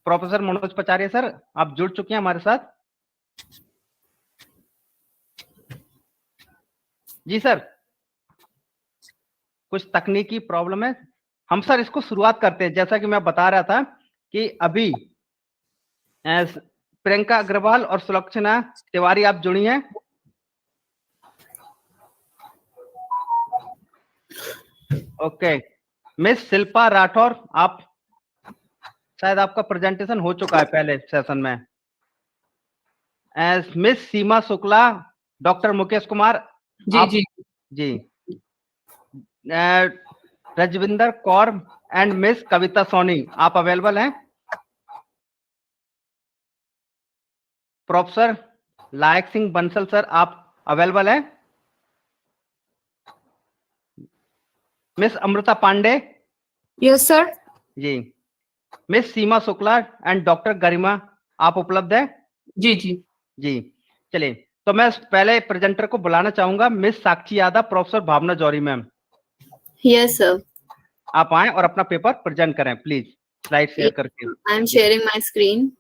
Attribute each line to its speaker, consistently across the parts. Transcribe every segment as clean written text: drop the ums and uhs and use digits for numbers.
Speaker 1: Professor Manoj पचारिया sir, आप जुड़ चुके हैं हमारे साथ? जी सर, कुछ तकनीकी प्रॉब्लम है। हम सर इसको शुरुआत करते हैं। जैसा कि मैं बता रहा था कि अभी प्रियंका अग्रवाल और सुलक्षणा तिवारी आप जुड़ी हैं। ओके, मिस शिल्पा राठौर, आप शायद आपका प्रेजेंटेशन हो चुका है पहले सेशन में। मिस सीमा शुक्ला, डॉक्टर मुकेश कुमार,
Speaker 2: जी जी
Speaker 1: जी, रजविंदर कौर एंड मिस कविता सोनी, आप अवेलेबल हैं? प्रोफेसर लायक सिंह बंसल सर, आप अवेलेबल हैं? Miss Amrita Pandey?
Speaker 2: Yes sir.
Speaker 1: जी। Miss Seema Shukla and doctor Garima, आप उपलब्ध हैं?
Speaker 2: जी जी
Speaker 1: जी। चलिए, तो मैं पहले प्रेजेंटर को बुलाना चाहूंगा, miss Sakshi Yadav, professor Bhavna Johri ma'am.
Speaker 2: Yes sir.
Speaker 1: आप आए और अपना पेपर प्रेजेंट करें प्लीज, स्लाइड शेयर करके।
Speaker 2: I am sharing my screen.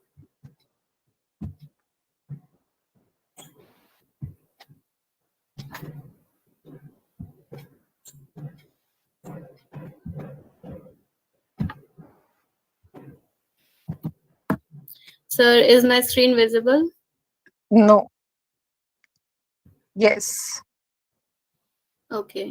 Speaker 2: Sir, is my screen visible?
Speaker 3: No. Yes.
Speaker 2: Okay.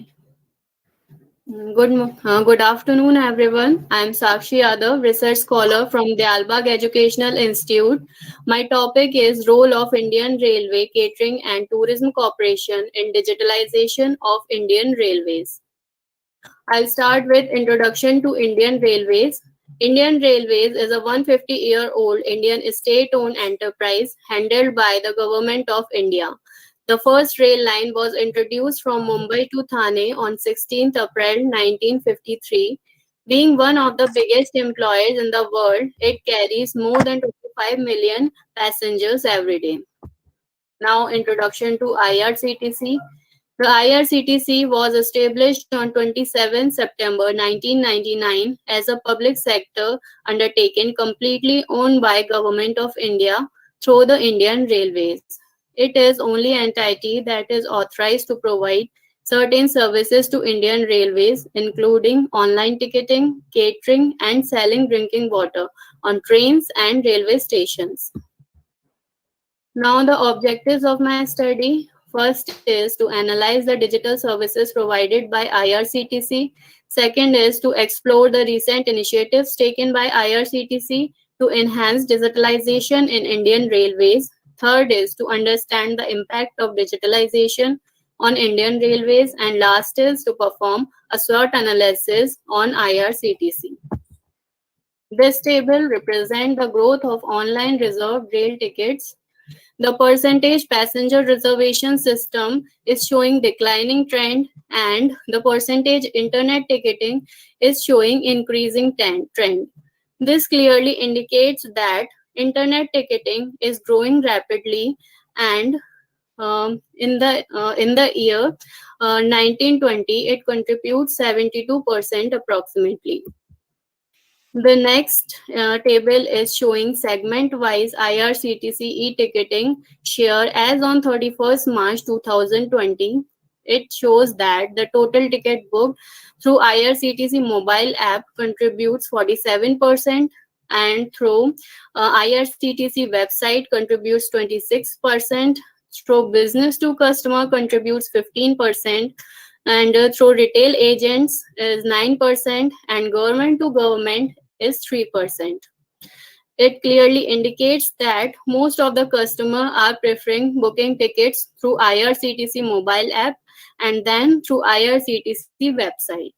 Speaker 2: Good afternoon, everyone. I am Sakshi Yadav, research scholar from the Albag Educational Institute. My topic is role of Indian Railway Catering and Tourism Corporation in digitalization of Indian Railways. I'll start with introduction to Indian Railways. Indian Railways is a 150-year-old Indian state-owned enterprise handled by the Government of India. The first rail line was introduced from Mumbai to Thane on 16th April 1953. Being one of the biggest employers in the world, it carries more than 25 million passengers every day. Now, introduction to IRCTC. The IRCTC was established on 27 September 1999 as a public sector undertaking completely owned by Government of India through the Indian Railways. It is only entity that is authorized to provide certain services to Indian Railways, including online ticketing, catering, and selling drinking water on trains and railway stations. Now, the objectives of my study. First is to analyze the digital services provided by IRCTC. Second is to explore the recent initiatives taken by IRCTC to enhance digitalization in Indian Railways. Third is to understand the impact of digitalization on Indian Railways. And last is to perform a SWOT analysis on IRCTC. This table represents the growth of online reserved rail tickets. The percentage passenger reservation system is showing declining trend, and the percentage internet ticketing is showing increasing trend. This clearly indicates that internet ticketing is growing rapidly, and in the year 1920 it contributes 72% approximately. The next table is showing segment-wise IRCTC e-ticketing share as on 31st March 2020. It shows that the total ticket booked through IRCTC mobile app contributes 47%, and through IRCTC website contributes 26%, through business to customer contributes 15%, and through retail agents is 9%, and government to government is 3%. It clearly indicates that most of the customers are preferring booking tickets through IRCTC mobile app and then through IRCTC website.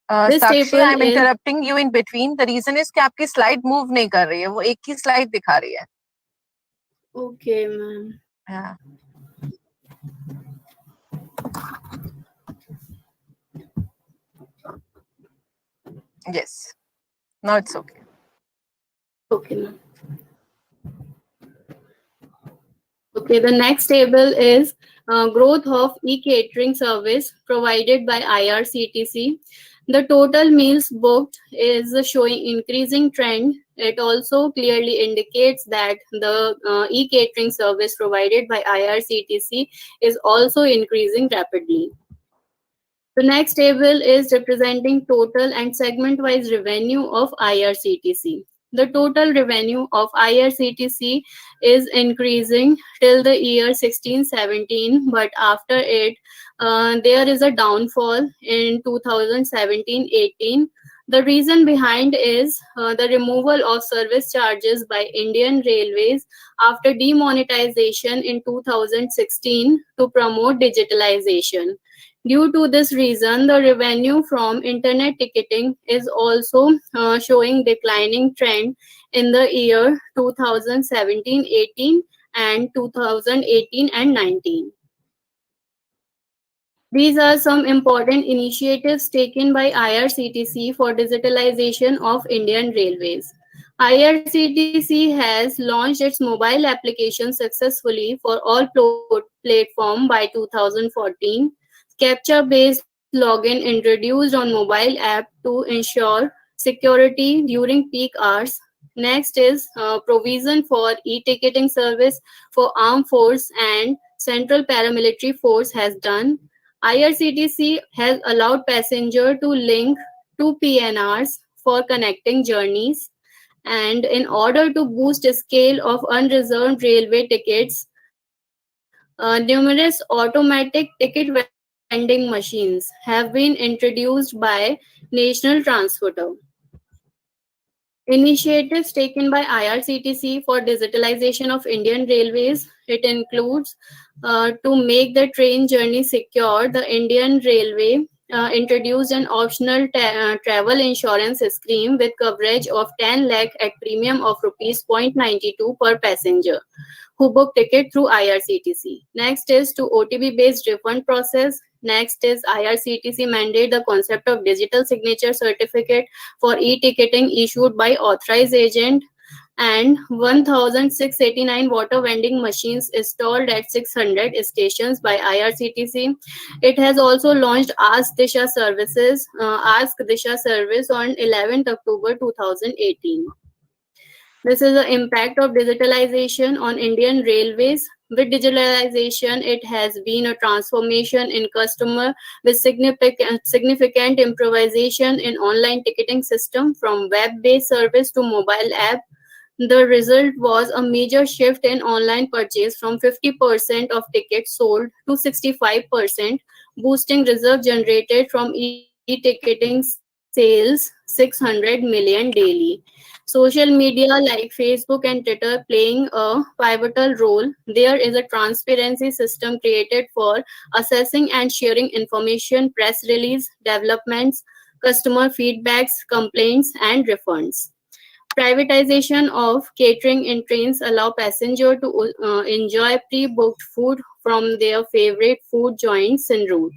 Speaker 3: Sakshi, I'm interrupting you in between. The reason is कि आपकी slide move नहीं कर रही है, वो एक ही slide दिखा रही है.
Speaker 2: Okay, ma'am.
Speaker 3: Yeah. Yes. Now it's okay.
Speaker 2: Okay, ma'am. Okay, the next table is growth of e-catering service provided by IRCTC. The total meals booked is showing increasing trend. It also clearly indicates that the e-catering service provided by IRCTC is also increasing rapidly. The next table is representing total and segment-wise revenue of IRCTC. The total revenue of IRCTC is increasing till the year 16-17, but after it, there is a downfall in 2017-18. The reason behind is the removal of service charges by Indian Railways after demonetization in 2016 to promote digitalization. Due to this reason, the revenue from internet ticketing is also showing declining trend in the year 2017-18 and 2018 and 19. These are some important initiatives taken by IRCTC for digitalization of Indian Railways. IRCTC has launched its mobile application successfully for all platforms by 2014. Capture-based login introduced on mobile app to ensure security during peak hours. Next is provision for e-ticketing service for armed force and central paramilitary force has done. IRCTC has allowed passenger to link to PNRs for connecting journeys. And in order to boost the scale of unreserved railway tickets, numerous automatic ticket vending machines have been introduced by National Transporter. Initiatives taken by IRCTC for digitalization of Indian Railways, it includes to make the train journey secure, the Indian Railway introduced an optional travel insurance scheme with coverage of 10 lakh at premium of rupees 0.92 per passenger who book ticket through IRCTC. Next is to OTP based refund process. Next is IRCTC mandate the concept of digital signature certificate for e-ticketing issued by authorized agent, and 1,689 water vending machines installed at 600 stations by IRCTC. It has also launched Ask Disha service on 11th October 2018. This is the impact of digitalization on Indian Railways. With digitalization, it has been a transformation in customer with significant improvisation in online ticketing system from web-based service to mobile app. The result was a major shift in online purchase from 50% of tickets sold to 65%, boosting reserve generated from e-ticketing sales 600 million daily. Social media like Facebook and Twitter playing a pivotal role. There is a transparency system created for assessing and sharing information, press release, developments, customer feedbacks, complaints, and refunds. Privatization of catering in trains allow passengers to enjoy pre-booked food from their favorite food joints en route.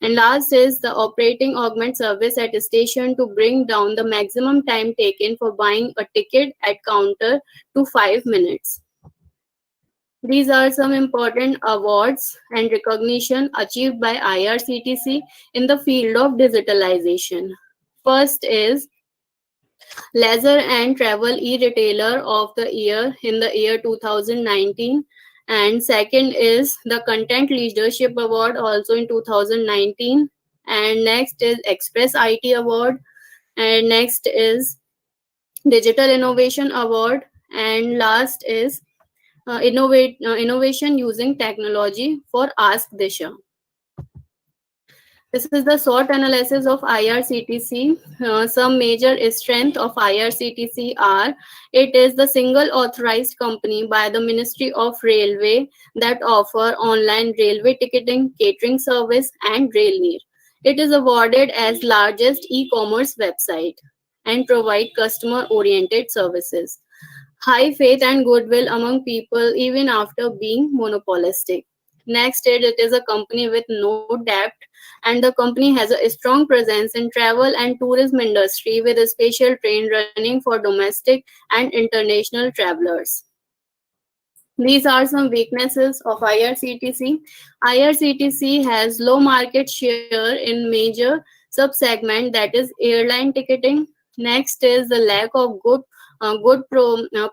Speaker 2: And last is the operating augment service at a station to bring down the maximum time taken for buying a ticket at counter to 5 minutes. These are some important awards and recognition achieved by IRCTC in the field of digitalization. First is Leisure and Travel e-retailer of the year in the year 2019, and second is the Content Leadership Award also in 2019, and next is Express IT Award, and next is Digital Innovation Award, and last is Innovation Using Technology for Ask Disha. This is the SWOT analysis of IRCTC. Some major strength of IRCTC are: it is the single authorized company by the Ministry of Railway that offer online railway ticketing, catering service, and Rail Near. It is awarded as largest e-commerce website and provide customer-oriented services. High faith and goodwill among people even after being monopolistic. Next, it is a company with no debt, and the company has a strong presence in travel and tourism industry with a special train running for domestic and international travelers. These are some weaknesses of IRCTC. IRCTC has low market share in major sub-segment, that is airline ticketing. Next is the lack of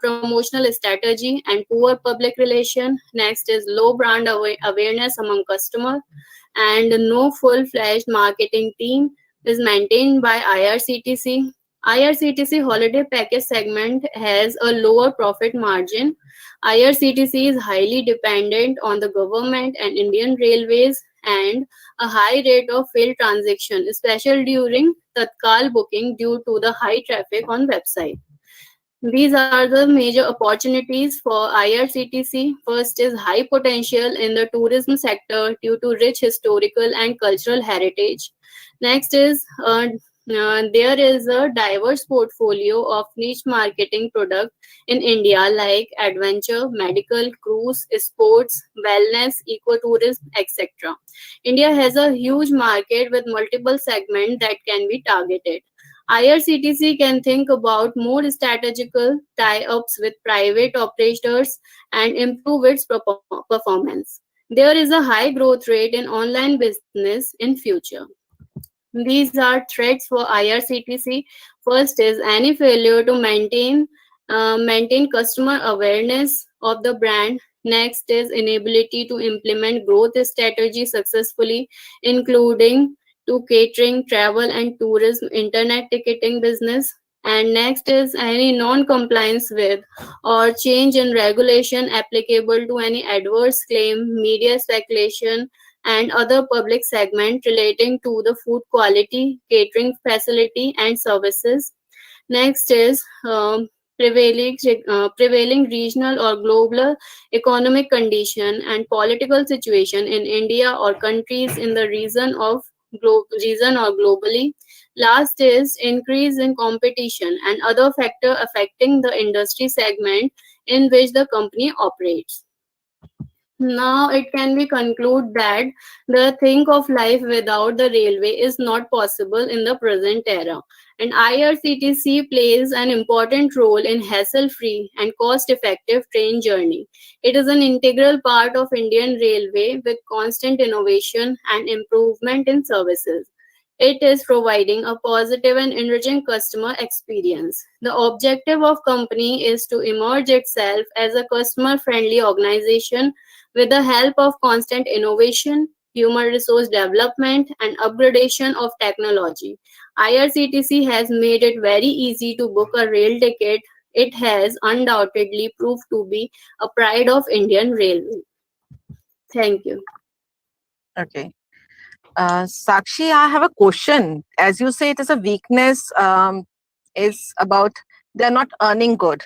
Speaker 2: promotional strategy and poor public relation. Next is low brand awareness among customers, and no full-fledged marketing team is maintained by IRCTC. IRCTC holiday package segment has a lower profit margin. IRCTC is highly dependent on the government and Indian Railways, and a high rate of failed transaction, especially during Tatkal booking due to the high traffic on website. These are the major opportunities for IRCTC. First is high potential in the tourism sector due to rich historical and cultural heritage. Next is there is a diverse portfolio of niche marketing products in India like adventure, medical, cruise, sports, wellness, ecotourism, etc. India has a huge market with multiple segments that can be targeted. IRCTC can think about more strategical tie-ups with private operators and improve its performance. There is a high growth rate in online business in future. These are threats for IRCTC. First is any failure to maintain customer awareness of the brand. Next is inability to implement growth strategy successfully, including to catering, travel and tourism, internet ticketing business. And next is any non-compliance with or change in regulation applicable to any adverse claim, media speculation, and other public segment relating to the food quality, catering facility and services. Next is prevailing regional or global economic condition and political situation in India or countries in the region or globally. Last is increase in competition and other factor affecting the industry segment in which the company operates. Now it can be concluded that the think of life without the railway is not possible in the present era, and IRCTC plays an important role in hassle-free and cost-effective train journey. It is an integral part of Indian Railway with constant innovation and improvement in services. It is providing a positive and enriching customer experience. The objective of company is to emerge itself as a customer-friendly organization with the help of constant innovation, human resource development, and upgradation of technology. IRCTC has made it very easy to book a rail ticket. It has undoubtedly proved to be a pride of Indian Railway. Thank you.
Speaker 3: Okay. Sakshi, I have a question. As you say, it is a weakness, is about they're not earning good.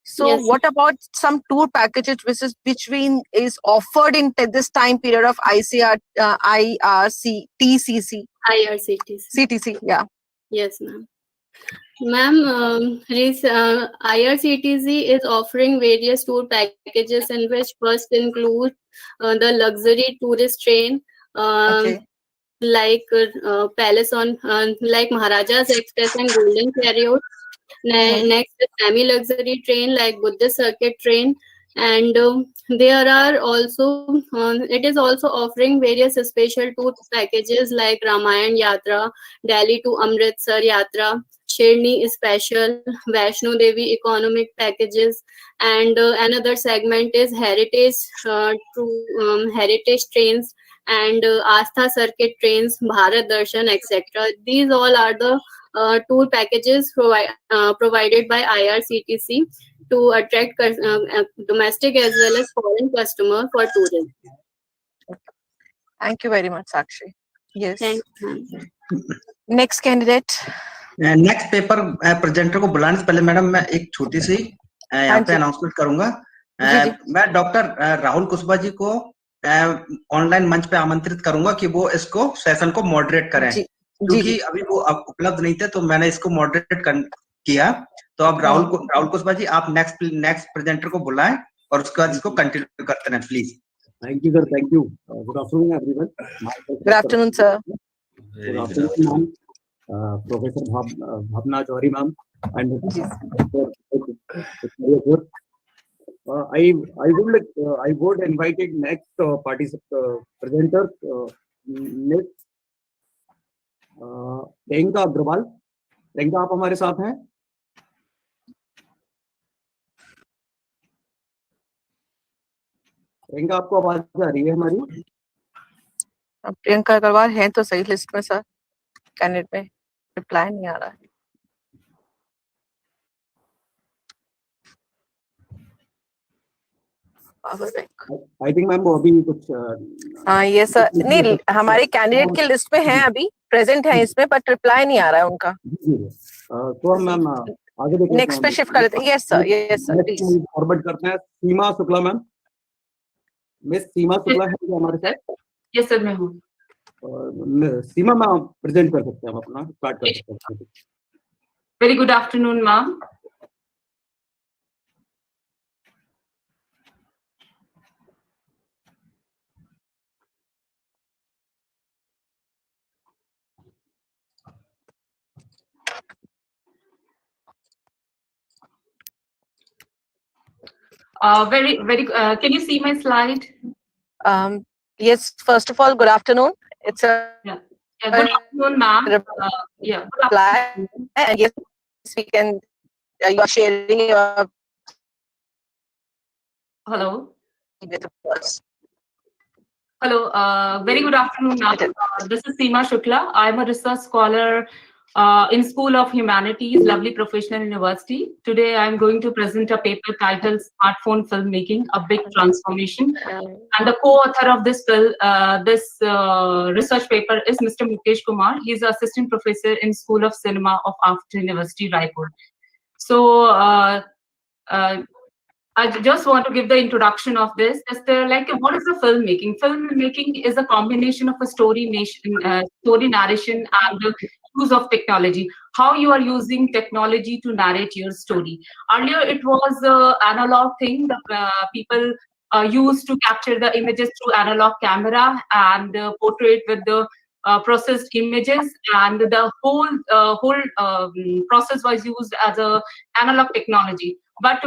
Speaker 3: So
Speaker 2: Yes.
Speaker 3: what about some tour packages which is offered in this time period of IRCTC? CTC, yeah.
Speaker 2: Yes, ma'am. Ma'am, IRCTC is offering various tour packages in which first include the luxury tourist train,
Speaker 3: Okay.
Speaker 2: like Palace on, like Maharaja's Express and Golden Chariot. Next is semi-luxury train like Buddhist Circuit train, and there are also it is also offering various special tour packages like Ramayan Yatra, Delhi to Amritsar Yatra, Shirni Special, Vaishno Devi economic packages, and another segment is heritage trains and Astha Circuit trains, Bharat Darshan, etc. These all are the tour packages provided by IRCTC to attract domestic as well as foreign customers for tourism.
Speaker 3: Thank you very much, Sakshi. Yes.
Speaker 2: Thanks, ma'am.
Speaker 3: Next candidate.
Speaker 4: Next paper presenter को बुलाने से पहले madam मैं एक छोटी सी यहाँ पे announcement करूंगा। मैं डॉक्टर राहुल कुशवाहा जी को ऑनलाइन मंच पे आमंत्रित करूंगा कि वो इसको सेशन को मॉडरेट करें, क्योंकि अभी वो उपलब्ध नहीं थे तो मैंने इसको मॉडरेट किया। तो अब राहुल कुशवाहा जी आप नेक्स्ट प्रेजेंटर को बुलाएं और उसके बाद इसको कंटिन्यू करते हैं please.
Speaker 5: Thank you, sir. Thank you. Good afternoon, everyone.
Speaker 3: Good afternoon, sir.
Speaker 5: Good afternoon, ma'am. Professor Bhavna Chaudhary, ma'am, and I would invited next presenter. Priyanka Agarwal, Priyanka आप हमारे साथ हैं? प्रियंका आपको आवाज आ रही है हमारी?
Speaker 3: प्रियंका अग्रवाल है तो सही लिस्ट में सर, कैंडिडेट में रिप्लाई नहीं आ रहा है।
Speaker 5: आई थिंक मैम वो अभी कुछ
Speaker 3: हाँ ये सर, नहीं हमारे कैंडिडेट की लिस्ट में है, अभी प्रेजेंट है इसमें, बट रिप्लाई नहीं आ रहा है उनका।
Speaker 5: तो हम मैम आगे देखते हैं,
Speaker 3: नेक्स्ट पे शिफ्ट कर लेते हैं। Yes sir, yes sir, please
Speaker 5: forward करते हैं। सीमा शुक्ला मैम, मिस सीमा शुक्ला है क्या हमारे साथ?
Speaker 2: यस सर, मैं हूँ।
Speaker 5: सीमा मैम प्रेजेंट कर सकते हैं, हम अपना स्टार्ट कर सकते हैं।
Speaker 2: Very good afternoon ma'am. Can you see my slide?
Speaker 3: Yes, first of all, good afternoon. It's a
Speaker 2: good afternoon, ma'am. Good
Speaker 3: reply. And yes, we can. You are sharing your.
Speaker 2: Hello. Hello. Very good afternoon, ma'am. This is Seema Shukla. I'm a research scholar in School of Humanities, Lovely Professional University. Today, I'm going to present a paper titled "Smartphone Filmmaking: A Big Transformation." And the co-author of this research paper is Mr. Mukesh Kumar. He's an assistant professor in School of Cinema of After University, Raipur. So I just want to give the introduction of this. What is the filmmaking? Filmmaking is a combination of a story narration and the use of technology. How you are using technology to narrate your story. Earlier, it was an analog thing. The people used to capture the images through analog camera and portray it with the processed images, and the whole process was used as a analog technology. But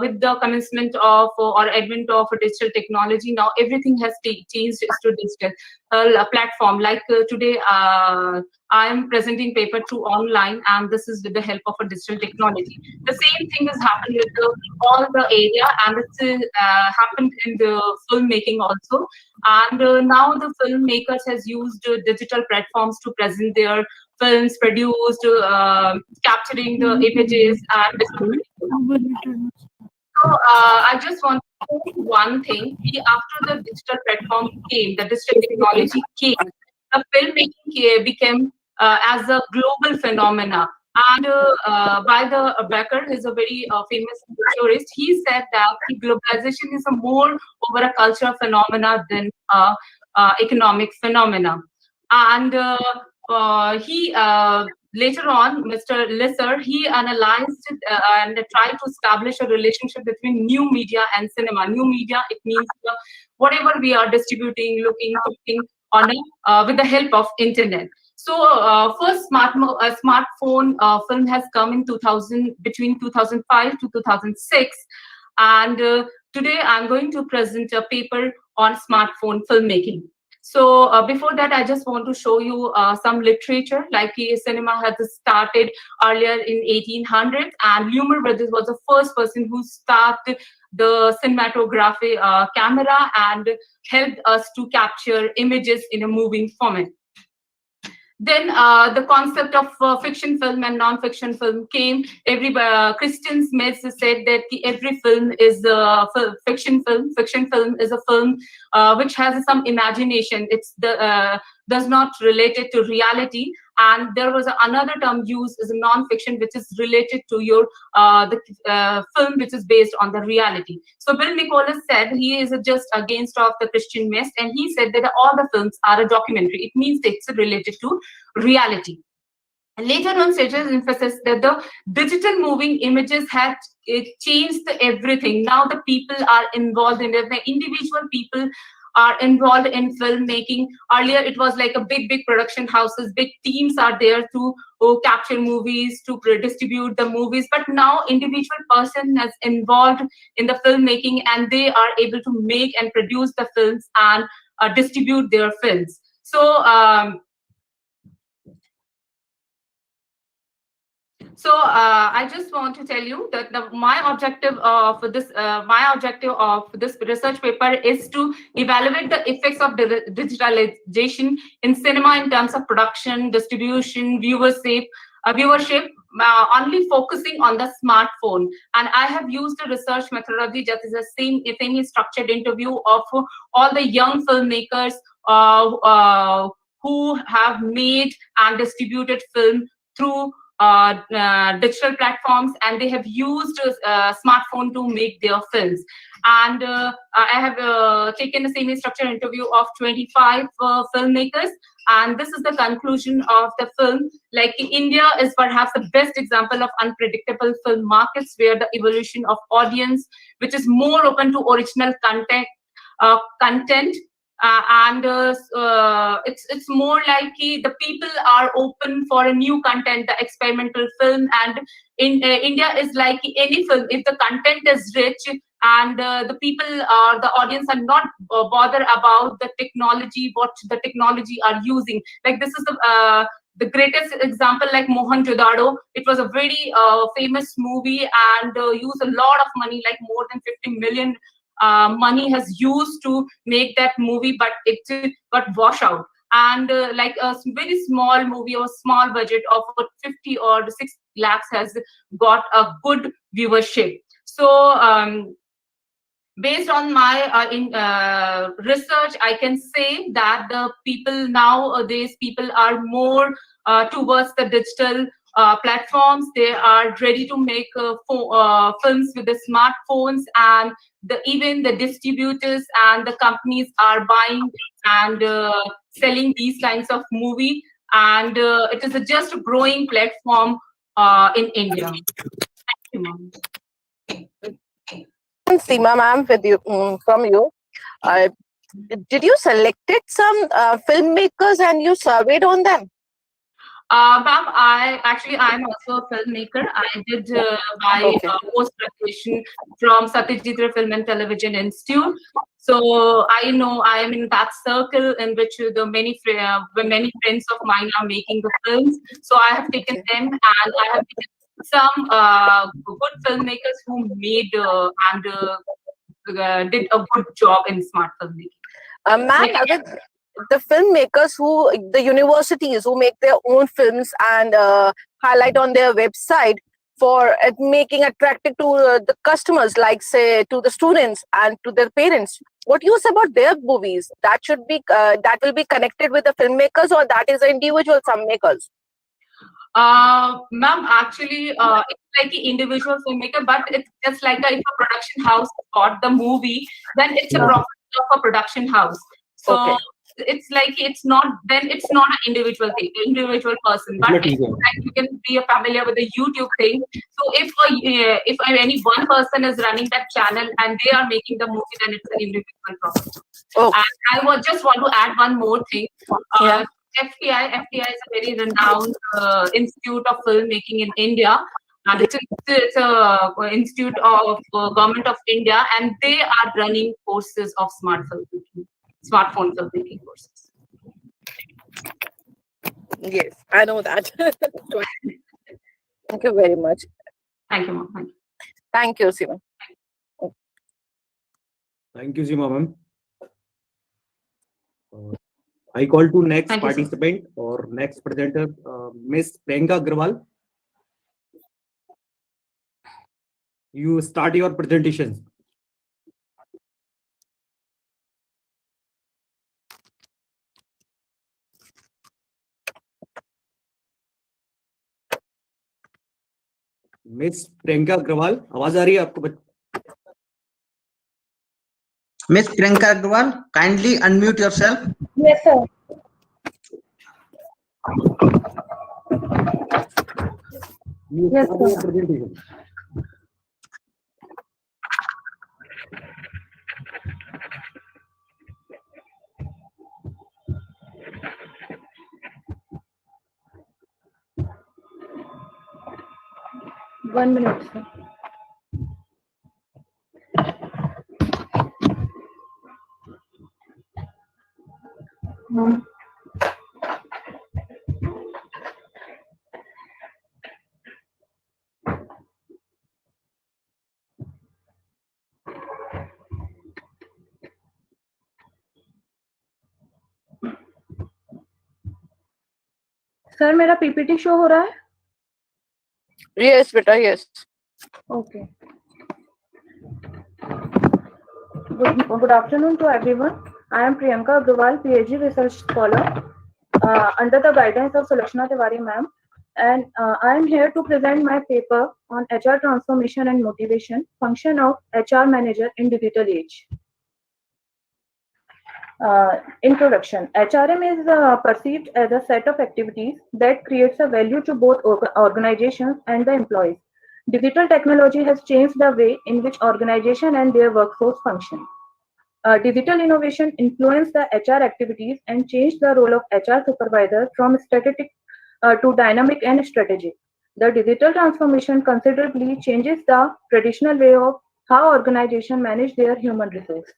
Speaker 2: with the commencement of or advent of digital technology, now everything has changed to digital platform. Like today, I am presenting paper through online, and this is with the help of a digital technology. The same thing has happened with all the area, and it's happened in the filmmaking also. And now the filmmakers has used digital platforms to present their films, produced, capturing the images and distributing. So I just want to say one thing. After the digital platform came, the digital technology came, the filmmaking became as a global phenomena. And by the Becker, who is a very famous futurist, he said that globalization is a more over a cultural phenomena than economic phenomena. And he later on, Mr. Lisser, he analyzed it, and tried to establish a relationship between new media and cinema. New media, it means whatever we are distributing, looking on with the help of internet. So first smartphone film has come in between 2005 to 2006, and today I'm going to present a paper on smartphone filmmaking. So before that, I just want to show you some literature. Like cinema has started earlier in 1800s, and Lumiere Brothers was the first person who started the cinematography camera and helped us to capture images in a moving format. Then the concept of fiction film and non-fiction film came. Christian Smith said that every film is a fiction film. Fiction film is a film which has some imagination. It's does not relate it to reality. And there was another term used as a non-fiction, which is related to your film, which is based on the reality. So Bill Nicholas said he is just against of the Christian Myth, and he said that all the films are a documentary. It means it's related to reality. Later on, Sages emphasized that the digital moving images had changed everything. Now the people are involved in it. The individual people are involved in filmmaking. Earlier, it was like a big production houses, big teams are there to capture movies, to distribute the movies. But now, individual person is involved in the filmmaking, and they are able to make and produce the films and distribute their films. So
Speaker 6: So I just want to tell you that my objective of this research paper is to evaluate the effects of digitalization in cinema in terms of production, distribution, viewership, only focusing on the smartphone. And I have used a research methodology that is the semi-structured interview of all the young filmmakers who have made and distributed film through digital platforms, and they have used smartphone to make their films. And I have taken a semi-structured interview of 25 filmmakers, and this is the conclusion of the film. Like, India is perhaps the best example of unpredictable film markets, where the evolution of audience, which is more open to original content, and it's more like the people are open for a new content, the experimental film. And in India is like any film, if the content is rich and the people or the audience are not bothered about the technology, what the technology are using. Like, this is the greatest example, like Mohenjo-daro. It was a very famous movie and used a lot of money, like more than 50 million money has used to make that movie, but it got washed out. And like a very small movie or small budget of 50 or 60 lakhs has got a good viewership. So based on my research, I can say that the people nowadays, people are more towards the digital platforms. They are ready to make films with the smartphones, and even the distributors and the companies are buying and selling these kinds of movie. And it is just a growing platform in India. Thank you, ma'am.
Speaker 3: Seema ma'am, with you from you. Did you selected some filmmakers and you surveyed on them?
Speaker 6: Ma'am, I'm also a filmmaker. I did my post-graduation from Satyajit Ray Film and Television Institute. So I know I am in that circle in which the many friends of mine are making the films. So I have taken them, and I have taken some good filmmakers who made and did a good job in smart filmmaking.
Speaker 3: Ma'am, the filmmakers the universities who make their own films and highlight on their website for making attractive to the customers, like say to the students and to their parents. What you say about their movies? That should be that will be connected with the filmmakers, or that is individual filmmakers?
Speaker 6: Ma'am, actually, it's like an individual filmmaker, but it's just like if a production house got the movie, then it's a profit of a production house. So it's like it's not an individual thing, individual person, but it's like you can be familiar with the YouTube thing. So if any one person is running that channel and they are making the movie, then it's an individual profit. And I just want to add one more thing. FTI is a very renowned institute of filmmaking in India, and it's a institute of government of India, and they are running courses of smartphone filmmaking courses.
Speaker 3: Yes, I know that. Thank you very much.
Speaker 6: Thank you, ma'am.
Speaker 3: Thank you, Seema.
Speaker 5: Thank you, Seema ma'am. I call to next participant or next presenter, Miss Priyanka Agrawal. You start your presentation. Miss Priyanka Agrawal, आवाज आ रही है आपको?
Speaker 4: Miss Priyanka Agrawal, kindly unmute yourself.
Speaker 7: Yes, sir. Yes, sir. One minute, sir. Sir मेरा PPT show हो रहा है?
Speaker 3: Yes, beta, yes.
Speaker 7: Okay. Good afternoon to everyone. I am Priyanka Agrawal, PhD research scholar under the guidance of Sulakshana Tiwari ma'am, and I am here to present my paper on HR transformation and motivation, function of HR manager in digital age. Introduction. HRM is perceived as a set of activities that creates a value to both organizations and the employees. Digital technology has changed the way in which organization and their workforce function. Digital innovation influenced the HR activities and changed the role of HR supervisor from static to dynamic and strategic. The digital transformation considerably changes the traditional way of how organizations manage their human resource.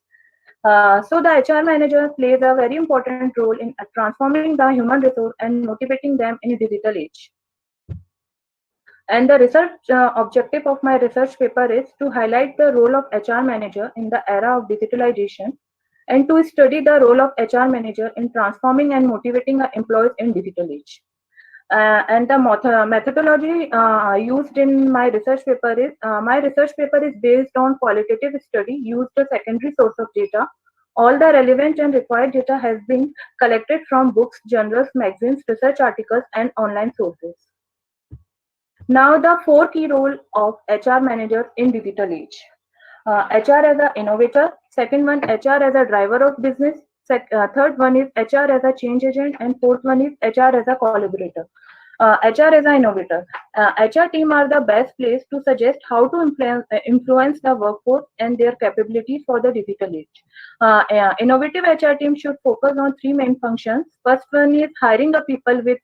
Speaker 7: So the HR manager plays a very important role in transforming the human resource and motivating them in a digital age. And the research objective of my research paper is to highlight the role of HR manager in the era of digitalization and to study the role of HR manager in transforming and motivating employees in digital age. And the methodology used in my research paper is based on qualitative study used a secondary source of data. All the relevant and required data has been collected from books, journals, magazines, research articles, and online sources. Now, the four key roles of HR managers in digital age. HR as an innovator. Second one, HR as a driver of business. Third one is HR as a change agent, and fourth one is HR as a collaborator. HR as an innovator. HR team are the best place to suggest how to influence the workforce and their capabilities for the digital age. Innovative HR team should focus on three main functions. First one is hiring the people with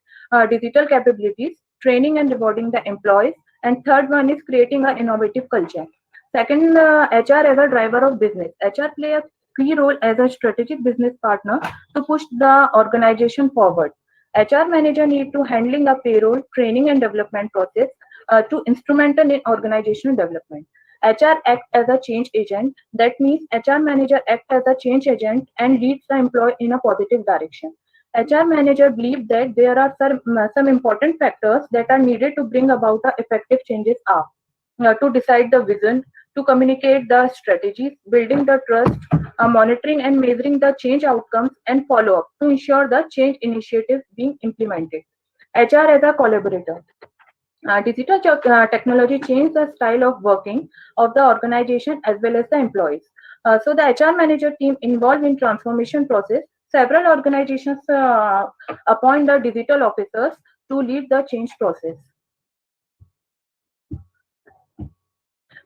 Speaker 7: digital capabilities, training and rewarding the employees, and third one is creating an innovative culture. Second, HR as a driver of business. HR play a key role as a strategic business partner to push the organization forward. HR manager need to handling a payroll, training and development process to instrumental in organizational development. HR act as a change agent. That means HR manager act as a change agent and leads the employee in a positive direction. HR manager believe that there are some important factors that are needed to bring about effective changes are to decide the vision, to communicate the strategies, building the trust, monitoring and measuring the change outcomes, and follow up to ensure the change initiatives being implemented. HR as a collaborator. Digital technology changed the style of working of the organization as well as the employees. So the HR manager team involved in transformation process. Several organizations appoint the digital officers to lead the change process.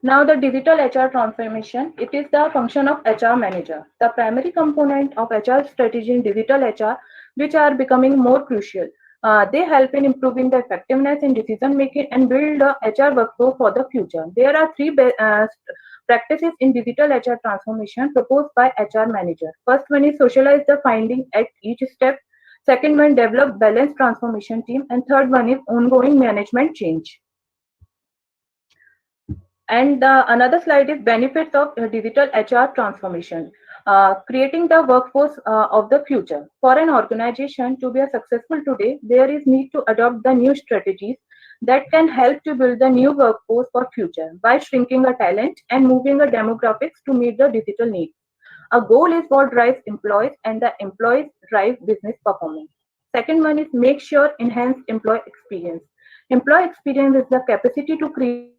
Speaker 7: Now the digital HR transformation, it is the function of HR manager. The primary component of HR strategy in digital HR, which are becoming more crucial. They help in improving the effectiveness in decision making and build the HR workflow for the future. There are three practices in digital HR transformation proposed by HR manager. First one is socialize the finding at each step. Second one, develop balanced transformation team. And third one is ongoing management change. And another slide is benefits of digital HR transformation. Creating the workforce of the future. For an organization to be successful today, there is need to adopt the new strategies that can help to build the new workforce for future by shrinking the talent and moving the demographics to meet the digital needs. A goal is what drives employees and the employees drive business performance. Second one is make sure enhance employee experience. Employee experience is the capacity to create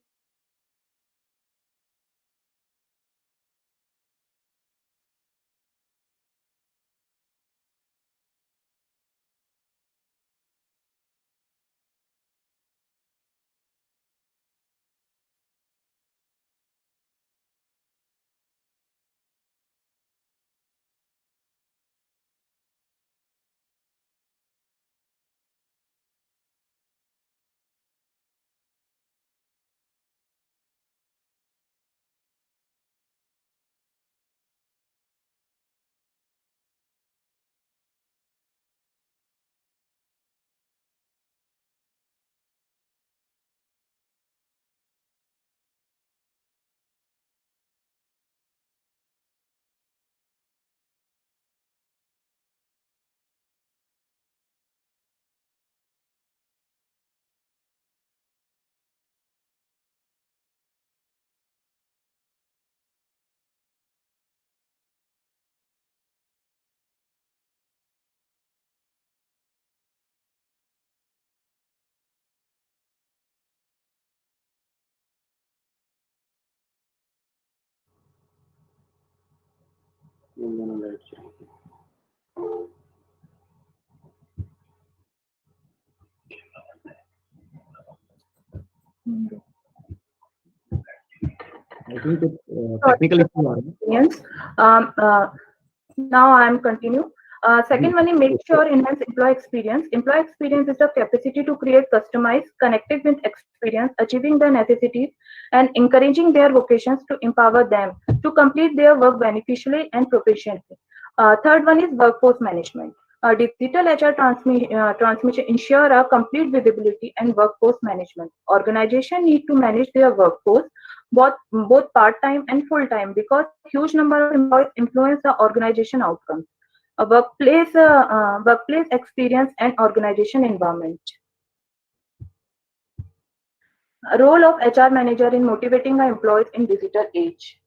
Speaker 5: I think it's technical issue are there.
Speaker 7: Experience. Now I am continue. Second one is make sure enhance employee experience. Employee experience is the capacity to create customized, connected with experience, achieving their necessities and encouraging their vocations to empower them to complete their work beneficially and proficiently. Third one is workforce management. Digital HR transmission ensure a complete visibility and workforce management. Organization need to manage their workforce both part-time and full-time because huge number of employees influence the organization outcomes. A workplace experience and organization environment. A role of HR manager in motivating our employees in digital age.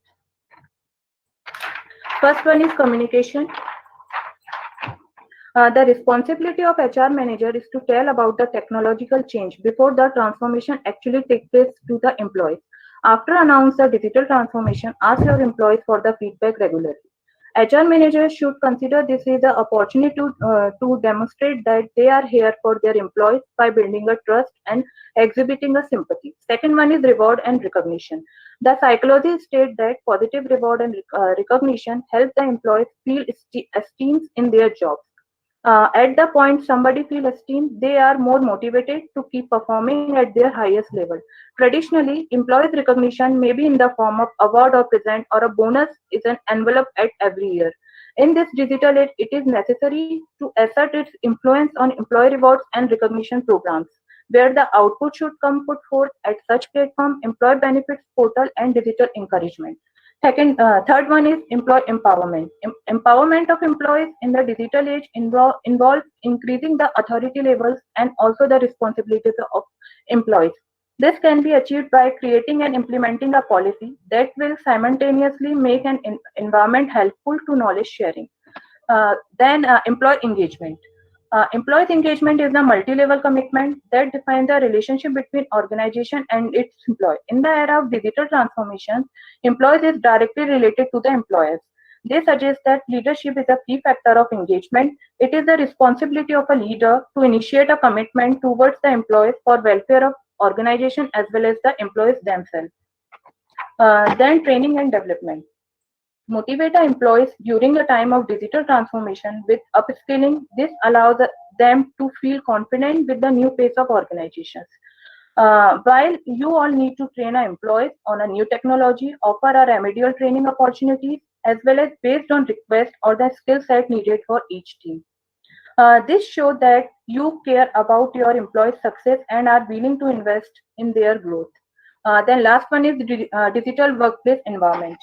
Speaker 7: First one is communication. The responsibility of HR manager is to tell about the technological change before the transformation actually takes place to the employees. After announce the digital transformation, ask your employees for the feedback regularly. HR managers should consider this as an opportunity to demonstrate that they are here for their employees by building a trust and exhibiting a sympathy. Second one is reward and recognition. The psychology states that positive reward and recognition help the employees feel esteemed in their jobs. At the point somebody feels esteemed, they are more motivated to keep performing at their highest level. Traditionally, employees' recognition may be in the form of award or present or a bonus is an envelope at every year. In this digital age, it is necessary to assert its influence on employee rewards and recognition programs, where the output should come put forth at such platform, employee benefits portal, and digital encouragement. Third one is employee empowerment. Empowerment of employees in the digital age involves increasing the authority levels and also the responsibilities of employees. This can be achieved by creating and implementing a policy that will simultaneously make an environment helpful to knowledge sharing. Then employee engagement. Employee engagement is a multi-level commitment that defines the relationship between organization and its employee. In the era of digital transformation, employees is directly related to the employers. They suggest that leadership is a key factor of engagement. It is the responsibility of a leader to initiate a commitment towards the employees for welfare of organization as well as the employees themselves. Then training and development. Motivate our employees during the time of digital transformation with upskilling. This allows them to feel confident with the new pace of organizations. While you all need to train our employees on a new technology, offer a remedial training opportunities as well as based on request or the skill set needed for each team. This shows that you care about your employees' success and are willing to invest in their growth. Then last one is digital workplace environment.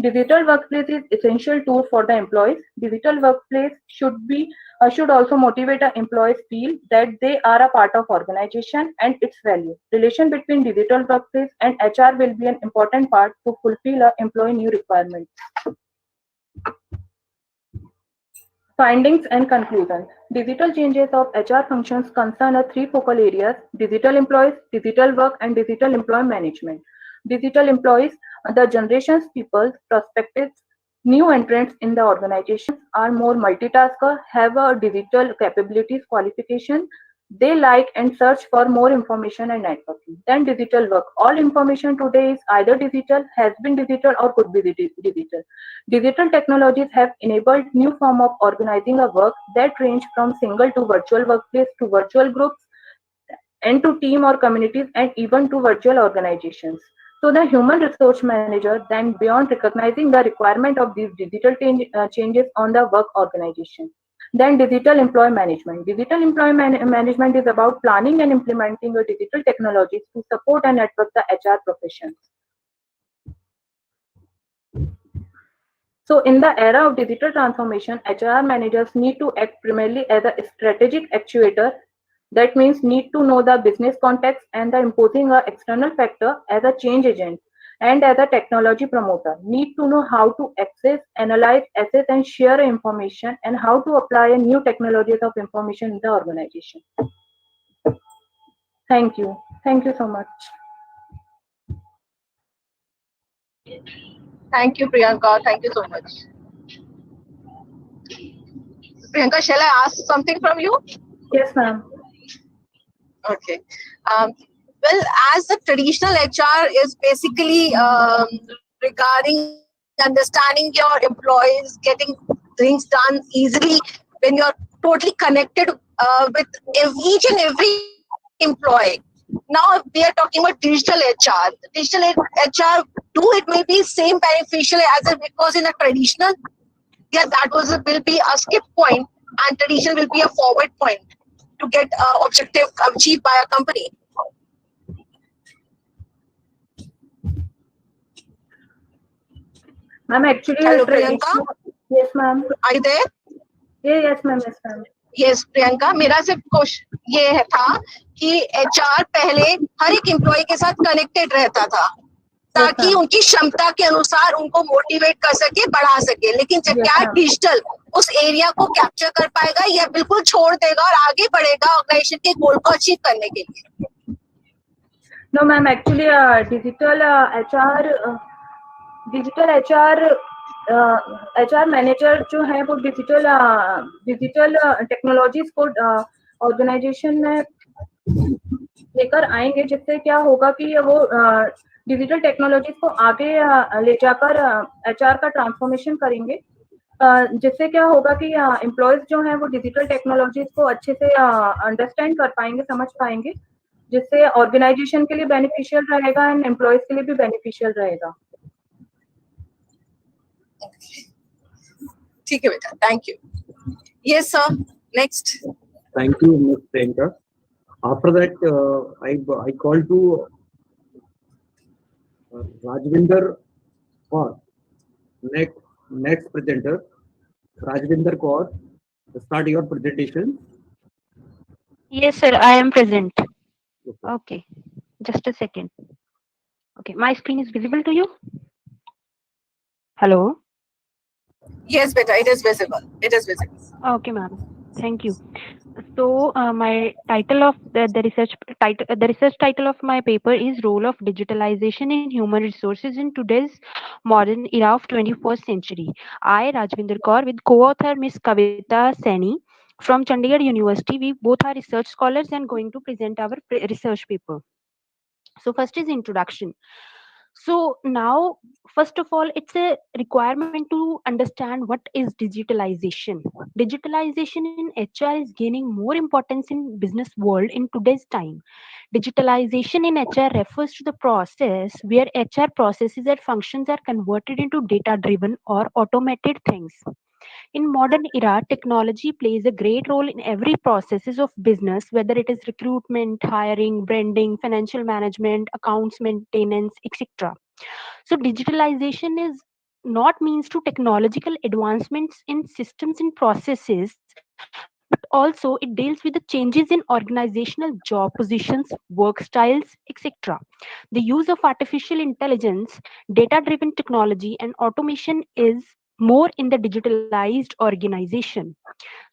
Speaker 7: Digital workplace is essential tool for the employees. Digital workplace should also motivate our employees feel that they are a part of organization and its value. Relation between digital workplace and HR will be an important part to fulfill our employee new requirements. Findings and conclusions. Digital changes of HR functions concern three focal areas: digital employees, digital work, and digital employee management. Digital employees, the generations people, prospective new entrants in the organizations are more multitasker, have a digital capabilities qualification. They like and search for more information and networking. Then digital work. All information today is either digital, has been digital, or could be digital. Digital technologies have enabled new form of organizing a work that range from single to virtual workplace to virtual groups and to team or communities and even to virtual organizations. So the human resource manager then beyond recognizing the requirement of these digital changes on the work organization. Then digital employee management. Digital employee management is about planning and implementing a digital technologies to support and network the HR professions. So in the era of digital transformation, HR managers need to act primarily as a strategic actuator. That means need to know the business context and the imposing an external factor as a change agent and as a technology promoter. Need to know how to access, analyze, assess and share information and how to apply a new technologies of information in the organization. Thank you. Thank you so much.
Speaker 3: Thank you, Priyanka. Thank you so much. Priyanka, shall I ask something from you?
Speaker 7: Yes, ma'am.
Speaker 3: Okay. Well, as the traditional HR is basically regarding understanding your employees, getting things done easily when you're totally connected with each and every employee. Now we are talking about digital HR. Digital HR, do it may be same beneficial as it was in a traditional. Yeah, that will be a skip point, and traditional will be a forward point to get objective achieved by a company.
Speaker 7: Ma'am, actually,
Speaker 3: Hello, Priyanka.
Speaker 7: traditional. Yes, ma'am.
Speaker 3: Are you there?
Speaker 7: Yeah, yes, ma'am. Yes, ma'am.
Speaker 3: Yes Priyanka, मेरा सिर्फ question ये है था कि HR पहले हर एक employ के साथ कनेक्टेड रहता था
Speaker 7: Yes,
Speaker 3: ताकि
Speaker 7: ma'am.
Speaker 3: उनकी क्षमता के अनुसार उनको मोटिवेट कर सके, बढ़ा सके, लेकिन जब
Speaker 7: Yes,
Speaker 3: क्या
Speaker 7: ma'am.
Speaker 3: डिजिटल उस एरिया को कैप्चर कर पाएगा या बिल्कुल छोड़ देगा और आगे बढ़ेगा ऑर्गेनाइजेशन के गोल को अचीव करने के लिए?
Speaker 7: No, ma'am. Actually, digital HR manager जो है वो डिजिटल टेक्नोलॉजीज को ऑर्गेनाइजेशन में लेकर आएंगे, जिससे क्या होगा कि वो डिजिटल टेक्नोलॉजीज को आगे ले जाकर HR का ट्रांसफॉर्मेशन करेंगे, जिससे क्या होगा कि एम्प्लॉयज जो हैं वो डिजिटल टेक्नोलॉजीज को अच्छे से अंडरस्टैंड कर पाएंगे, समझ पाएंगे, जिससे ऑर्गेनाइजेशन के लिए बेनिफिशियल रहेगा एंड एम्प्लॉयज के लिए भी बेनिफिशियल रहेगा.
Speaker 3: ठीक है बेटा, thank you. Yes sir, next.
Speaker 5: Thank you, Ms. Priyanka. After that, I call to Rajvinder Kaur, next presenter. Rajvinder Kaur, start your presentation.
Speaker 8: Yes, sir, I am present. Okay, just a second. Okay, my screen is visible to you? Hello?
Speaker 3: Yes beta, it is visible. It is visible.
Speaker 8: Okay, ma'am. Thank you. So, my title of the research title of my paper is Role of Digitalization in Human Resources in Today's Modern Era of 21st Century. I, Rajvinder Kaur, with co-author Miss Kavita Saini from Chandigarh University, we both are research scholars and going to present our research paper. So, first is introduction. So now, first of all, it's a requirement to understand what is digitalization. Digitalization in HR is gaining more importance in business world in today's time. Digitalization in HR refers to the process where HR processes and functions are converted into data-driven or automated things. In modern era, technology plays a great role in every processes of business, whether it is recruitment, hiring, branding, financial management, accounts maintenance, etc. So digitalization is not means to technological advancements in systems and processes, but also it deals with the changes in organizational job positions, work styles, etc. The use of artificial intelligence, data driven technology, and automation is more in the digitalized organization.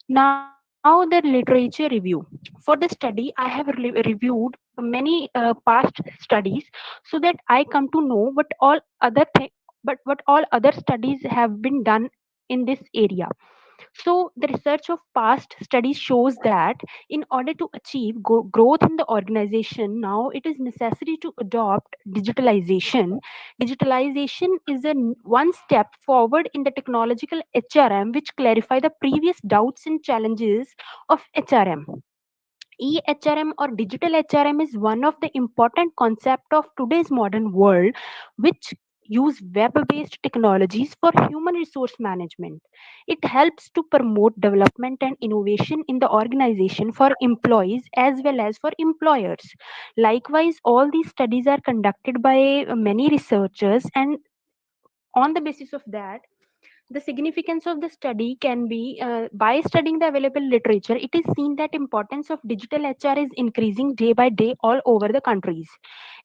Speaker 8: Now, the literature review. For the study, I have reviewed many past studies so that I come to know what all other studies have been done in this area. So, the research of past studies shows that in order to achieve growth in the organization, now it is necessary to adopt digitalization. Digitalization is one step forward in the technological HRM, which clarify the previous doubts and challenges of HRM. EHRM or digital HRM is one of the important concept of today's modern world, which use web-based technologies for human resource management. It helps to promote development and innovation in the organization for employees as well as for employers. Likewise, all these studies are conducted by many researchers, and on the basis of that, the significance of the study can be by studying the available literature, it is seen that importance of digital HR is increasing day by day all over the countries.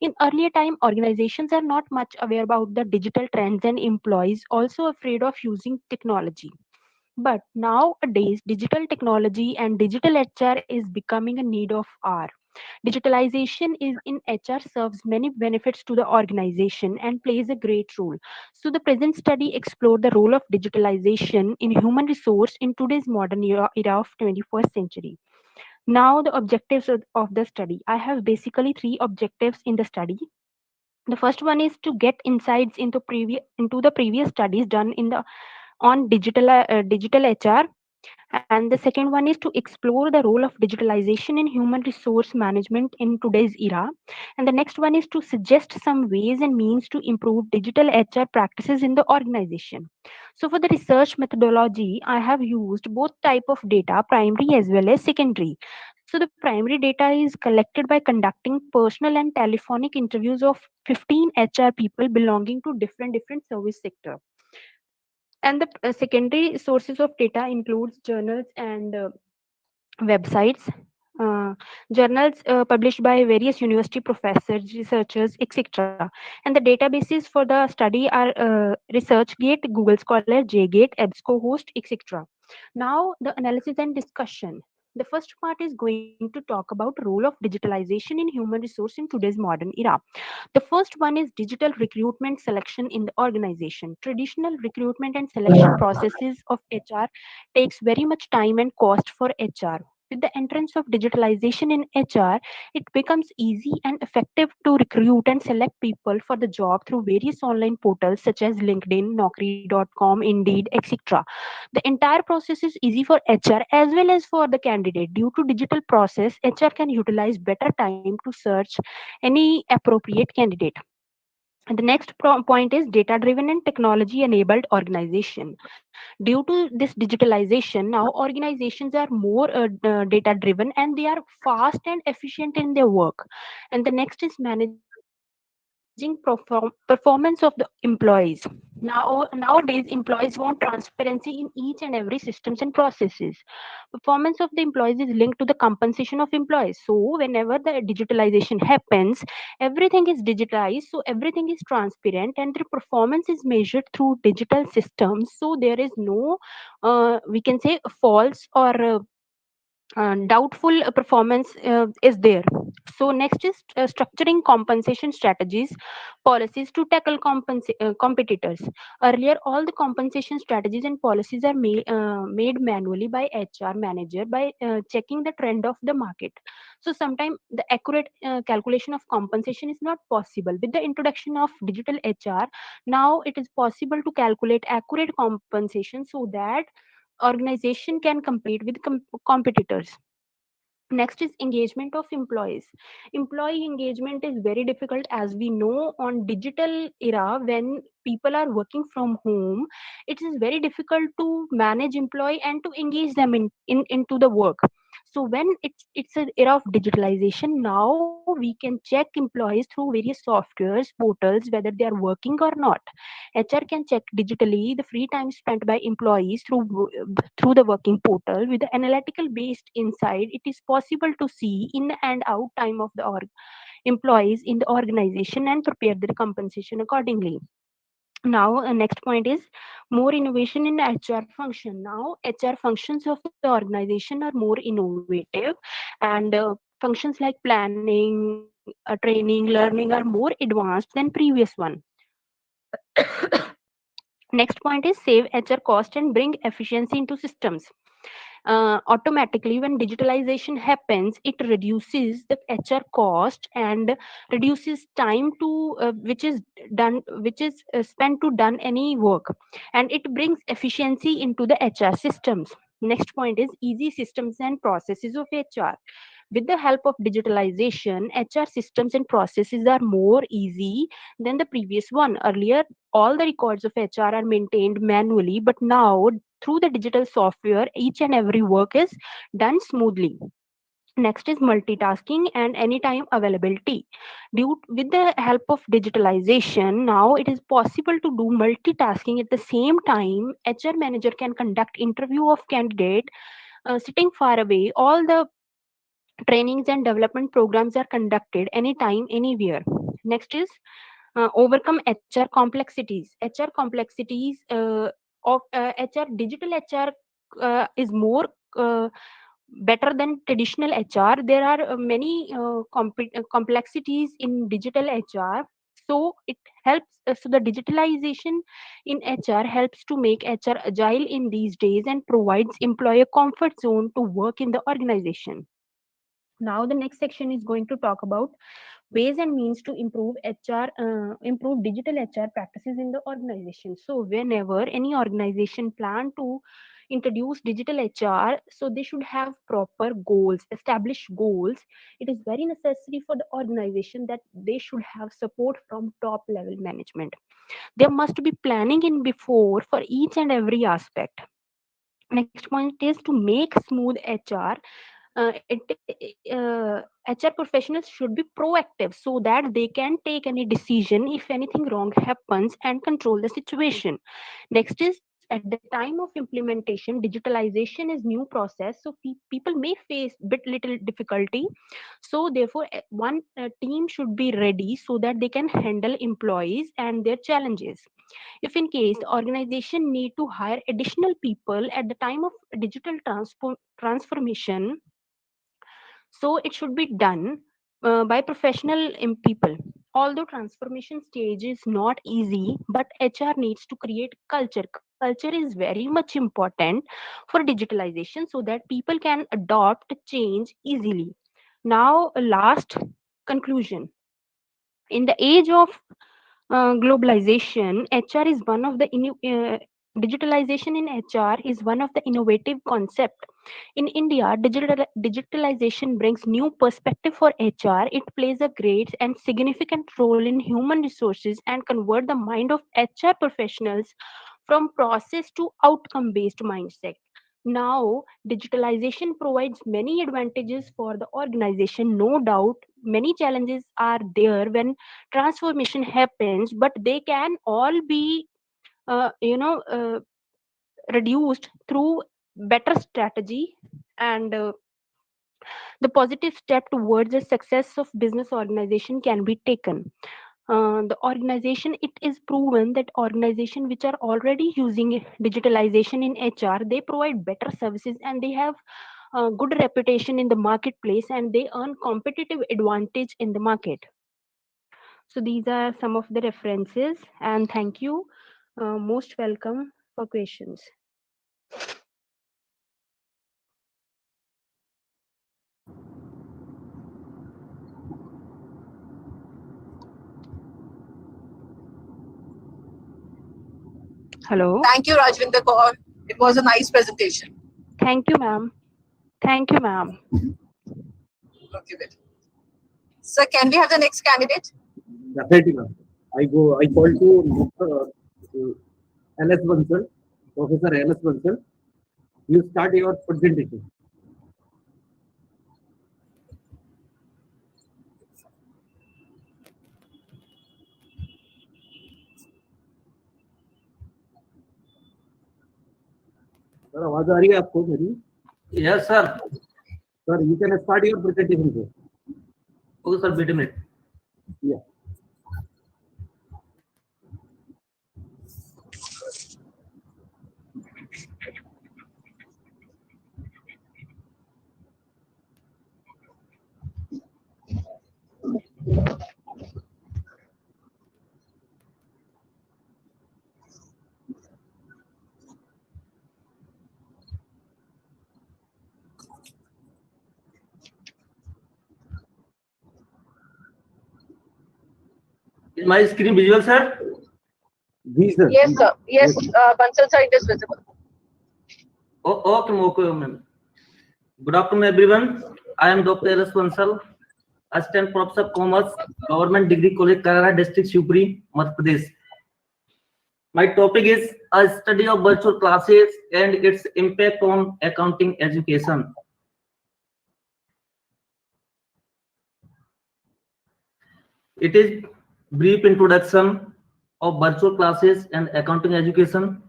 Speaker 8: In earlier time, organizations are not much aware about the digital trends and employees also afraid of using technology. But nowadays, digital technology and digital HR is becoming a need of hour. Digitalization is in HR serves many benefits to the organization and plays a great role. So the present study explored the role of digitalization in human resource in today's modern era of 21st century. Now the objectives of the study. I have basically three objectives in the study. The first one is to get insights into the previous studies done in the on digital HR, and the second one is to explore the role of digitalization in human resource management in today's era, and the next one is to suggest some ways and means to improve digital HR practices in the organization. So for the research methodology, I have used both type of data, primary as well as secondary. So the primary data is collected by conducting personal and telephonic interviews of 15 HR people belonging to different service sector, and the secondary sources of data includes journals and websites, uh, journals published by various university professors, researchers, etc. And the databases for the study are ResearchGate, Google Scholar, JGate, EBSCOhost, etc. Now, the analysis and discussion. The first part is going to talk about role of digitalization in human resource in today's modern era. The first one is digital recruitment selection in the organization. Traditional recruitment and selection processes of HR takes very much time and cost for HR. With the entrance of digitalization in HR, it becomes easy and effective to recruit and select people for the job through various online portals such as LinkedIn, Naukri.com, Indeed, etc. The entire process is easy for HR as well as for the candidate. Due to digital process, HR can utilize better time to search any appropriate candidate. And the next point is data driven and technology enabled organization. Due to this digitalization, now organizations are more data driven and they are fast and efficient in their work. And the next is managing performance of the employees. Nowadays employees want transparency in each and every systems and processes. Performance of the employees is linked to the compensation of employees. So whenever the digitalization happens, everything is digitized, so everything is transparent and the performance is measured through digital systems. So there is no we can say false or doubtful performance is there. So next is structuring compensation strategies, policies to tackle competitors. Earlier all the compensation strategies and policies are made manually by HR manager by checking the trend of the market. So sometimes the accurate calculation of compensation is not possible. With the introduction of digital HR, now it is possible to calculate accurate compensation so that organization can compete with competitors. Next is engagement of employees. Employee engagement is very difficult, as we know on digital era when people are working from home. It is very difficult to manage employee and to engage them into the work. So when it's an era of digitalization, now we can check employees through various softwares, portals, whether they are working or not. HR can check digitally the free time spent by employees through the working portal. With the analytical based insight, it is possible to see in and out time of the employees in the organization and prepare their compensation accordingly. Now next point is more innovation in HR function. Now HR functions of the organization are more innovative, and functions like planning, training, learning are more advanced than previous one. Next point is save HR cost and bring efficiency into systems. Automatically when digitalization happens, it reduces the HR cost and reduces time to which is spent to done any work, and it brings efficiency into the HR systems. Next point is easy systems and processes of HR. With the help of digitalization, HR systems and processes are more easy than the previous one. Earlier all the records of HR are maintained manually, but now through the digital software, each and every work is done smoothly. Next is multitasking and anytime availability. With the help of digitalization, now it is possible to do multitasking at the same time. HR manager can conduct interview of candidate sitting far away. All the trainings and development programs are conducted anytime, anywhere. Next is overcome HR complexities. HR complexities of HR, digital HR is more uh, better than traditional HR. There are many complexities in digital HR. So it helps. So the digitalization in HR helps to make HR agile in these days and provides employer comfort zone to work in the organization. Now the next section is going to talk about ways and means to improve improve digital HR practices in the organization. So whenever any organization plan to introduce digital HR, so they should have proper goals, established goals. It is very necessary for the organization that they should have support from top level management. There must be planning in before for each and every aspect. Next point is to make smooth HR. HR professionals should be proactive so that they can take any decision if anything wrong happens and control the situation. Next is at the time of implementation, digitalization is new process, so people may face bit little difficulty. So therefore, one team should be ready so that they can handle employees and their challenges. If in case the organization need to hire additional people at the time of digital transformation, so it should be done by professional people. Although transformation stage is not easy, but HR needs to create culture. Culture is very much important for digitalization so that people can adopt change easily. Now, a last conclusion. In the age of globalization, HR is one of the digitalization in HR is one of the innovative concept. In India, digitalization brings new perspective for HR. It plays a great and significant role in human resources and convert the mind of HR professionals from process to outcome based mindset. Now, digitalization provides many advantages for the organization. No doubt, many challenges are there when transformation happens, but they can all be reduced through better strategy and the positive step towards the success of business organization can be taken. The organization, it is proven that organization which are already using digitalization in HR, they provide better services and they have good reputation in the marketplace and they earn competitive advantage in the market. So these are some of the references, and thank you. Most welcome for questions. Hello.
Speaker 3: Thank you, Rajvinder Kaur. It was a nice presentation.
Speaker 8: Thank you, ma'am. Thank you, ma'am.
Speaker 3: Okay, good. Sir, can we have the next candidate?
Speaker 5: Definitely, ma'am. I call to LS Bansal, Professor LS Bansal. You start your presentation. Sir आवाज आ रही है आपको मेरी?
Speaker 9: Yes, sir.
Speaker 5: Sir, you can start your presentation, sir.
Speaker 9: Okay, sir. Wait a minute.
Speaker 5: Yeah.
Speaker 9: Is my screen visual, sir?
Speaker 5: Yes, sir.
Speaker 3: Yes, sir. Yes, Bansal sir, it is visible.
Speaker 9: Okay, ma'am. Good afternoon, everyone. I am Dr. LS Bansal, Assistant Professor of Commerce, Government Degree College, Karara District, Shivpuri, Madhya Pradesh. My topic is a study of virtual classes and its impact on accounting education. It is brief introduction of virtual classes and accounting education.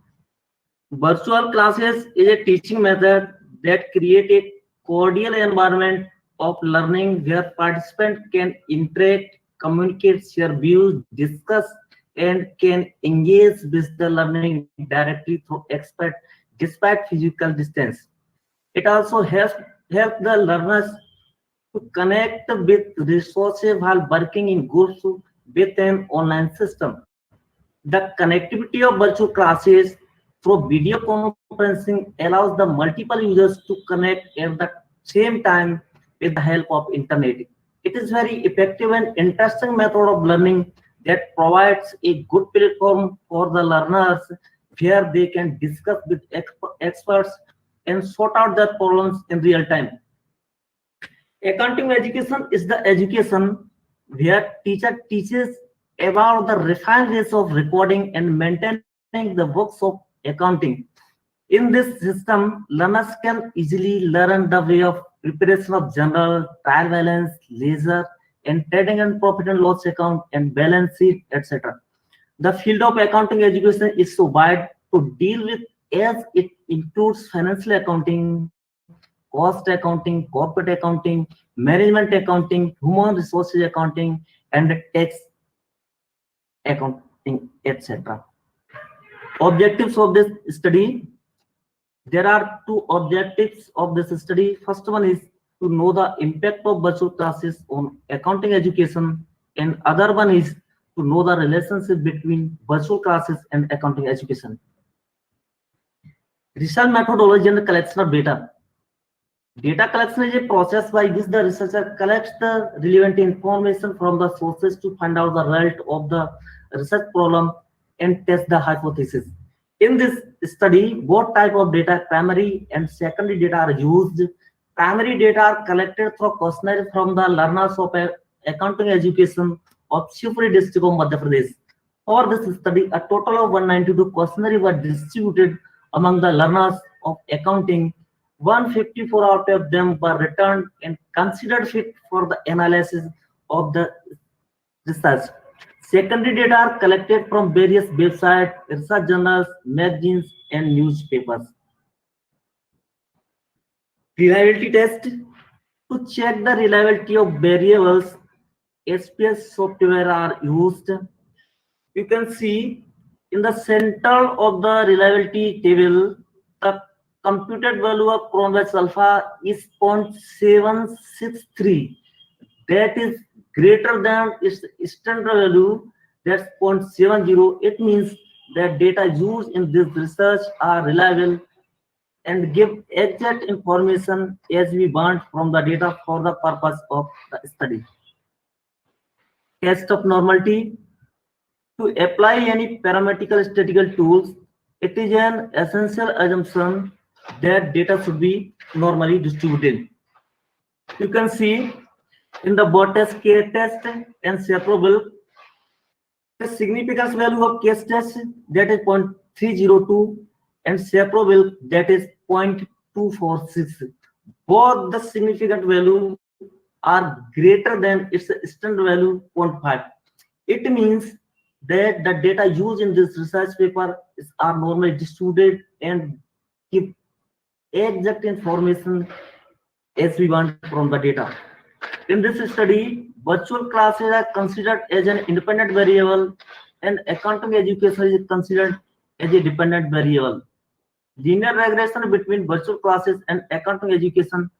Speaker 9: Virtual classes is a teaching method that creates a cordial environment of learning where participants can interact, communicate, share views, discuss, and can engage with the learning directly through expert despite physical distance. It also helps help the learners to connect with resources while working in groups with an online system. The connectivity of virtual classes through video conferencing allows the multiple users to connect at the same time with the help of internet. It is very effective and interesting method of learning that provides a good platform for the learners where they can discuss with experts and sort out their problems in real time. Accounting education is the education where teacher teaches about the refined ways of recording and maintaining the books of accounting. In this system, learners can easily learn the way of preparation of journal, trial balance, ledger, and trading and profit and loss account and balance sheet, etc. The field of accounting education is so wide to deal with as it includes financial accounting, cost accounting, corporate accounting, management accounting, human resources accounting, and tax accounting, etc. Objectives of this study. There are two objectives of this study. First one is to know the impact of virtual classes on accounting education, and other one is to know the relationship between virtual classes and accounting education. Research methodology and the collection of data. Data collection is a process by which the researcher collects the relevant information from the sources to find out the result of the research problem and test the hypothesis. In this study, both type of data, primary and secondary data, are used. Primary data are collected through questionnaire from the learners of accounting education of Shivpuri district of Madhya Pradesh. For this study, a total of 192 questionnaires were distributed among the learners of accounting. 154 out of them were returned and considered fit for the analysis of the research. Secondary data are collected from various websites, research journals, magazines, and newspapers. Reliability test. To check the reliability of variables, SPS software are used. You can see in the center of the reliability table, the computed value of convex alpha is 0.763. That is greater than its standard value, that's 0.70. It means that data used in this research are reliable and give exact information as we want from the data for the purpose of the study. Test of normality. To apply any mathematical statistical tools, it is an essential assumption that data should be normally distributed. You can see in the Bot-test, K-test, and separable, the significance value of K-test, that is 0.302, and separable, that is 0.246. Both the significant value are greater than its standard value 0.5. It means that the data used in this research paper are normally distributed and give exact information as we want from the data. In this study, virtual classes are considered as an independent variable and accounting education is considered as a dependent variable. Linear regression between virtual classes and accounting education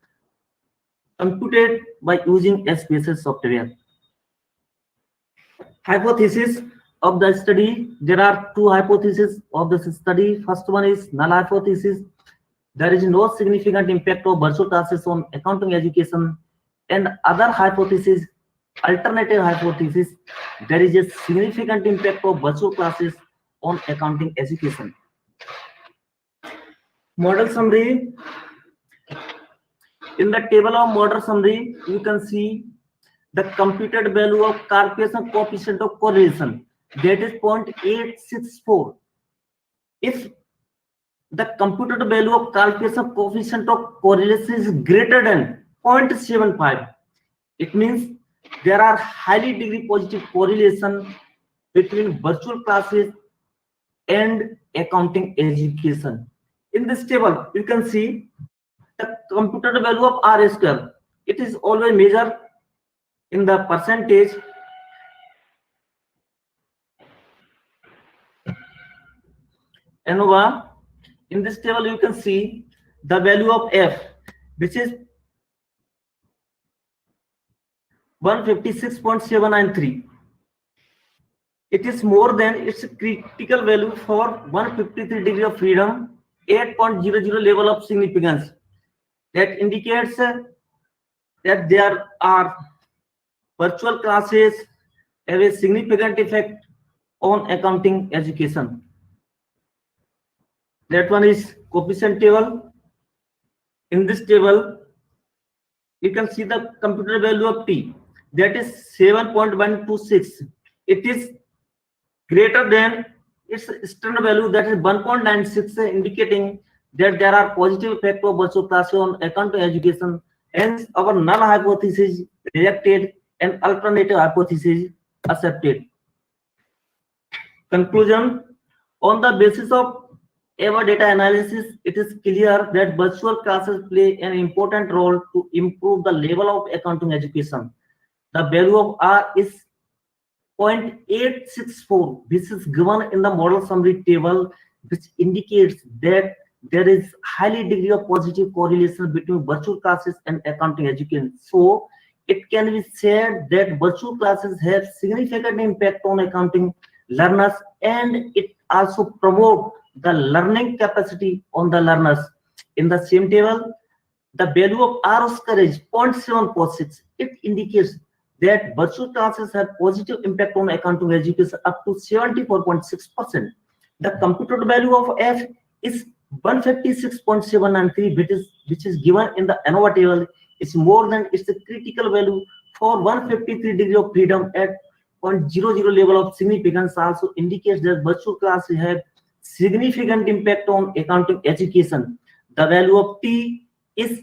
Speaker 9: computed by using SPS software. Hypothesis of the study. There are two hypotheses of this study. First one is null hypothesis. There is no significant impact of virtual classes on accounting education. And other hypothesis, alternative hypothesis, there is a significant impact of virtual classes on accounting education. Model summary. In the table of model summary, you can see the computed value of correlation coefficient of correlation, that is 0.864. If the computed value of correlation coefficient of correlation is greater than 0.75, it means there are highly degree positive correlation between virtual classes and accounting education. In this table, you can see the computed value of R square. It is always measured in the percentage. ANOVA. In this table, you can see the value of F, which is 156.793. It is more than its critical value for 153 degree of freedom, 8.00 level of significance. That indicates that there are virtual classes have a significant effect on accounting education. That one is coefficient table. In this table, you can see the computer value of t, that is 7.126. It is greater than its standard value, that is 1.96, indicating that there are positive effects of virtual classes on accounting education. Hence, our null hypothesis rejected and alternative hypothesis accepted. Conclusion: on the basis of our data analysis, it is clear that virtual classes play an important role to improve the level of accounting education. The value of R is 0.864. This is given in the model summary table, which indicates that there is highly degree of positive correlation between virtual classes and accounting education. So it can be said that virtual classes have significant impact on accounting learners, and it also promote the learning capacity on the learners. In the same table, the value of R square is 0.746. It indicates that virtual classes have positive impact on accounting education up to 74.6%. The computed value of F is 156.793, which is given in the ANOVA table. It's more than its critical value for 153 degree of freedom at 0.00 level of significance. Also indicates that virtual classes have significant impact on accounting education. The value of T is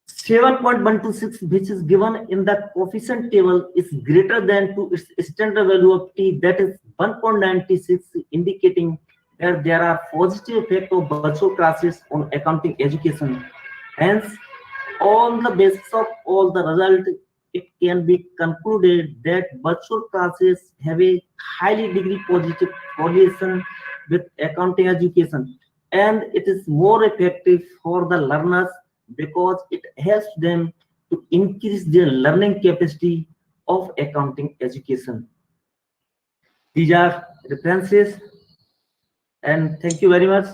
Speaker 9: 7.126, which is given in the coefficient table, is greater than to its standard value of T, that is 1.96, indicating that there are positive effects of virtual classes on accounting education. Hence, on the basis of all the results, it can be concluded that virtual classes have a highly degree positive correlation with accounting education, and it is more effective for the learners because it helps them to increase their learning capacity of accounting education. These are references, and thank you very much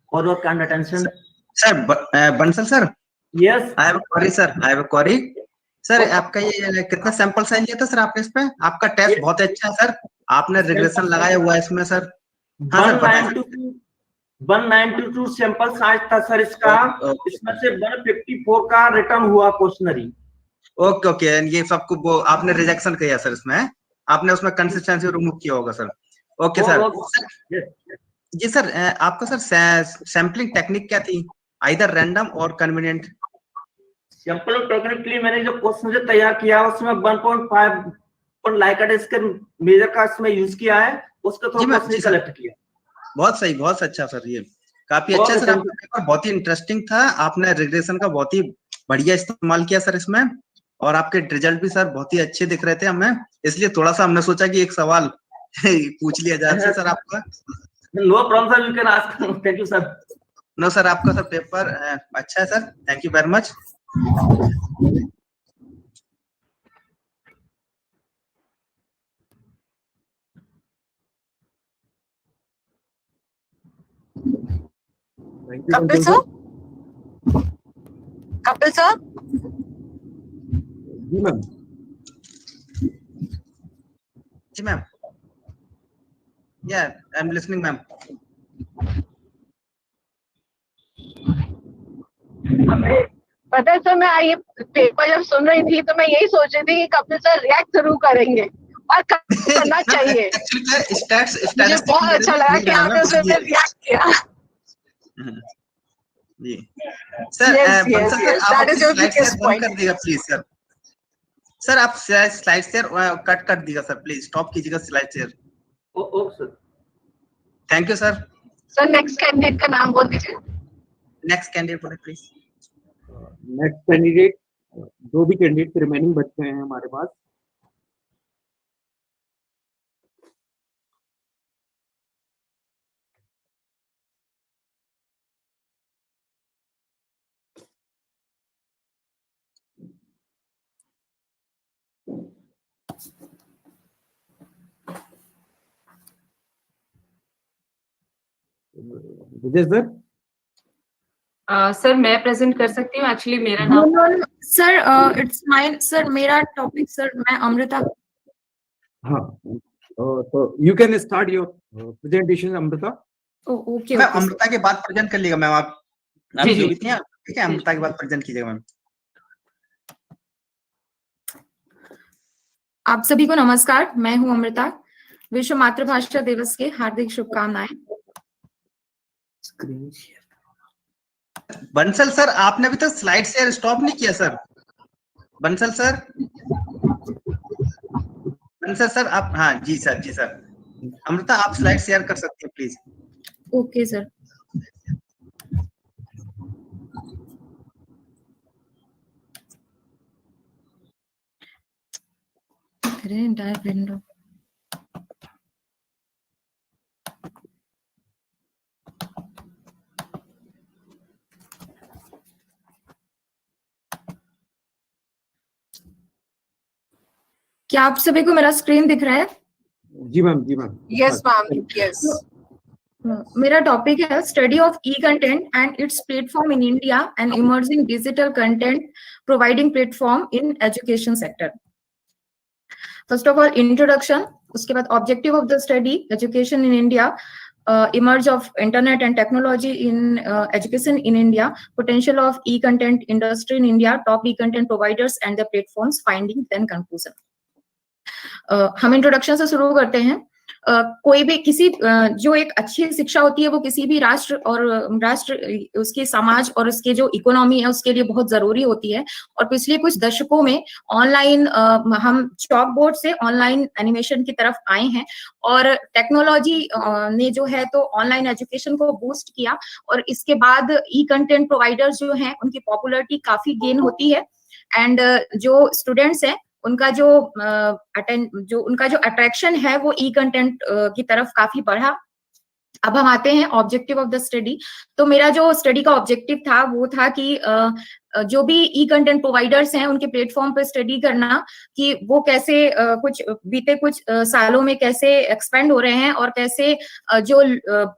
Speaker 9: for your kind attention.
Speaker 4: Sir, Bansal sir.
Speaker 9: Yes.
Speaker 4: I have a query, sir. I have a query. Sir आपका ये कितना sample size लिया था sir आपने इस पे? आपका test बहुत अच्छा है सर, आपने रिग्रेशन लगाया हुआ है इसमें सर। हाँ सर,
Speaker 9: 192 सैंपल साइज था सर इसका, इसमें से 154 का रिटर्न हुआ क्वेश्चनरी।
Speaker 4: ओके ओके, ये सबको वो आपने रिजेक्शन किया सर, इसमें आपने उसमें कंसिस्टेंसी रिमूव किया होगा सर। Okay sir. जी सर, आपका सर सैम्पलिंग टेक्निक क्या थी? आइदर रैंडम और कन्वीनियंट।
Speaker 9: सैंपलिंग टेक्निकली मैंने जो क्वेश्चन तैयार किया उसमें 1.5 लाइकेट इसके मेजर का इसमें यूज किया है, उसके थ्रू क्वेश्चन कलेक्ट किया।
Speaker 4: बहुत सही, बहुत अच्छा सर, ये काफी अच्छा सर। आपका पेपर बहुत ही इंटरेस्टिंग था, आपने रिग्रेशन का बहुत ही बढ़िया इस्तेमाल किया सर इसमें, और आपके रिजल्ट भी सर बहुत ही अच्छे दिख रहे थे हमें, इसलिए थोड़ा सा हमने सोचा कि एक सवाल पूछ लिया जाए सर आपका।
Speaker 9: No problem sir, you can ask. Thank you sir.
Speaker 4: No sir, आपका सर पेपर अच्छा है sir, thank you very much.
Speaker 3: Kapil sir? Kapil sir?
Speaker 5: जी मैम।
Speaker 4: जी ma'am, yeah, I'm listening ma'am.
Speaker 3: पता है सर, मैं ये पेपर जब सुन रही थी तो मैं यही सोच रही थी कि कपिल सर रिएक्ट जरूर करेंगे, और करना चाहिए। मुझे बहुत अच्छा लगा कि आपने उसमें रिएक्ट किया।
Speaker 4: जी सर, बंसल सर आप अपनी स्लाइड शेयर बंद कर दीजिएगा प्लीज सर। सर आप स्लाइड शेयर कट कर दीजिएगा सर, प्लीज स्टॉप कीजिएगा slide share.
Speaker 9: Okay sir,
Speaker 4: thank you sir.
Speaker 3: Sir next candidate का नाम बोल दीजिए।
Speaker 4: नेक्स्ट कैंडिडेट बोले प्लीज।
Speaker 5: नेक्स्ट कैंडिडेट, दो भी कैंडिडेट रिमेनिंग बच्चे हैं हमारे पास। विजय सर,
Speaker 6: सर मैं प्रेजेंट कर सकती हूँ, एक्चुअली मेरा नाम
Speaker 10: सर इट्स माइन सर, मेरा टॉपिक सर, मैं अमृता।
Speaker 5: हाँ, तो you can start your presentation Amrita.
Speaker 10: Okay
Speaker 4: मैं
Speaker 10: ओके
Speaker 4: अमृता के बाद प्रेजेंट कर लीजिएगा मैम, आप
Speaker 6: जी,
Speaker 4: जो
Speaker 6: जी।
Speaker 4: भी थी, ठीक है, अमृता के बाद प्रेजेंट कीजिएगा मैम।
Speaker 10: आप सभी को नमस्कार, मैं हूं अमृता। विश्व मातृभाषा दिवस के हार्दिक शुभकामनाएं।
Speaker 4: बंसल सर, आपने अभी तक स्लाइड शेयर स्टॉप नहीं किया sir. Bansal sir, Bansal sir आप, हाँ जी सर, जी सर। अमृता आप स्लाइड शेयर कर सकती हैं please.
Speaker 10: Okay sir. Entire window. क्या आप सभी को मेरा स्क्रीन दिख रहा है?
Speaker 5: जी मैम, जी मैम।
Speaker 3: Yes, ma'am. Yes.
Speaker 10: मेरा टॉपिक है study of E content and it's platform in India and emerging digital content providing platform in education sector. First of all introduction, उसके बाद objective of the study, education in India, emerge of internet and technology in education in India, potential of e-content industry in India, top e-content providers and their platforms, findings, then conclusion. हम introduction से शुरू करते हैं। कोई भी किसी जो एक अच्छी शिक्षा होती है वो किसी भी राष्ट्र और राष्ट्र उसके समाज और उसके जो इकोनॉमी है उसके लिए बहुत जरूरी होती है। और पिछले कुछ दशकों में ऑनलाइन हम चॉक बोर्ड से ऑनलाइन एनिमेशन की तरफ आए हैं और टेक्नोलॉजी ने जो है तो ऑनलाइन एजुकेशन को बूस्ट किया और इसके बाद ई कंटेंट प्रोवाइडर्स जो हैं उनकी पॉपुलैरिटी काफी गेन होती है एंड जो स्टूडेंट्स हैं उनका जो उनका जो अट्रैक्शन है वो ई कंटेंट की तरफ काफी बढ़ा। अब हम आते हैं ऑब्जेक्टिव ऑफ द स्टडी। तो मेरा जो स्टडी का ऑब्जेक्टिव था वो था कि जो भी ई कंटेंट प्रोवाइडर्स हैं उनके प्लेटफॉर्म पे स्टडी करना कि वो कैसे बीते कुछ सालों में कैसे एक्सपेंड हो रहे हैं और कैसे जो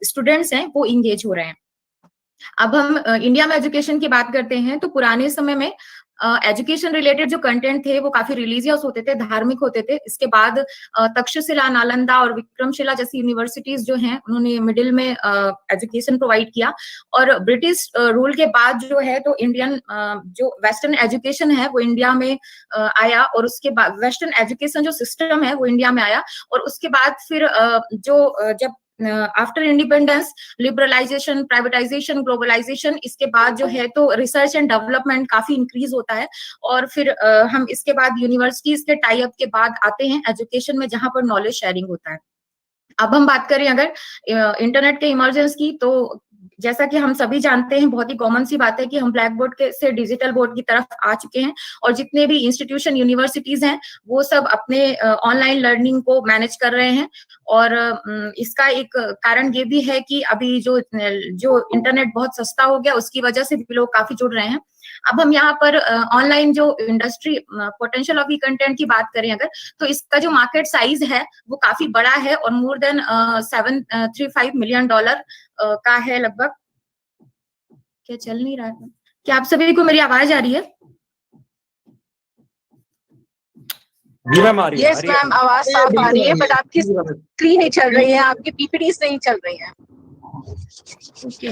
Speaker 10: स्टूडेंट्स हैं वो इंगेज हो रहे हैं। अब हम इंडिया में एजुकेशन की बात करते हैं तो पुराने समय में एजुकेशन रिलेटेड जो कंटेंट थे वो काफी रिलीजियस होते थे, धार्मिक होते थे। इसके बाद तक्षशिला, नालंदा और विक्रमशिला जैसी यूनिवर्सिटीज जो हैं उन्होंने मिडिल में एजुकेशन प्रोवाइड किया और ब्रिटिश रूल के बाद जो है तो इंडियन जो वेस्टर्न एजुकेशन है वो इंडिया में आया और उसके बाद वेस्टर्न एजुकेशन जो सिस्टम है वो इंडिया में आया और उसके बाद फिर जब after independence liberalisation, privatisation, globalisation, इसके बाद जो है तो रिसर्च एंड डेवलपमेंट काफी इंक्रीज होता है और फिर हम इसके बाद यूनिवर्सिटीज के टाई अप के बाद आते हैं एजुकेशन में जहां पर नॉलेज शेयरिंग होता है। अब हम बात करें अगर इंटरनेट के इमर्जेंस की तो जैसा कि हम सभी जानते हैं बहुत ही कॉमन सी बात है कि हम ब्लैक बोर्ड के से डिजिटल बोर्ड की तरफ आ चुके हैं और जितने भी इंस्टीट्यूशन, यूनिवर्सिटीज हैं वो सब अपने ऑनलाइन लर्निंग को मैनेज कर रहे हैं और इसका एक कारण ये भी है कि अभी जो इंटरनेट बहुत सस्ता हो गया उसकी वजह से भी लोग काफी जुड़ रहे हैं। अब हम यहाँ पर ऑनलाइन जो industry potential of E content की बात करें अगर तो इसका जो मार्केट साइज है वो काफी बड़ा है और मोर देन $735 मिलियन का है लगभग। क्या चल नहीं रहा है? क्या आप सभी को मेरी आवाज आ रही है?
Speaker 5: जी मैम आ रही है।
Speaker 3: Yes, मैम, आवाज साफ आ रही है बट आपकी स्क्रीन नहीं चल रही है, आपकी पीपीटीज नहीं चल रही है।
Speaker 10: ओके,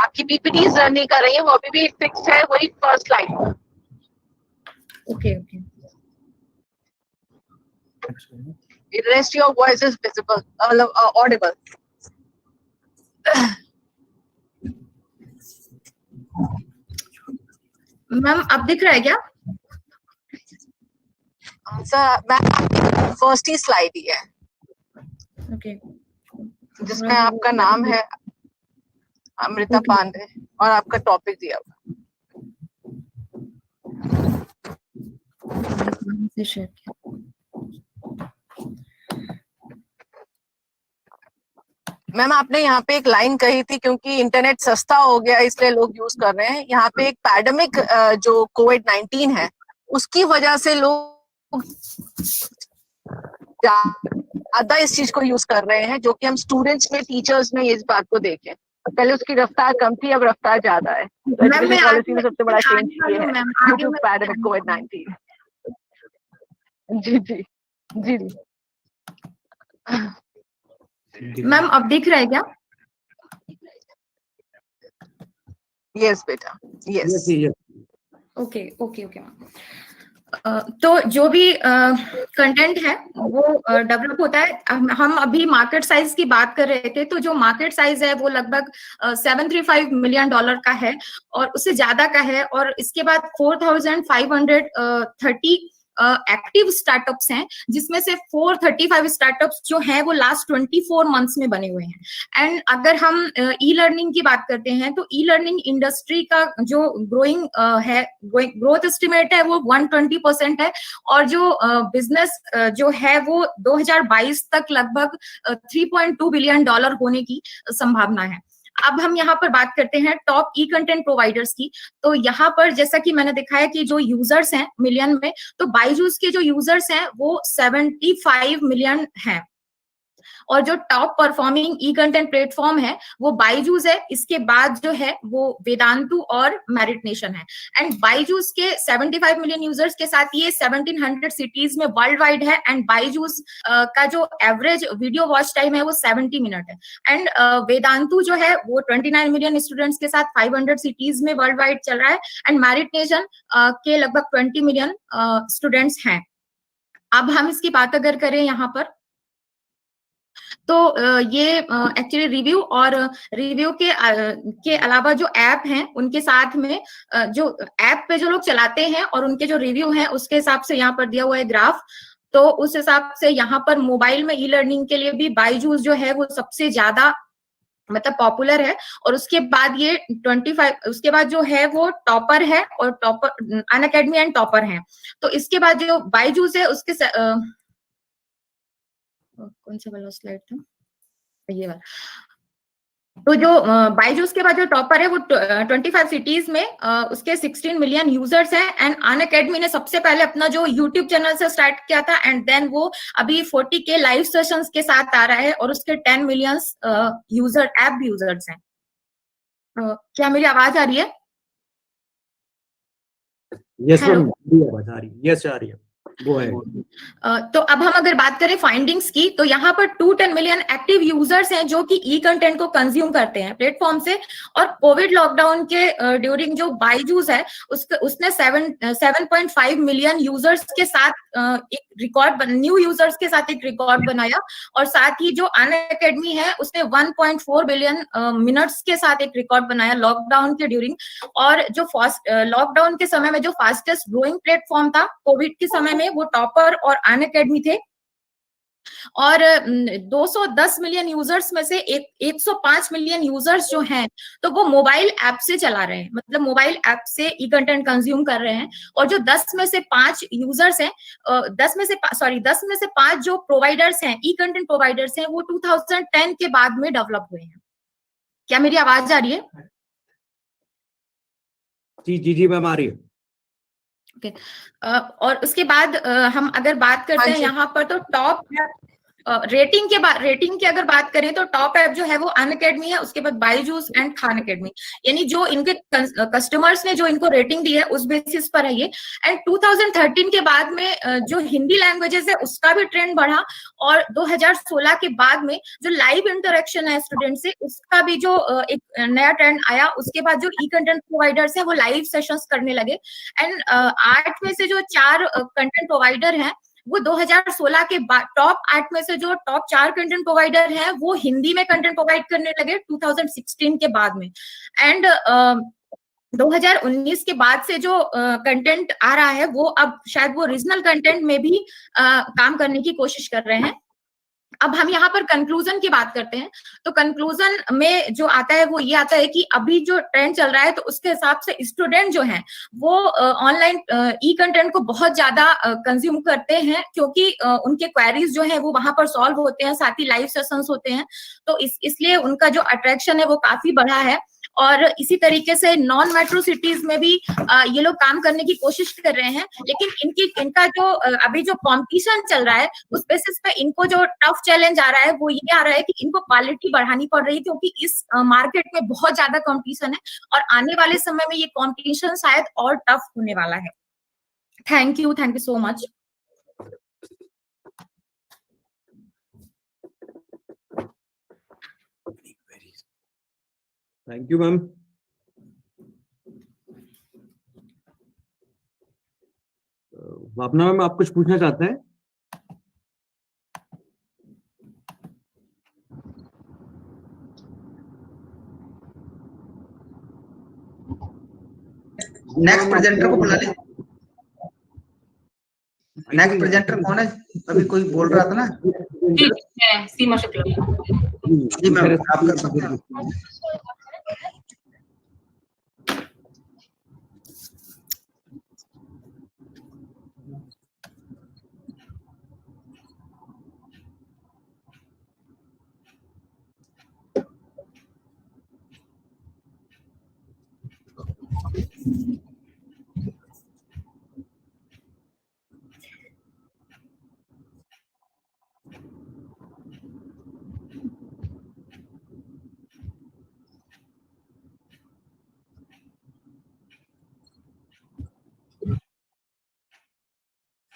Speaker 3: आपकी पीपीटीज रन नहीं कर रही है, वो अभी भी फिक्स्ड है, वही first line.
Speaker 10: Okay okay.
Speaker 3: The rest your voice is visible, audible.
Speaker 10: Ma'am अब दिख रहा है क्या?
Speaker 3: सर मैम फर्स्ट ही स्लाइड ही है
Speaker 10: ओके,
Speaker 3: जिसमें आपका नाम है अमृता पांडे और आपका टॉपिक दिया हुआ। मैम आपने यहाँ पे एक लाइन कही थी क्योंकि इंटरनेट सस्ता हो गया इसलिए लोग यूज कर रहे हैं। यहाँ पे एक पैंडेमिक जो कोविड-19 है उसकी वजह से लोग ज्यादा इस चीज को यूज कर रहे हैं जो कि हम स्टूडेंट्स में, टीचर्स में इस बात को देखें। पहले उसकी रफ्तार कम थी, अब रफ्तार ज्यादा है। एजुकेशन पॉलिसी में सबसे बड़ा चेंज ये है ड्यू टू पैंडेमिक कोविड-19। जी जी जी जी
Speaker 10: मैम अब दिख रहा है क्या?
Speaker 3: यस बेटा, yes.
Speaker 10: Okay okay okay ma'am. तो जो भी कंटेंट है वो डेवलप होता है। हम अभी मार्केट साइज की बात कर रहे थे, तो जो मार्केट साइज है वो लगभग $735 मिलियन का है और उससे ज्यादा का है। और इसके बाद 4,530 एक्टिव स्टार्टअप्स हैं, जिसमें से 435 स्टार्टअप्स जो हैं वो लास्ट 24 मंथ्स में बने हुए हैं। एंड अगर हम ई लर्निंग की बात करते हैं तो ई लर्निंग इंडस्ट्री का जो ग्रोइंग है, ग्रोथ एस्टिमेट है वो 120% है। और जो बिजनेस जो है वो 2022 तक लगभग $3.2 बिलियन होने की संभावना है। अब हम यहाँ पर बात करते हैं टॉप ई कंटेंट प्रोवाइडर्स की। तो यहाँ पर जैसा कि मैंने दिखाया कि जो यूजर्स हैं मिलियन में, तो बायजूस के जो यूजर्स हैं वो 75 मिलियन हैं। और जो टॉप परफॉर्मिंग ई कंटेंट प्लेटफॉर्म है वो बायजूस है, इसके बाद जो है वो वेदांतु और मेरिट नेशन है। एंड बायजूस के 75 मिलियन यूजर्स के साथ ये 1700 सिटीज में वर्ल्ड वाइड है। एंड बायजूस का जो एवरेज वीडियो वॉच टाइम है वो 70 मिनट है। एंड वेदांतु जो है वो 29 मिलियन स्टूडेंट्स के साथ 500 सिटीज में वर्ल्ड वाइड चल रहा है। एंड मेरिट नेशन के लगभग 20 मिलियन स्टूडेंट्स हैं। अब हम इसकी बात अगर करें यहाँ पर, तो ये एक्चुअली रिव्यू और रिव्यू के अलावा जो ऐप हैं उनके साथ में जो ऐप पे जो लोग चलाते हैं और उनके जो रिव्यू हैं उसके हिसाब से यहाँ पर दिया हुआ है ग्राफ। तो उस हिसाब से यहाँ पर मोबाइल में ई लर्निंग के लिए भी बायजूस जो है वो सबसे ज्यादा मतलब पॉपुलर है। और उसके बाद ये 25, उसके बाद जो है वो टॉपर है और टॉपर अनअकैडमी एंड टॉपर है। तो इसके बाद जो बायजूस है उसके कौन सा वाला स्लाइड था, ये वाला। तो जो बायजूस के बाद जो टॉपर है वो 25 सिटीज में उसके 16 मिलियन यूजर्स हैं। एंड अनअकैडमी ने सबसे पहले अपना जो यूट्यूब चैनल से स्टार्ट किया था एंड देन वो अभी 40K लाइव सेशंस के साथ आ रहा है और उसके 10 मिलियन यूजर ऐप यूजर्स हैं। क्या मेरी आवाज आ रही है?
Speaker 5: यस मैम, आवाज आ रही है। यस आ रही है।
Speaker 10: तो अब हम अगर बात करें फाइंडिंग्स की, तो यहाँ पर 210 मिलियन एक्टिव यूजर्स हैं जो कि ई कंटेंट को कंज्यूम करते हैं प्लेटफॉर्म से। और कोविड लॉकडाउन के ड्यूरिंग जो बायजूस है उसने 7.5 मिलियन यूजर्स के साथ एक रिकॉर्ड न्यू यूजर्स के साथ एक रिकॉर्ड बनाया। और साथ ही जो अनअकैडमी है उसने 1.4 बिलियन मिनट्स के साथ एक रिकॉर्ड बनाया लॉकडाउन के ड्यूरिंग। और जो लॉकडाउन के समय में जो फास्टेस्ट ग्रोइंग प्लेटफॉर्म था कोविड के समय में वो टॉपर और अनअकैडमी थे। और 210 मिलियन यूजर्स में से 105 मिलियन यूजर्स जो हैं तो वो मोबाइल ऐप से चला रहे हैं, मतलब मोबाइल ऐप से ई कंटेंट कंज्यूम कर रहे हैं। और जो 10 में से 5 यूजर्स हैं, 10 में से 5 जो प्रोवाइडर्स हैं, ई कंटेंट प्रोवाइडर्स हैं, वो 2010 के बाद में डेवलप हुए हैं। क्या मेरी आवाज आ रही है?
Speaker 5: जी जी जी मैम आ रही है।
Speaker 10: ओके और उसके बाद हम अगर बात करते हैं यहाँ पर, तो टॉप रेटिंग की अगर बात करें तो टॉप ऐप जो है वो अनअकैडमी है, उसके बाद बायजूस एंड खान अकेडमी। यानी जो इनके कस्टमर्स ने जो इनको रेटिंग दी है उस बेसिस पर है ये। एंड 2013 के बाद में जो हिंदी लैंग्वेजेस है उसका भी ट्रेंड बढ़ा। और 2016 के बाद में जो लाइव इंटरेक्शन है स्टूडेंट से उसका भी जो एक नया ट्रेंड आया। उसके बाद जो ई कंटेंट प्रोवाइडर्स है वो लाइव सेशंस करने लगे। एंड 8 में से जो 4 कंटेंट प्रोवाइडर हैं वो 2016 के बाद टॉप 8 में से जो टॉप 4 कंटेंट प्रोवाइडर हैं वो हिंदी में कंटेंट प्रोवाइड करने लगे 2016 के बाद में। एंड 2019 के बाद से जो कंटेंट आ रहा है वो अब शायद वो रीजनल कंटेंट में भी काम करने की कोशिश कर रहे हैं। अब हम यहाँ पर कंक्लूजन की बात करते हैं। तो कंक्लूजन में जो आता है वो ये आता है कि अभी जो ट्रेंड चल रहा है तो उसके हिसाब से स्टूडेंट जो हैं वो ऑनलाइन ई कंटेंट को बहुत ज्यादा कंज्यूम करते हैं, क्योंकि उनके क्वेरीज जो है वो वहां पर सॉल्व होते हैं, साथ ही लाइव सेशंस होते हैं। तो इसलिए उनका जो अट्रैक्शन है वो काफी बढ़ा है। और इसी तरीके से नॉन मेट्रो सिटीज में भी ये लोग काम करने की कोशिश कर रहे हैं, लेकिन इनका जो अभी जो कंपटीशन चल रहा है उस बेसिस पे इनको जो टफ चैलेंज आ रहा है वो ये आ रहा है कि इनको क्वालिटी बढ़ानी पड़ रही है, क्योंकि इस मार्केट में बहुत ज्यादा कंपटीशन है और आने वाले समय में ये कंपटीशन शायद और टफ होने वाला है। Thank you so much.
Speaker 5: Thank you ma'am. Bhavna ma'am, आप कुछ पूछना चाहते हैं?
Speaker 4: नेक्स्ट प्रेजेंटर को बुला ले। नेक्स्ट प्रेजेंटर कौन है? अभी कोई बोल रहा था ना।
Speaker 6: जी, सीमा शुक्ला।
Speaker 4: जी मैम, आप कर सकते हैं।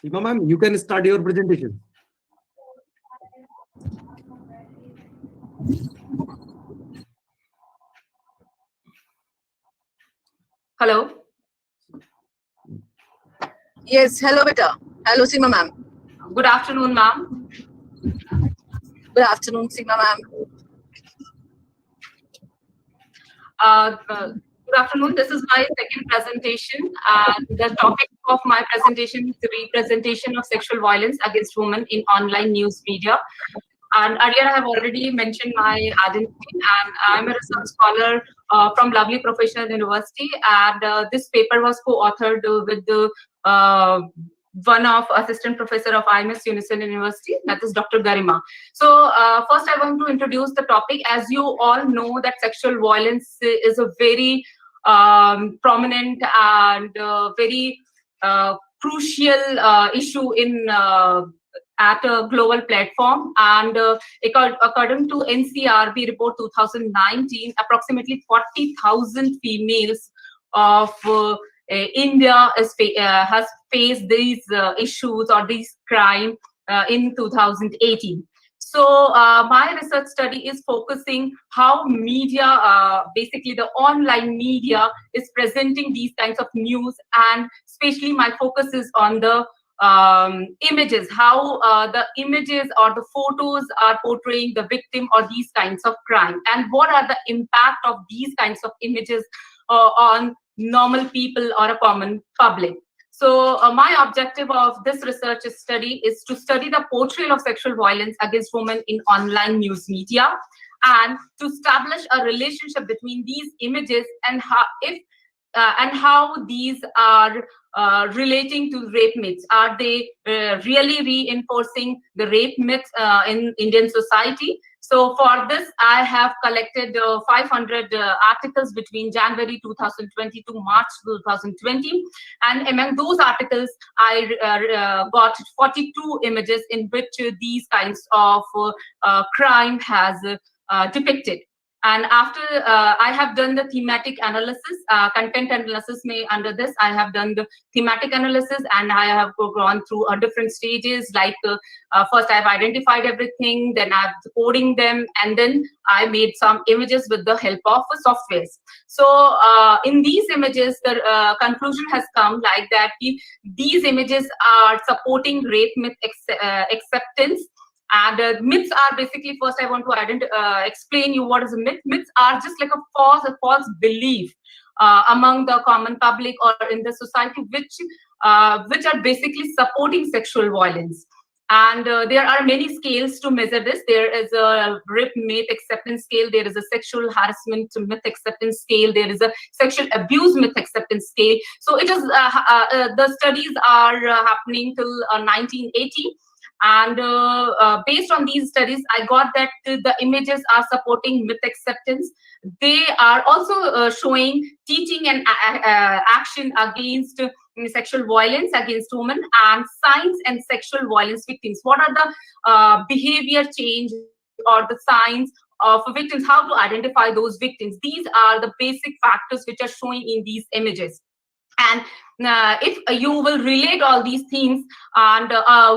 Speaker 5: Seema ma'am, you can start your presentation.
Speaker 6: Hello.
Speaker 3: Yes, hello beta. Hello Seema ma'am.
Speaker 6: Good afternoon, ma'am.
Speaker 3: Good afternoon, Seema ma'am.
Speaker 6: Good afternoon. This is my second presentation. The topic of my presentation is the representation of sexual violence against women in online news media. And earlier I have already mentioned my identity, and I'm a research scholar from Lovely Professional University. And this paper was co-authored with the one of assistant professor of IMS Unison University, that is Dr. Garima. So first I want to introduce the topic. As you all know that sexual violence is a very prominent and very crucial issue in at a global platform, and according to NCRB report 2019, approximately 40,000 females of India has faced these issues or these crime in 2018. So my research study is focusing how media, basically the online media, is presenting these kinds of news, and especially my focus is on the images, how the images or the photos are portraying the victim or these kinds of crime, and what are the impact of these kinds of images on normal people or a common public. So my objective of this research study is to study the portrayal of sexual violence against women in online news media, and to establish a relationship between these images and how these are relating to rape myths. Are they really reinforcing the rape myths in Indian society? So for this, I have collected 500 articles between January 2020 to March 2020. And among those articles, I got 42 images in which these kinds of crime has depicted. And after I have done the thematic analysis, content analysis under this, I have done the thematic analysis, and I have gone through different stages. Like first I've identified everything, then I've coding them, and then I made some images with the help of softwares. So in these images, the conclusion has come like that. These images are supporting rape myth acceptance. And myths are basically, first I want to explain you what is a myth. Myths are just like a false belief among the common public or in the society, which are basically supporting sexual violence. And there are many scales to measure this. There is a rape myth acceptance scale. There is a sexual harassment myth acceptance scale. There is a sexual abuse myth acceptance scale. So it is the studies are happening till 1980. And based on these studies, I got that the images are supporting myth acceptance. They are also showing teaching and action against sexual violence against women, and signs and sexual violence victims. What are the behavior change or the signs of victims, how to identify those victims? These are the basic factors which are showing in these images. And if you will relate all these things, and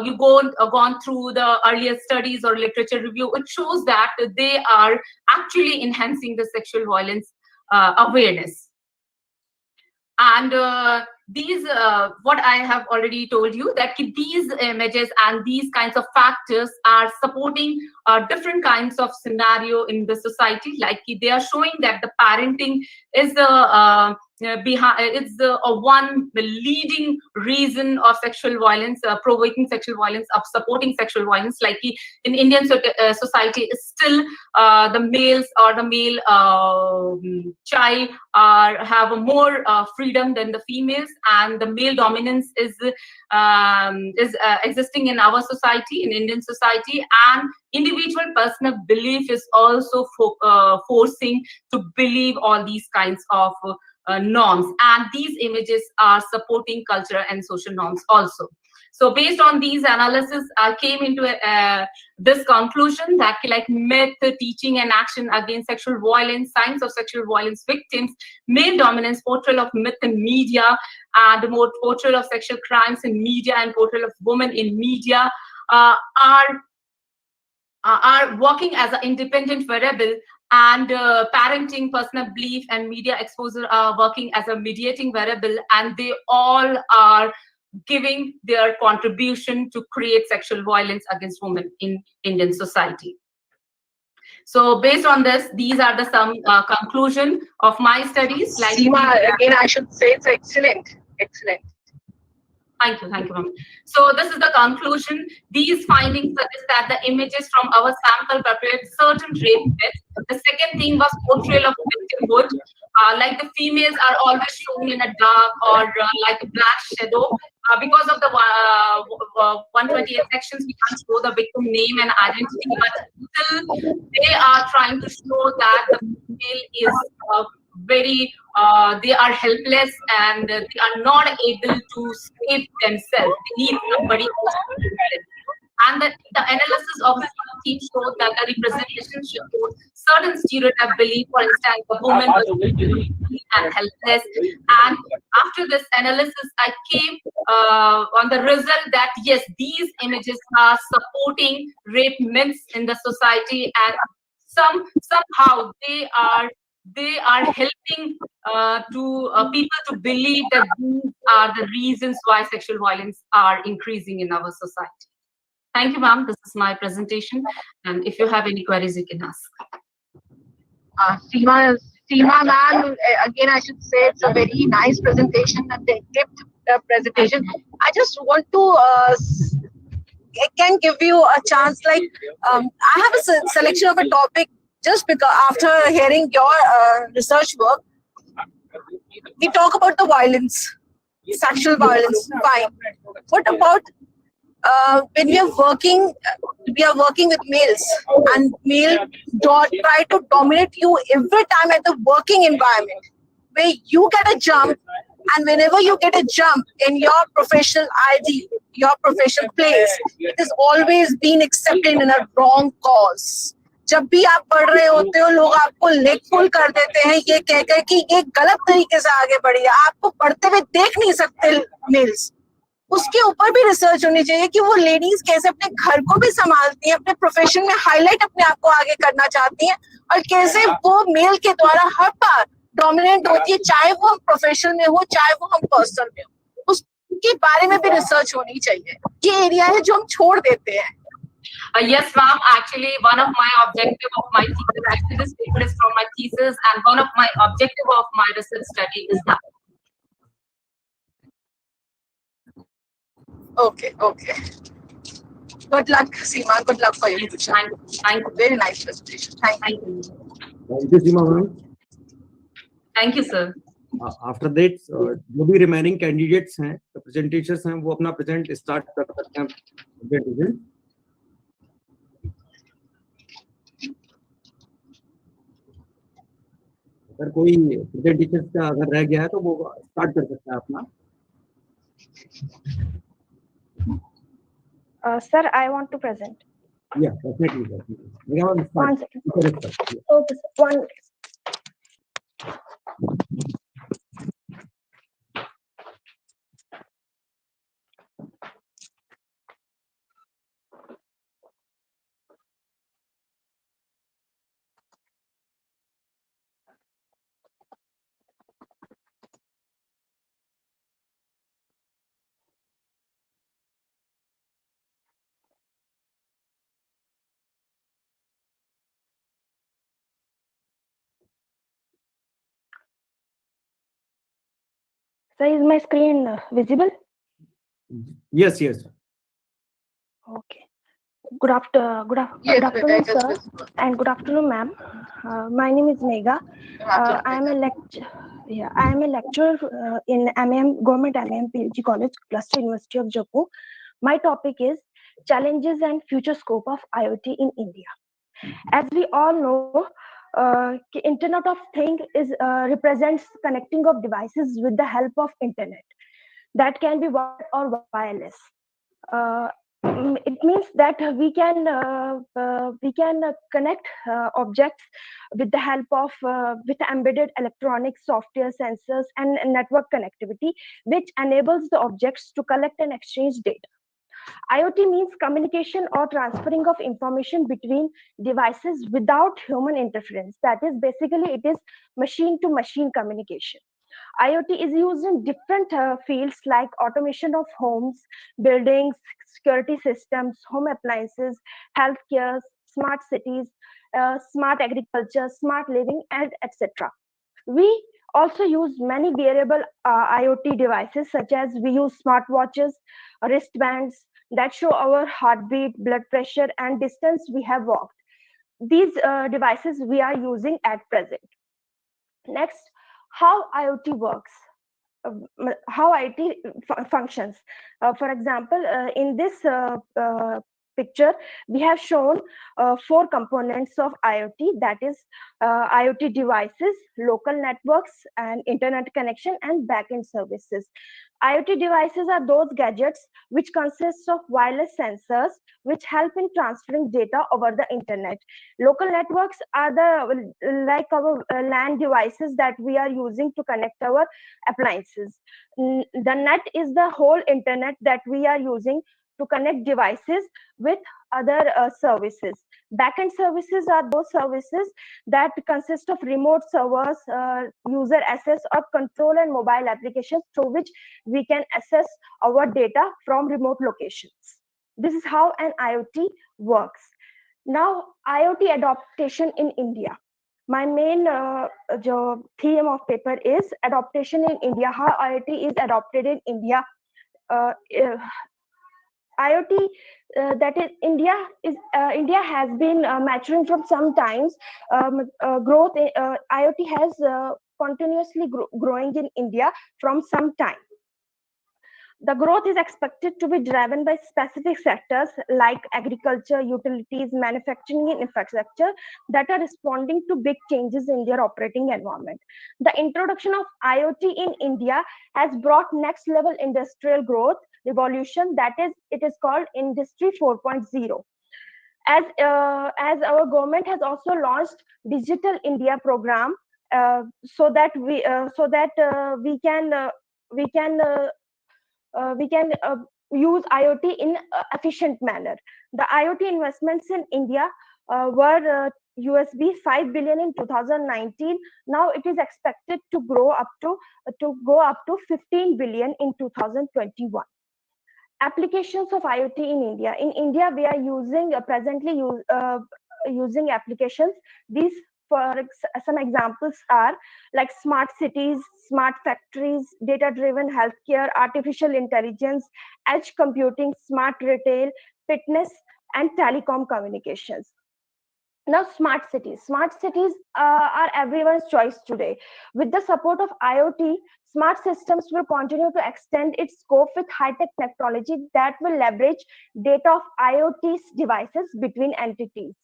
Speaker 6: you gone through the earlier studies or literature review, it shows that they are actually enhancing the sexual violence awareness. And these, what I have already told you, that these images and these kinds of factors are supporting different kinds of scenario in the society. Like they are showing that the parenting is one leading reason of sexual violence, provoking sexual violence, of supporting sexual violence. Like in Indian society, is still the males or the male child have more freedom than the females, and the male dominance is existing in our society, in Indian society, and individual personal belief is also forcing to believe all these kinds of norms, and these images are supporting cultural and social norms also. So based on these analysis, I came into this conclusion that like myth, teaching and action against sexual violence, signs of sexual violence victims, male dominance, portrayal of myth in media, and more portrayal of sexual crimes in media, and portrayal of women in media are working as an independent variable, and parenting, personal belief, and media exposure are working as a mediating variable, and they all are giving their contribution to create sexual violence against women in Indian society. So based on this, these are the some conclusion of my studies. Like
Speaker 3: Seema, again, I should say it's excellent. Excellent.
Speaker 6: Thank you, ma'am. So this is the conclusion. These findings suggest that the images from our sample perpetrate certain rape myths. The second thing was portrayal of victimhood. Like the females are always shown in a dark or like a black shadow. Because of the 128 sections, we can't show the victim name and identity, but still they are trying to show that the female is very they are helpless, and they are not able to save themselves. They need somebody else to save them. And the analysis of the team showed that the representation showed certain stereotype belief. For instance, the woman was weak and helpless. And after this analysis, I came on the result that yes, these images are supporting rape myths in the society, and somehow they are helping to people to believe that these are the reasons why sexual violence are increasing in our society. Thank you, ma'am. This is my presentation, and if you have any queries, you can ask.
Speaker 3: Seema ma'am, again, I should say it's a very nice presentation, and in-depth presentation. I just want to I can give you a chance. Like I have a selection of a topic just because after hearing your research work, we talk about the violence, sexual violence. Fine. What about when we are working with males, and male try to dominate you every time at the working environment, where you get a jump, and whenever you get a jump in your professional ID, your professional place, it is always been accepted in a wrong cause. जब भी आप पढ़ रहे होते हो, लोग आपको leg पुल कर देते हैं ये कहकर कि ये गलत तरीके से आगे बढ़ी है, आपको पढ़ते हुए देख नहीं सकते मेल्स। उसके ऊपर भी रिसर्च होनी चाहिए कि वो लेडीज कैसे अपने घर को भी संभालती हैं, अपने प्रोफेशन में हाईलाइट अपने आप को आगे करना चाहती हैं, और कैसे वो मेल के द्वारा हर बार डोमिनेट होती है, चाहे वो हम प्रोफेशन में हो, चाहे वो हम पर्सनल में हो। उसके बारे में भी रिसर्च होनी चाहिए। ये एरिया है जो हम छोड़ देते हैं।
Speaker 6: Yes, ma'am. Actually, one of my objective of my thesis, actually this paper is from my thesis, and one of my objective of my research study is that.
Speaker 3: Okay. Good luck, Seema. Good luck for your future.
Speaker 6: Thank you.
Speaker 3: Very nice presentation. Thank you.
Speaker 5: Thank you, Seema ma'am.
Speaker 6: Thank you, sir.
Speaker 5: After that, जो भी remaining candidates हैं, presentations हैं, वो अपना present start कर सकते हैं presentation. अगर कोई प्रेजेंटेशन का अगर रह गया है तो वो स्टार्ट कर सकता है अपना.
Speaker 11: Sir, I want to present.
Speaker 5: Yeah, definitely. Megha,
Speaker 11: One
Speaker 5: start.
Speaker 11: second.
Speaker 5: Correct, sir.
Speaker 11: Okay, sir. 1 minute. Sir, is my screen visible?
Speaker 5: Yes, yes.
Speaker 11: Okay. Good afternoon, sir, and good afternoon, ma'am. My name is Megha. I am a lecturer in Government MEM PG College, Cluster University of Jaipur. My topic is challenges and future scope of IoT in India. As we all know, Internet of Things represents connecting of devices with the help of internet. That can be wired or wireless. It means that we can connect objects with the help of with embedded electronic software, sensors, and network connectivity, which enables the objects to collect and exchange data. IoT means communication or transferring of information between devices without human interference. That is, basically, it is machine-to-machine communication. IoT is used in different fields like automation of homes, buildings, security systems, home appliances, healthcare, smart cities, smart agriculture, smart living, and etc. We also use many wearable IoT devices, such as we use smartwatches, wristbands that show our heartbeat, blood pressure, and distance we have walked. These devices we are using at present. Next, how IoT works. How IoT functions. For example, in this picture, we have shown 4 components of IoT, that is IoT devices, local networks, and internet connection, and backend services. IoT devices are those gadgets which consist of wireless sensors which help in transferring data over the internet. Local networks are like our LAN devices that we are using to connect our appliances. The net is the whole internet that we are using to connect devices with other services. Backend services are those services that consist of remote servers, user access or control and mobile applications through which we can access our data from remote locations. This is how an IoT works. Now, IoT adaptation in India. My main theme of paper is adaptation in India, how IoT is adopted in India. IoT, that is India has been maturing from some times. Growth IoT has continuously growing in India from some time. The growth is expected to be driven by specific sectors like agriculture, utilities, manufacturing, and infrastructure that are responding to big changes in their operating environment. The introduction of IoT in India has brought next level industrial growth revolution, that is, it is called Industry 4.0. As our government has also launched Digital India program, so that we can use IoT in efficient manner. The IoT investments in India were USD 5 billion in 2019. Now it is expected to go up to 15 billion in 2021. Applications of IoT in India. In India, we are using presently using applications. These, for some examples, are like smart cities, smart factories, data-driven healthcare, artificial intelligence, edge computing, smart retail, fitness, and telecom communications. Now, smart cities. Smart cities are everyone's choice today. With the support of IoT, smart systems will continue to extend its scope with high-tech technology that will leverage data of IoT's devices between entities.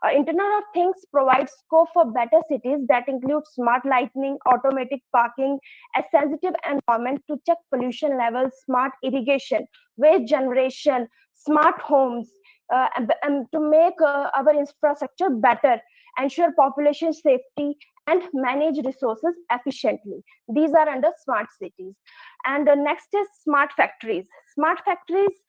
Speaker 11: Internet of Things provides scope for better cities that include smart lighting, automatic parking, a sensitive environment to check pollution levels, smart irrigation, waste generation, smart homes, and to make our infrastructure better, ensure population safety, and manage resources efficiently. These are under smart cities. And next is smart factories. Smart factories,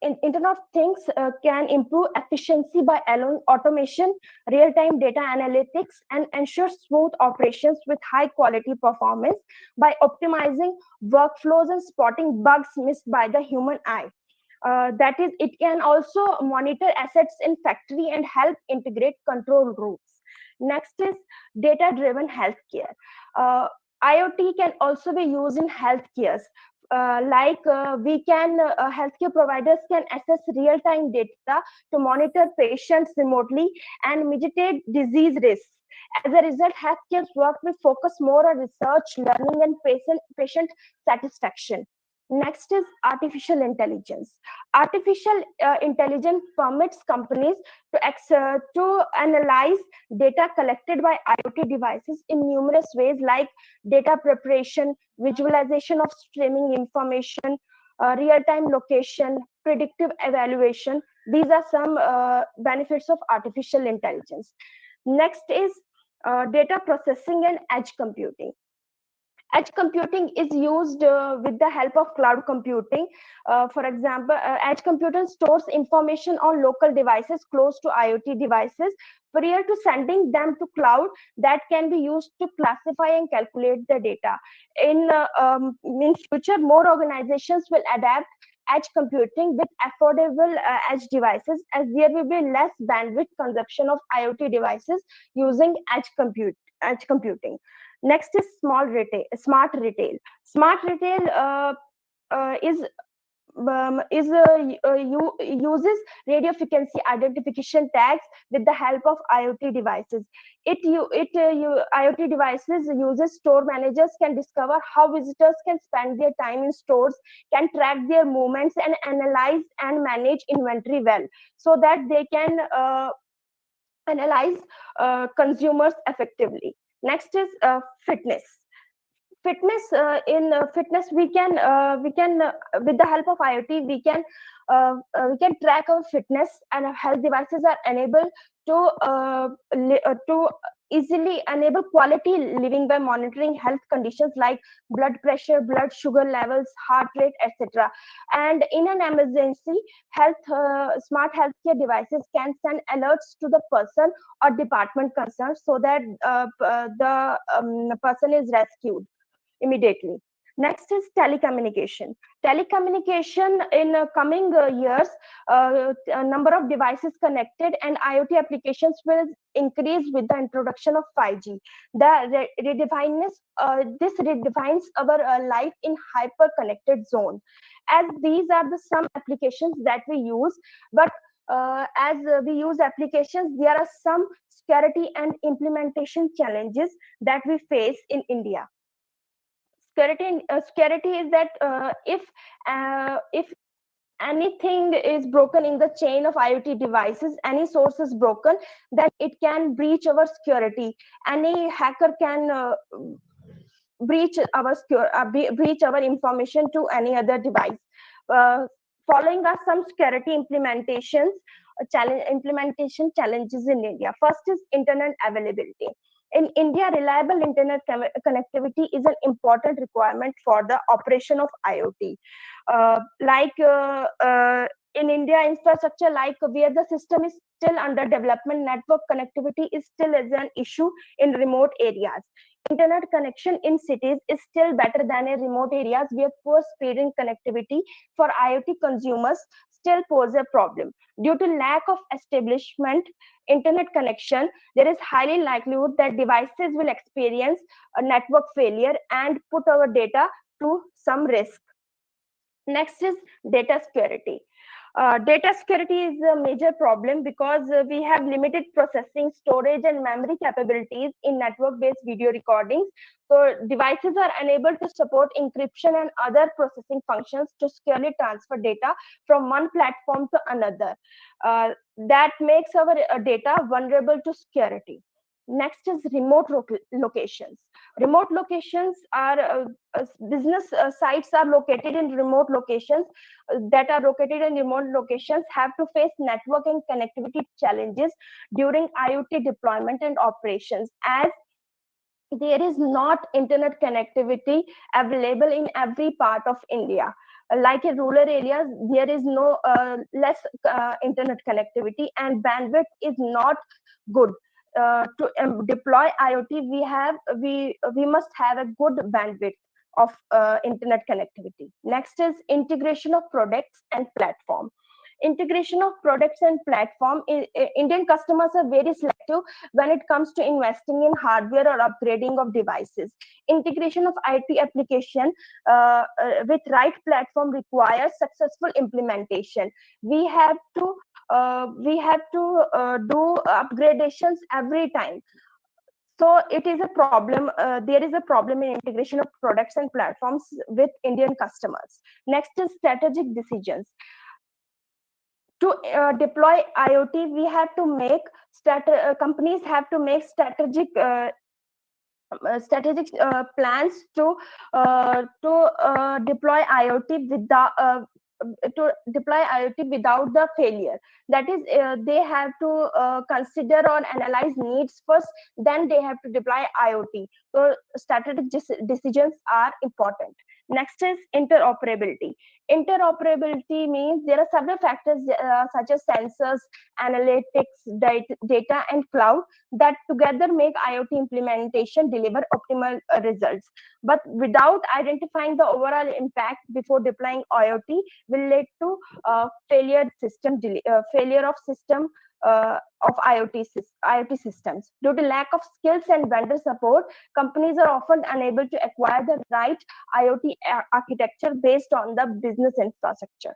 Speaker 11: Internet of Things can improve efficiency by allowing automation, real-time data analytics, and ensure smooth operations with high-quality performance by optimizing workflows and spotting bugs missed by the human eye. That is, it can also monitor assets in factory and help integrate control groups. Next is data-driven healthcare. IoT can also be used in healthcare. Healthcare providers can access real-time data to monitor patients remotely and mitigate disease risks. As a result, healthcare work will focus more on research, learning, and patient satisfaction. Next is artificial intelligence. Artificial intelligence permits companies to analyze data collected by IoT devices in numerous ways, like data preparation, visualization of streaming information, real-time location, predictive evaluation. These are some benefits of artificial intelligence. Next is data processing and edge computing. Edge computing is used with the help of cloud computing. For example, edge computing stores information on local devices close to IoT devices prior to sending them to cloud that can be used to classify and calculate the data. In future, more organizations will adapt edge computing with affordable edge devices, as there will be less bandwidth consumption of IoT devices using edge computing. Next is smart retail. Smart retail uses radio frequency identification tags with the help of IoT devices. IoT devices uses store managers can discover how visitors can spend their time in stores, can track their movements, and analyze and manage inventory well, so that they can analyze consumers effectively. Next is fitness. Fitness, we can with the help of IoT we can track our fitness, and health devices are enabled to easily enable quality living by monitoring health conditions like blood pressure, blood sugar levels, heart rate, etc. And in an emergency, smart healthcare devices can send alerts to the person or department concerned, so that the person is rescued immediately. Next is telecommunication. Telecommunication, in coming years, a number of devices connected and IoT applications will increase with the introduction of 5G. This redefines our life in hyper-connected zone. As these are the some applications that we use, but as we use applications, there are some security and implementation challenges that we face in India. Security is that if anything is broken in the chain of IoT devices, any source is broken, that it can breach our security. Any hacker can breach our information to any other device. Following are some security implementation challenges in India. First is internet availability. In India, reliable internet connectivity is an important requirement for the operation of IoT. In India, infrastructure where the system is still under development, network connectivity is still as an issue in remote areas. Internet connection in cities is still better than in remote areas where poor speed in connectivity for IoT consumers still pose a problem. Due to lack of establishment internet connection, there is highly likelihood that devices will experience a network failure and put our data to some risk. Next is data security. Data security is a major problem because we have limited processing, storage, and memory capabilities in network-based video recordings. So devices are unable to support encryption and other processing functions to securely transfer data from one platform to another. That makes our data vulnerable to security. Next is remote locations. Remote locations are business sites are located in remote locations that are located in remote locations have to face network and connectivity challenges during IoT deployment and operations, as there is not internet connectivity available in every part of India. Like in rural areas, there is no less internet connectivity, and bandwidth is not good. To deploy IoT, we must have a good bandwidth of internet connectivity. Next is integration of products and platform. Integration of products and platform. Indian customers are very selective when it comes to investing in hardware or upgrading of devices. Integration of IT application with right platform requires successful implementation. We have to do upgradations every time. So it is a problem. There is a problem in integration of products and platforms with Indian customers. Next is strategic decisions. To deploy IoT, we have to make companies have to make strategic plans to deploy IoT without the failure. That is, they have to consider or analyze needs first, then they have to deploy IoT. So strategic decisions are important. Next is interoperability. Interoperability means there are several factors such as sensors, analytics, data, and cloud that together make IoT implementation deliver optimal results. But without identifying the overall impact before deploying IoT will lead to failure of system of IoT systems. Due to lack of skills and vendor support, companies are often unable to acquire the right IoT architecture based on the business infrastructure.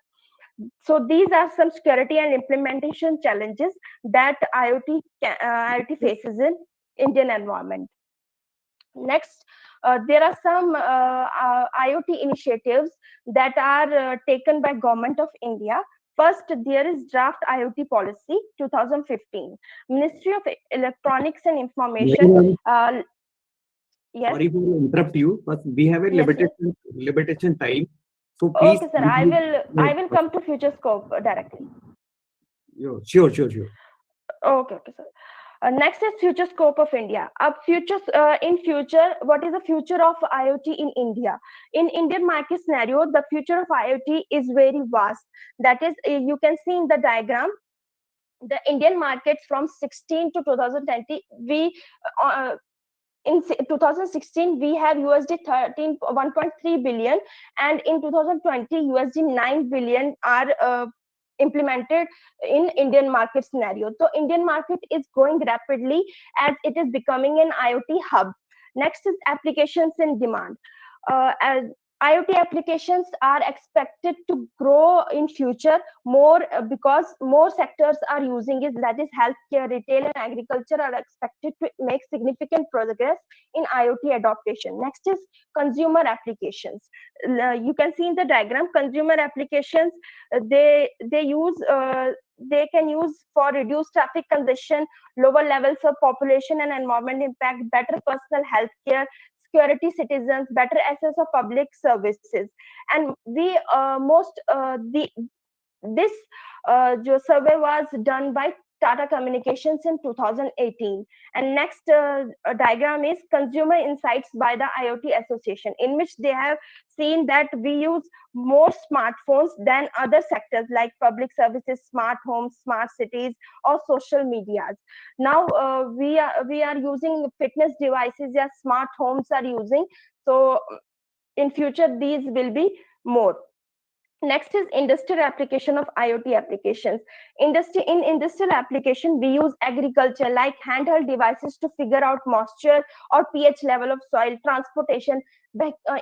Speaker 11: So these are some security and implementation challenges that IoT faces in Indian environment. Next, there are some IoT initiatives that are taken by Government of India. First, there is Draft IoT Policy 2015. Ministry of Electronics and Information. Yes.
Speaker 5: Sorry to interrupt you, but we have a limitation time. So please.
Speaker 11: Okay, sir. I will come to future scope directly.
Speaker 5: Sure.
Speaker 11: Okay, sir. Next is future scope of India. In future, what is the future of IoT in India? In Indian market scenario, the future of IoT is very vast. That is, you can see in the diagram, the Indian markets from 16 to 2020, in 2016 we have USD 1.3 billion, and in 2020 USD 9 billion are implemented in Indian market scenario. So Indian market is growing rapidly as it is becoming an IoT hub. Next is applications in demand. As IoT applications are expected to grow in future more because more sectors are using it. That is, healthcare, retail, and agriculture are expected to make significant progress in IoT adoption. Next is consumer applications. You can see in the diagram, consumer applications they can use for reduced traffic congestion, lower levels of population and environment impact, better personal health care, security citizens, better access of public services. And this survey was done by Tata Communications in 2018. And next diagram is consumer insights by the IoT Association, in which they have seen that we use more smartphones than other sectors like public services, smart homes, smart cities, or social medias. Now we are using fitness devices, yeah, smart homes are using. So in future these will be more. Next is industrial application of IoT applications. In industrial application, we use agriculture like handheld devices to figure out moisture or pH level of soil, transportation,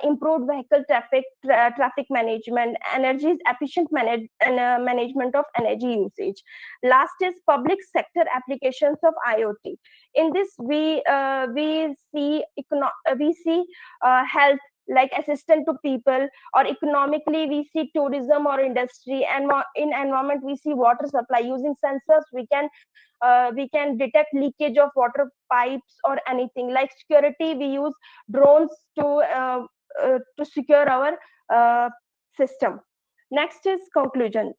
Speaker 11: improved vehicle traffic management, energy efficient management of energy usage. Last is public sector applications of IoT. In this, we see health like assistant to people, or economically we see tourism or industry, and in environment we see water supply. Using sensors we can detect leakage of water pipes or anything. Like security, we use drones to secure our system. Next is conclusion.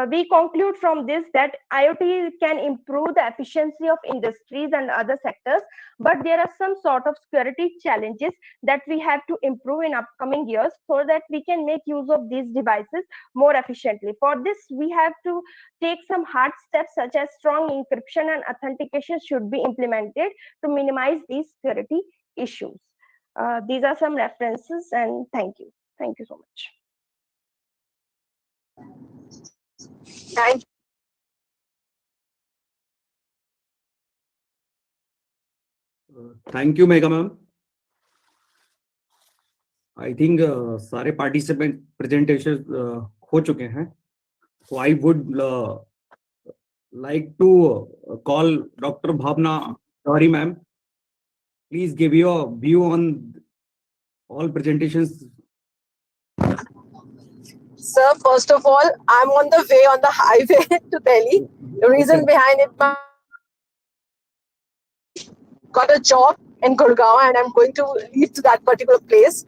Speaker 11: We conclude from this that IoT can improve the efficiency of industries and other sectors, but there are some sort of security challenges that we have to improve in upcoming years so that we can make use of these devices more efficiently. For this, we have to take some hard steps such as strong encryption and authentication should be implemented to minimize these security issues. These are some references, and thank you. Thank you so much.
Speaker 5: Thank you, Megha ma'am. I think सारे participant presentations हो चुके हैं. So I would like to call Dr. Bhavna Chaudhary ma'am. Please give your view on all presentations.
Speaker 3: Sir, first of all, I'm on the way on the highway to Delhi. The reason behind it, got a job in Gurgaon and I'm going to leave to that particular place.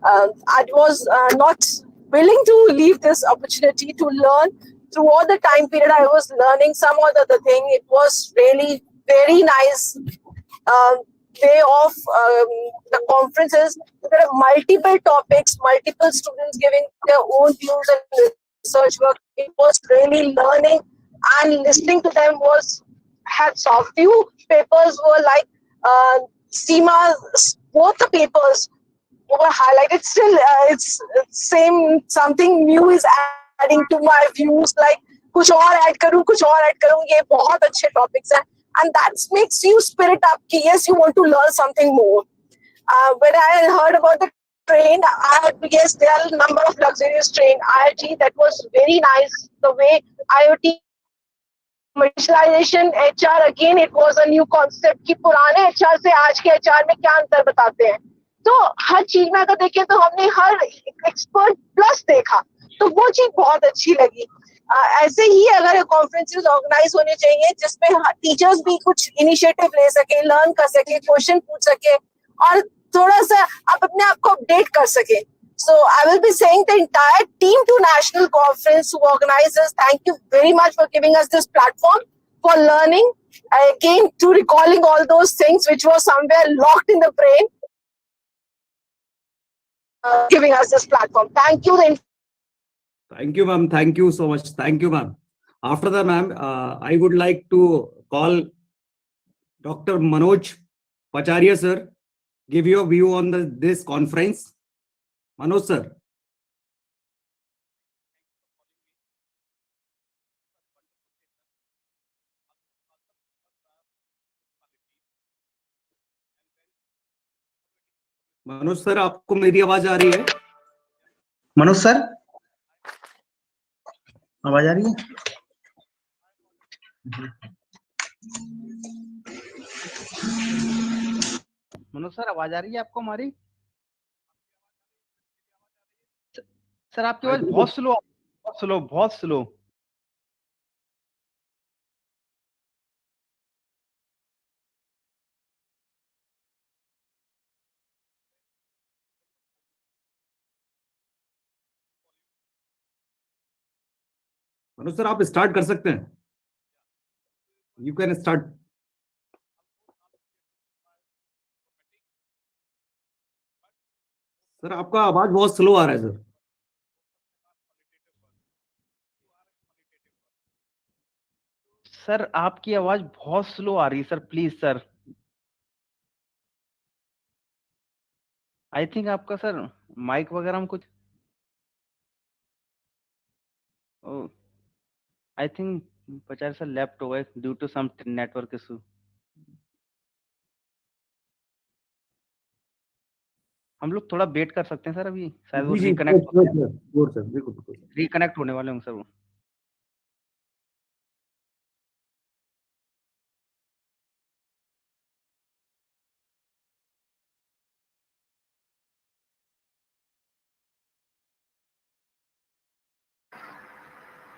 Speaker 3: I was not willing to leave this opportunity to learn. Throughout the time period, I was learning some other thing. It was really very nice way of the conferences. There are multiple topics, multiple students giving their own views and research work. It was really learning, and listening to them was hats off. Few papers were like SEMA, both the papers were highlighted. Still, it's same, something new is adding to my views. Like कुछ और add करूँ, कुछ और add करूँ. ये बहुत अच्छे topics हैं, and that makes you spirit up. कि yes, you want to learn something more. When I heard about the train, yes, there are a number of luxurious train. IIT, that was very nice. The way IoT commercialization, HR, again it was a new concept कि पुराने HR से आज के HR में क्या अंतर बताते हैं. तो हर चीज में अगर देखें तो हमने हर एक्सपर्ट प्लस देखा, तो वो चीज बहुत अच्छी लगी. ऐसे ही अगर कॉन्फ्रेंसेस ऑर्गेनाइज होने चाहिए जिसमें टीचर्स भी कुछ इनिशिएटिव ले सके, लर्न कर सके, क्वेश्चन पूछ सके और थोड़ा सा आप अपने आप को अपडेट कर सके. So I will be saying the entire team to National Conference who organizes, thank you very much for giving us this platform for learning. Again, to recalling all those things which were somewhere locked in the brain. Giving us this platform. Thank you.
Speaker 5: Thank you, ma'am. Thank you so much. Thank you, ma'am. After that, ma'am, I would like to call Dr. Manoj Pacharia, sir. Give your view on this conference. Manoj, sir. Manoj sir, आपको मेरी आवाज आ रही है?
Speaker 4: Manoj sir, आवाज आ रही है?
Speaker 1: मनोज सर, आवाज आ रही है आपको हमारी? सर आपकी आवाज बहुत स्लो, बहुत स्लो, बहुत स्लो.
Speaker 5: मनोज सर, आप स्टार्ट कर सकते हैं. You can start. सर आपका आवाज बहुत स्लो आ रहा है सर.
Speaker 1: सर आपकी आवाज बहुत स्लो आ रही है sir, please sir. I think आपका सर माइक वगैरह में कुछ Oh, I think Pachar sir left away due to some network issue. हम लोग थोड़ा वेट कर सकते हैं सर, अभी शायद वो रिकनेक्ट होने वाले होंगे सर वो।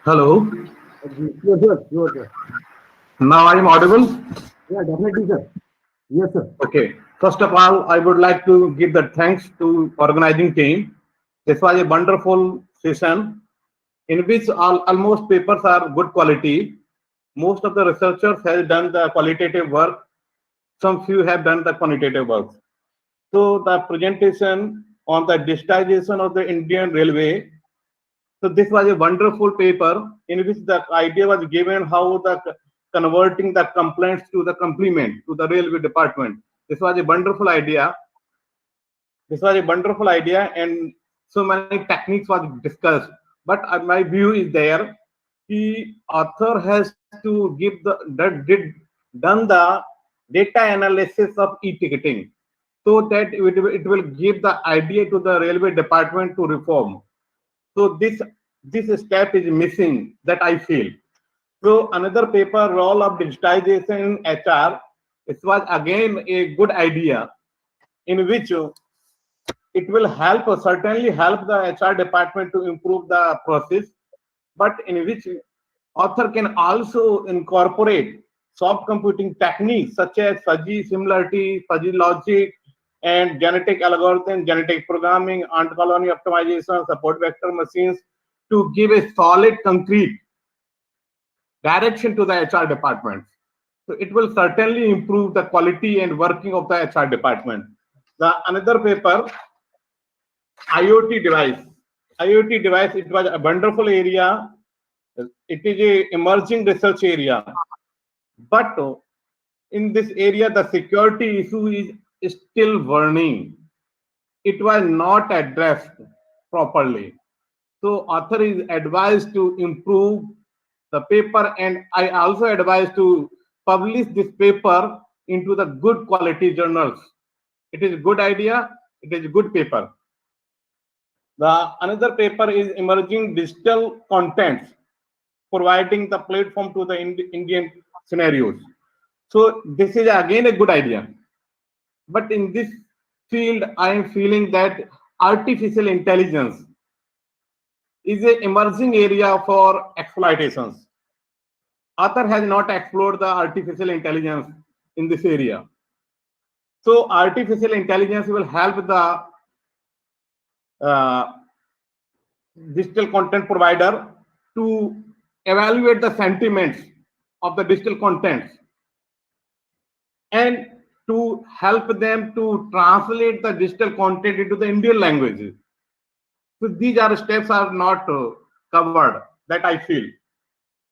Speaker 12: Hello.
Speaker 5: Yes.
Speaker 12: Now I am audible?
Speaker 5: Yeah, definitely, sir. Yes, sir.
Speaker 12: Okay. First of all, I would like to give the thanks to organizing team. This was a wonderful session in which almost papers are good quality. Most of the researchers have done the qualitative work. Some few have done the quantitative work. So the presentation on the digitization of the Indian Railway. So this was a wonderful paper in which the idea was given how the converting the complaints to the compliment to the railway department. This was a wonderful idea. This was a wonderful idea, and so many techniques was discussed. But my view is there. The author has to give done the data analysis of e-ticketing, so that it will give the idea to the railway department to reform. So this step is missing, that I feel. So another paper, role of digitization in HR, it was again a good idea in which it will certainly help the HR department to improve the process, but in which author can also incorporate soft computing techniques such as fuzzy similarity, fuzzy logic, and genetic algorithm, genetic programming, ant colony optimization, support vector machines to give a solid, concrete direction to the HR department. So it will certainly improve the quality and working of the HR department. The another paper, IoT device. IoT device, it was a wonderful area. It is a emerging research area. But in this area, the security issue is still burning. It was not addressed properly. So author is advised to improve the paper, and I also advise to publish this paper into the good quality journals. It is a good idea. It is a good paper. The another paper is emerging digital contents, providing the platform to the Indian scenarios. So this is again a good idea. But in this field, I am feeling that artificial intelligence is an emerging area for exploitations. Author has not explored the artificial intelligence in this area. So artificial intelligence will help the digital content provider to evaluate the sentiments of the digital contents and to help them to translate the digital content into the Indian languages. So these are steps are not covered, that I feel.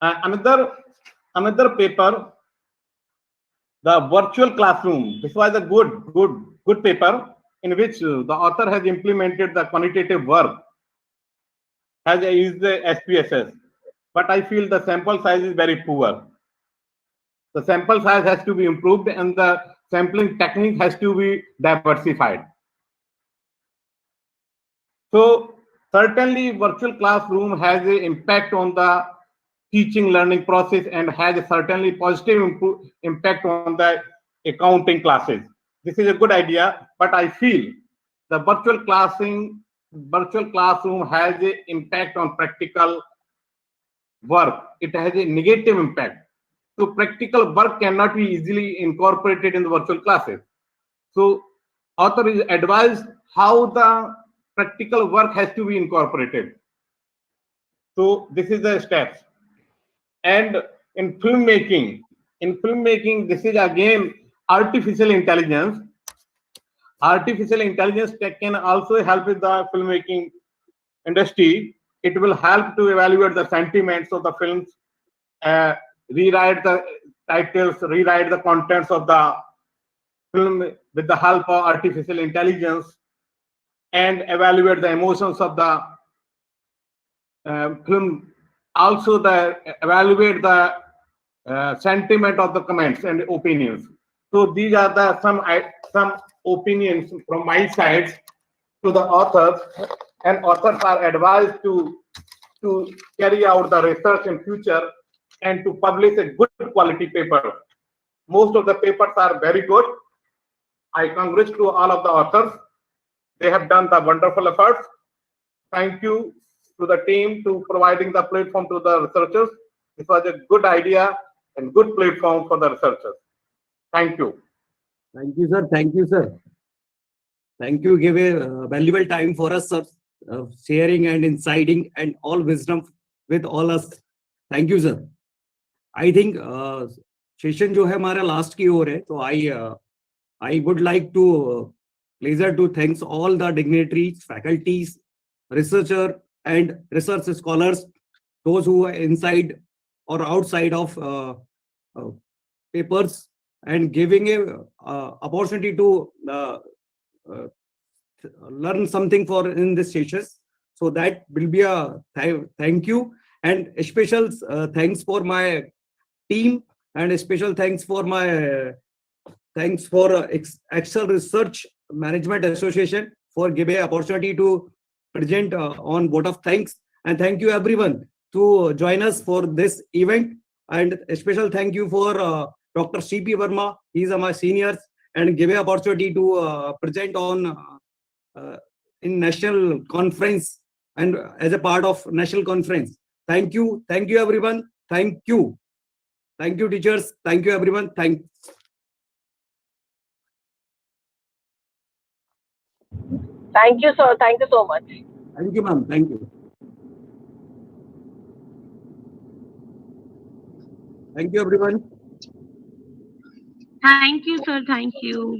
Speaker 12: Another paper, the virtual classroom. This was a good paper in which the author has implemented the quantitative work, has used the SPSS. But I feel the sample size is very poor. The sample size has to be improved and the sampling technique has to be diversified. So certainly virtual classroom has an impact on the teaching learning process and has a certainly positive impact on the accounting classes. This is a good idea, but I feel the virtual classroom has an impact on practical work. It has a negative impact. So practical work cannot be easily incorporated in the virtual classes. So author is advised how the practical work has to be incorporated. So this is the steps. And in filmmaking, this is again artificial intelligence. Artificial intelligence can also help with the filmmaking industry. It will help to evaluate the sentiments of the films, rewrite the titles, rewrite the contents of the film with the help of artificial intelligence, and evaluate the emotions of the film also evaluate the sentiment of the comments and opinions. So these are the some opinions from my side to the authors, and authors are advised to carry out the research in future and to publish a good quality paper. Most of the papers are very good. I congratulate to all of the authors. They have done the wonderful efforts. Thank you to the team to providing the platform to the researchers. It was a good idea and good platform for the researchers. Thank you.
Speaker 5: Thank you, sir. Thank you, sir. Thank you. Give a valuable time for us, sir. Sharing and inciting and all wisdom with all us. Thank you, sir. I think session जो है हमारा last की ओर है, तो I would like to pleasure to thanks all the dignitaries, faculties, researcher and research scholars, those who are inside or outside of papers and giving a opportunity to learn something for in this sessions. So that will be a thank you, and a special thanks for my team, and a special thanks for my Excel Research Management Association for giving opportunity to present on vote of thanks, and thank you everyone to join us for this event, and a special thank you for Dr. C.P. Verma. He's my seniors and give an opportunity to present on in national conference and as a part of national conference. Thank you everyone. Thank you teachers. Thank you everyone. Thanks.
Speaker 3: Thank you, sir. Thank you so much.
Speaker 5: Thank you, ma'am. Thank you. Thank you, everyone.
Speaker 8: Thank you, sir. Thank you.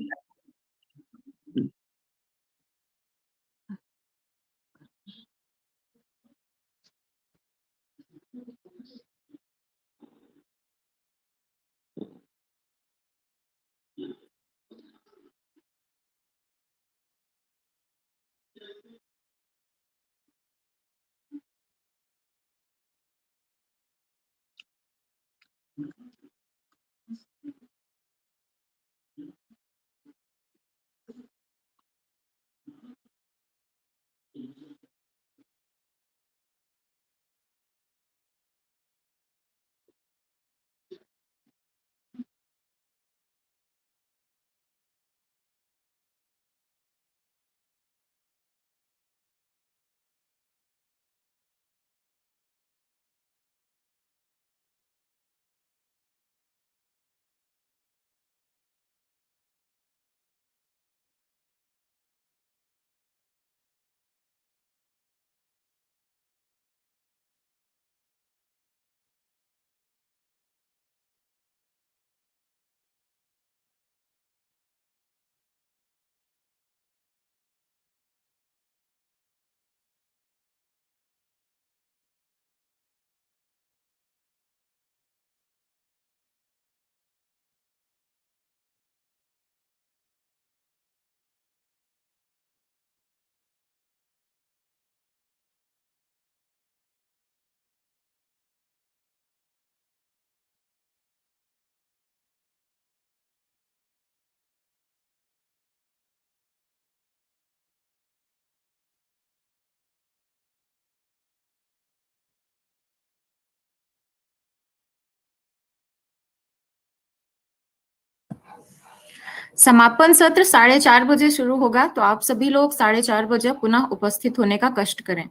Speaker 10: समापन सत्र 4:30 बजे शुरू होगा, तो आप सभी लोग 4:30 बजे पुनः उपस्थित होने का कष्ट करें।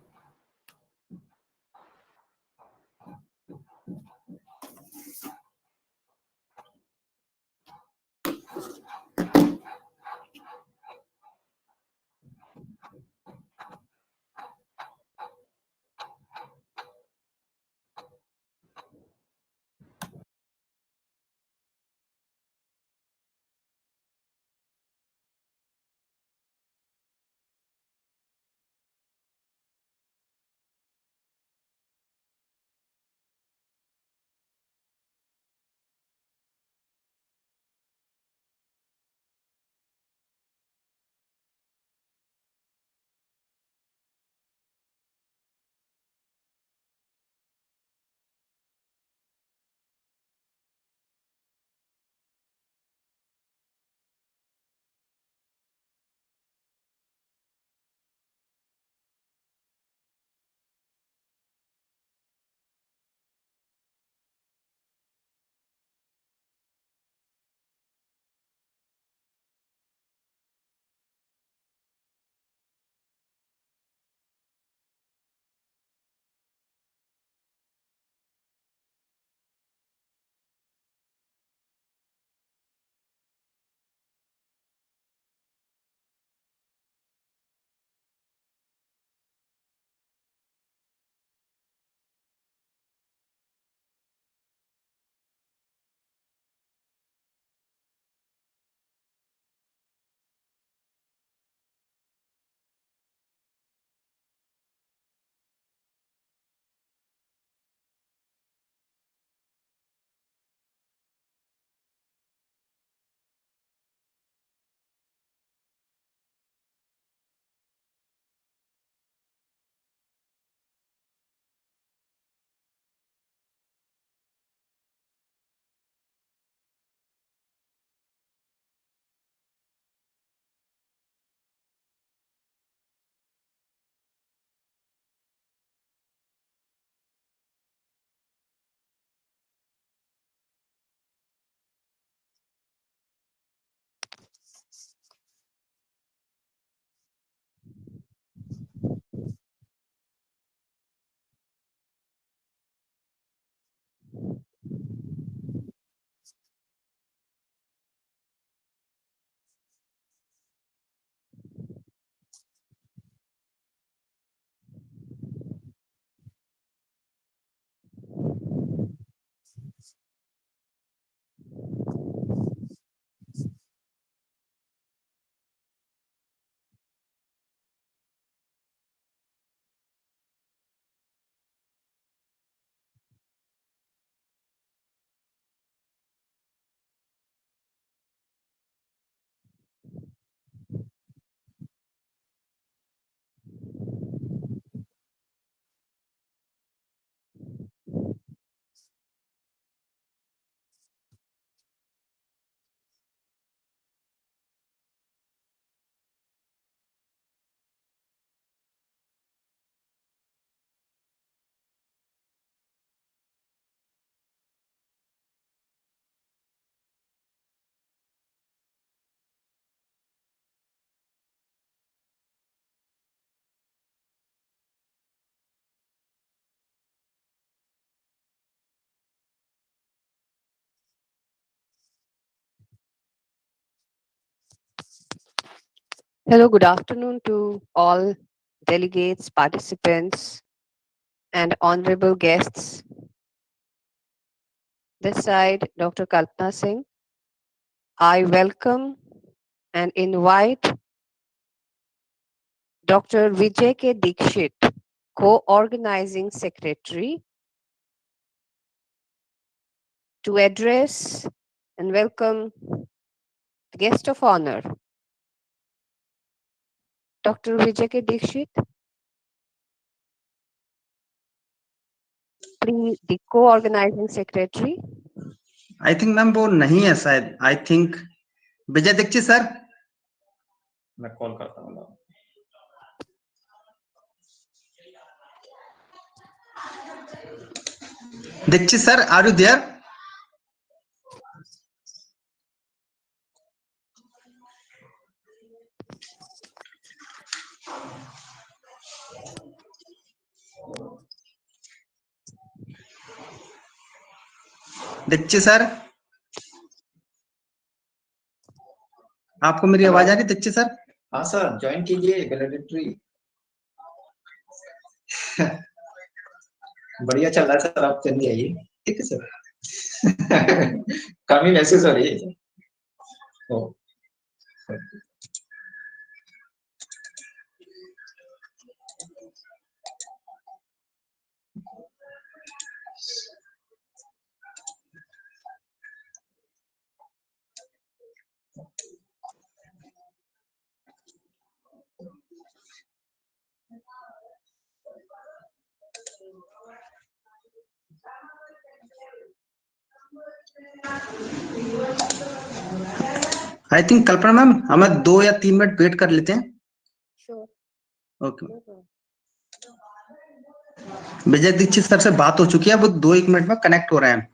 Speaker 13: Hello, good afternoon to all delegates, participants, and honorable guests. This side, Dr. Kalpana Singh. I welcome and invite Dr. Vijay K. Dikshit, co-organizing secretary, to address and welcome the guest of honor, Dr. Vijay K. Dikshit. Please, the co-organizing secretary.
Speaker 4: I think ma'am वो नहीं है शायद. I think Vijay Dixit sir.
Speaker 14: मैं call करता हूँ.
Speaker 4: Dixit sir, are you there? Dixit sir, आपको मेरी आवाज आ रही है दीक्षित सर?
Speaker 14: हाँ सर, ज्वाइन कीजिए वैलेडिक्टरी. बढ़िया चल रहा है सर, आप जल्दी आइए. ठीक है सर. कमी महसूस हो रही है. ओ.
Speaker 4: आई थिंक कल्पना मैम, हमें 2 या 3 मिनट वेट कर लेते हैं. ओके. विजय दीक्षित सर से बात हो चुकी है, वो 2-1 मिनट में कनेक्ट हो रहे हैं.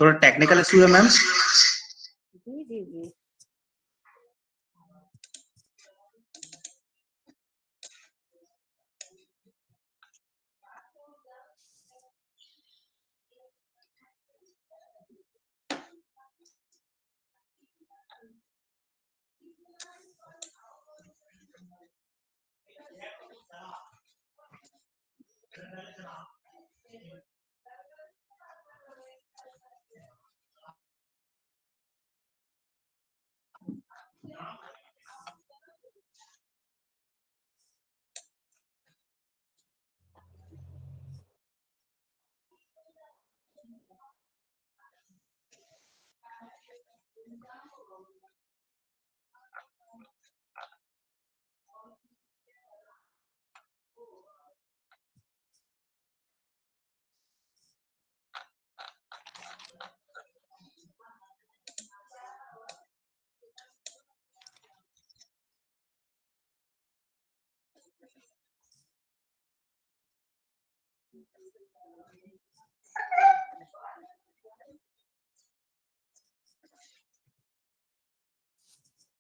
Speaker 4: थोड़ा टेक्निकल इशू है मैम.
Speaker 13: जी जी जी.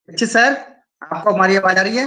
Speaker 4: दीक्षित सर, आपको हमारी आवाज आ रही है?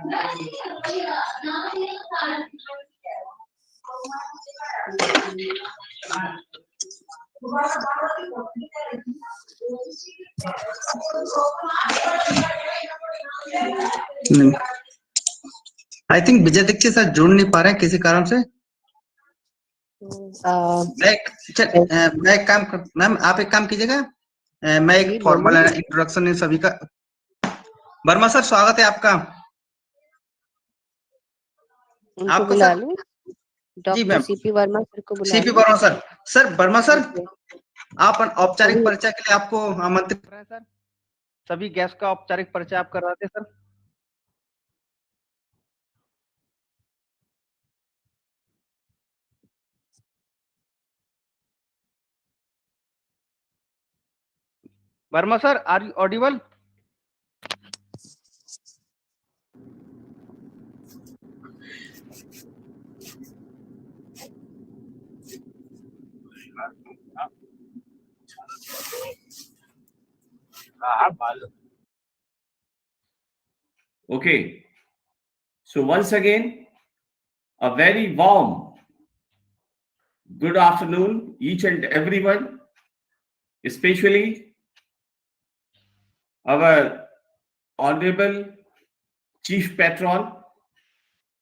Speaker 4: I think Vijay Dixit sir जुड़ नहीं पा रहे हैं किसी कारण से। मैं एक काम मैम, आप एक काम कीजिएगा, मैं एक फॉर्मल इंट्रोडक्शन इन सभी का। वर्मा सर स्वागत है आपका।
Speaker 13: उनको बुला लूं? डॉक्टर सीपी वर्मा सर को बुला
Speaker 4: CP Verma sir. Sir Verma sir, आप औपचारिक परिचय के लिए आपको आमंत्रित कर रहे हैं सर।
Speaker 1: सभी गेस्ट का औपचारिक परिचय आप कर रहे थे sir. Verma sir, are you audible?
Speaker 15: Okay, so once again, a very warm good afternoon, each and everyone, especially our Honorable Chief Patron,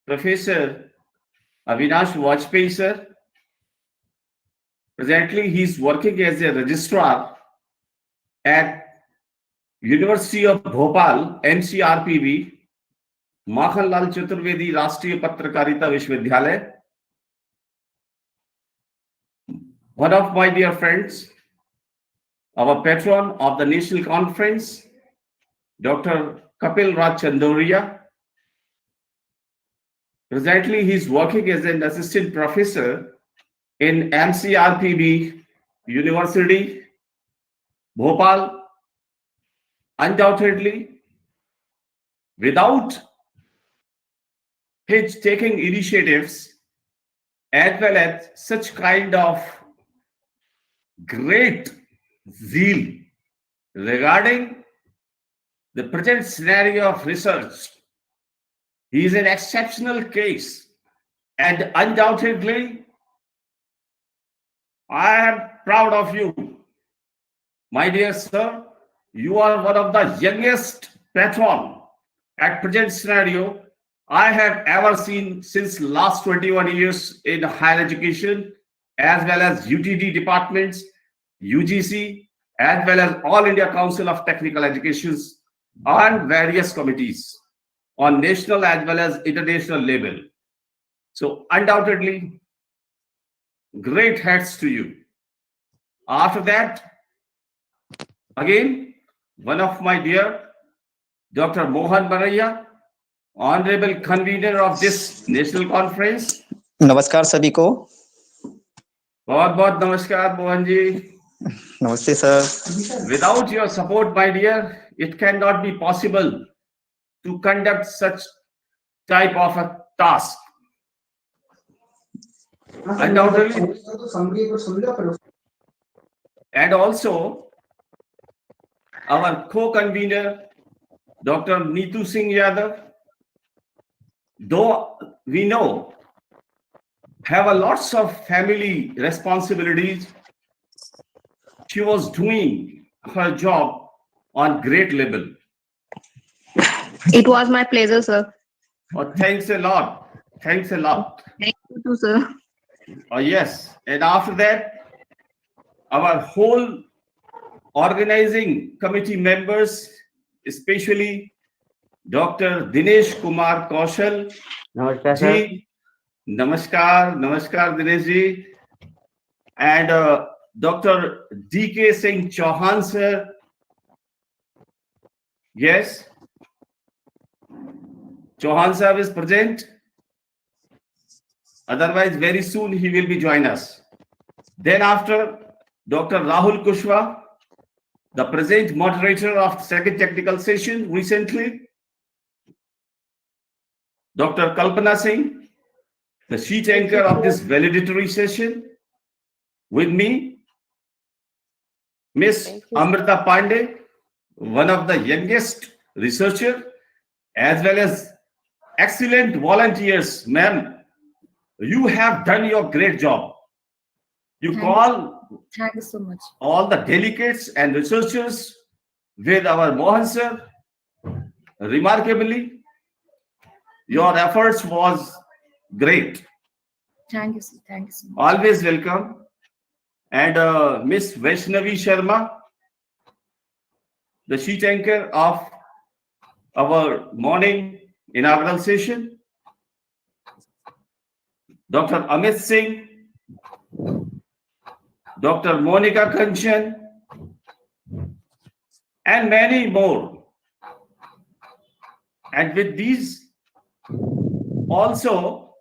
Speaker 15: Professor Avinash Vajpayee sir. Presently, he is working as a registrar at University of Bhopal, MCRPV, Makhanlal Chaturvedi राष्ट्रीय पत्रकारिता विश्वविद्यालय. One of my dear friends, our patron of the national conference, Dr. Kapil Raj Chandoria. Presently, he is working as an assistant professor in MCRPB University, Bhopal. Undoubtedly, without his taking initiatives as well as such kind of great zeal regarding the present scenario of research, he is an exceptional case, and undoubtedly, I am proud of you. My dear sir, you are one of the youngest patron at present scenario I have ever seen since last 21 years in higher education, as well as UTD departments, UGC, as well as All India Council of Technical Educations and various committees on national as well as international level. So undoubtedly, great hats to you. After that, again, one of my dear, Dr. Mohan Baraya, Honorable Convener of this national conference.
Speaker 16: नमस्कार सभी को।
Speaker 15: बहुत बहुत नमस्कार मोहन जी।
Speaker 16: नमस्ते sir.
Speaker 15: Without your support, my dear, it cannot be possible to conduct such type of a task. Undoubtedly, and also our co-convener, Dr. Neetu Singh Yadav, though we know have a lots of family responsibilities, she was doing her job on great level.
Speaker 17: It was my pleasure, sir.
Speaker 15: Oh, thanks a lot. Thanks a lot.
Speaker 17: Thank you too, sir.
Speaker 15: Oh, yes. And after that, our whole organizing committee members, especially Dr. Dinesh Kumar Kaushal.
Speaker 18: Namaskar, sir.
Speaker 15: Namaskar, namaskar Dinesh ji. And Dr. D.K. Singh Chauhan sir. Yes. Chauhan sir is present. Otherwise, very soon he will be join us. Then after, Dr. Rahul Kushwa, the present moderator of second technical session recently. Dr. Kalpana Singh, the sheet anchor of this valedictory session. With me, Miss Amrita Pandey, one of the youngest researcher, as well as excellent volunteers, ma'am. You have done your great job. You call
Speaker 10: Thank you so much.
Speaker 15: all the delegates and researchers with our Mohan sir. Remarkably, your efforts was great.
Speaker 10: Thank you, sir. Thank you so much.
Speaker 15: Always welcome. And Miss Vaishnavi Sharma, the sheet anchor of our morning inaugural session. Dr. Amit Singh, Dr. Monica Kanchan, and many more. And with these also,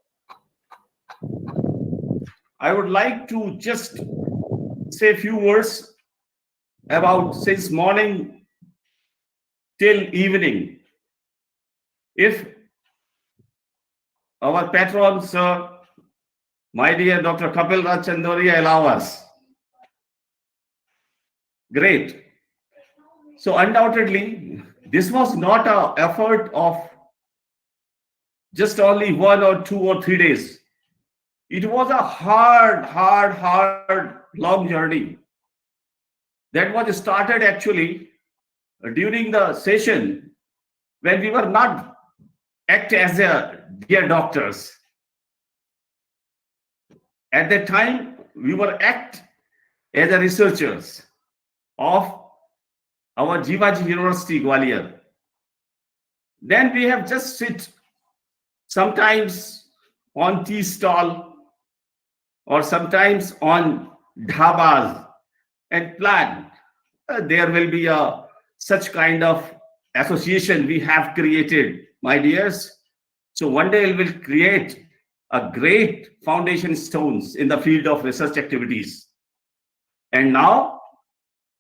Speaker 15: I would like to just say a few words about since morning till evening. If our patron, sir, my dear Dr. Kapil Raj Chandoria, allow us. Great. So undoubtedly, this was not an effort of just only 1 or 2 or 3 days. It was a hard, long journey that was started actually during the session when we were not act as a dear doctors. At that time, we were act as a researchers of our Jivaji University, Gwalior. Then we have just sit sometimes on tea stall or sometimes on dhabas and plan. There will be a such kind of association we have created, my dears. So one day we will create a great foundation stones in the field of research activities. And now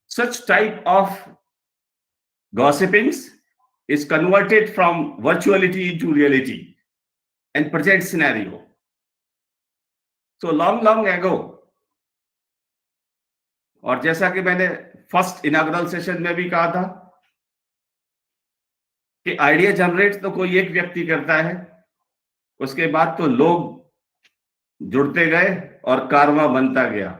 Speaker 15: such type of gossipings is converted from virtuality into reality and present scenario. So long ago, और जैसा कि मैंने first inaugural session में भी कहा था कि idea generate तो कोई एक व्यक्ति करता है, उसके बाद तो लोग जुड़ते गए और कारवां बनता गया.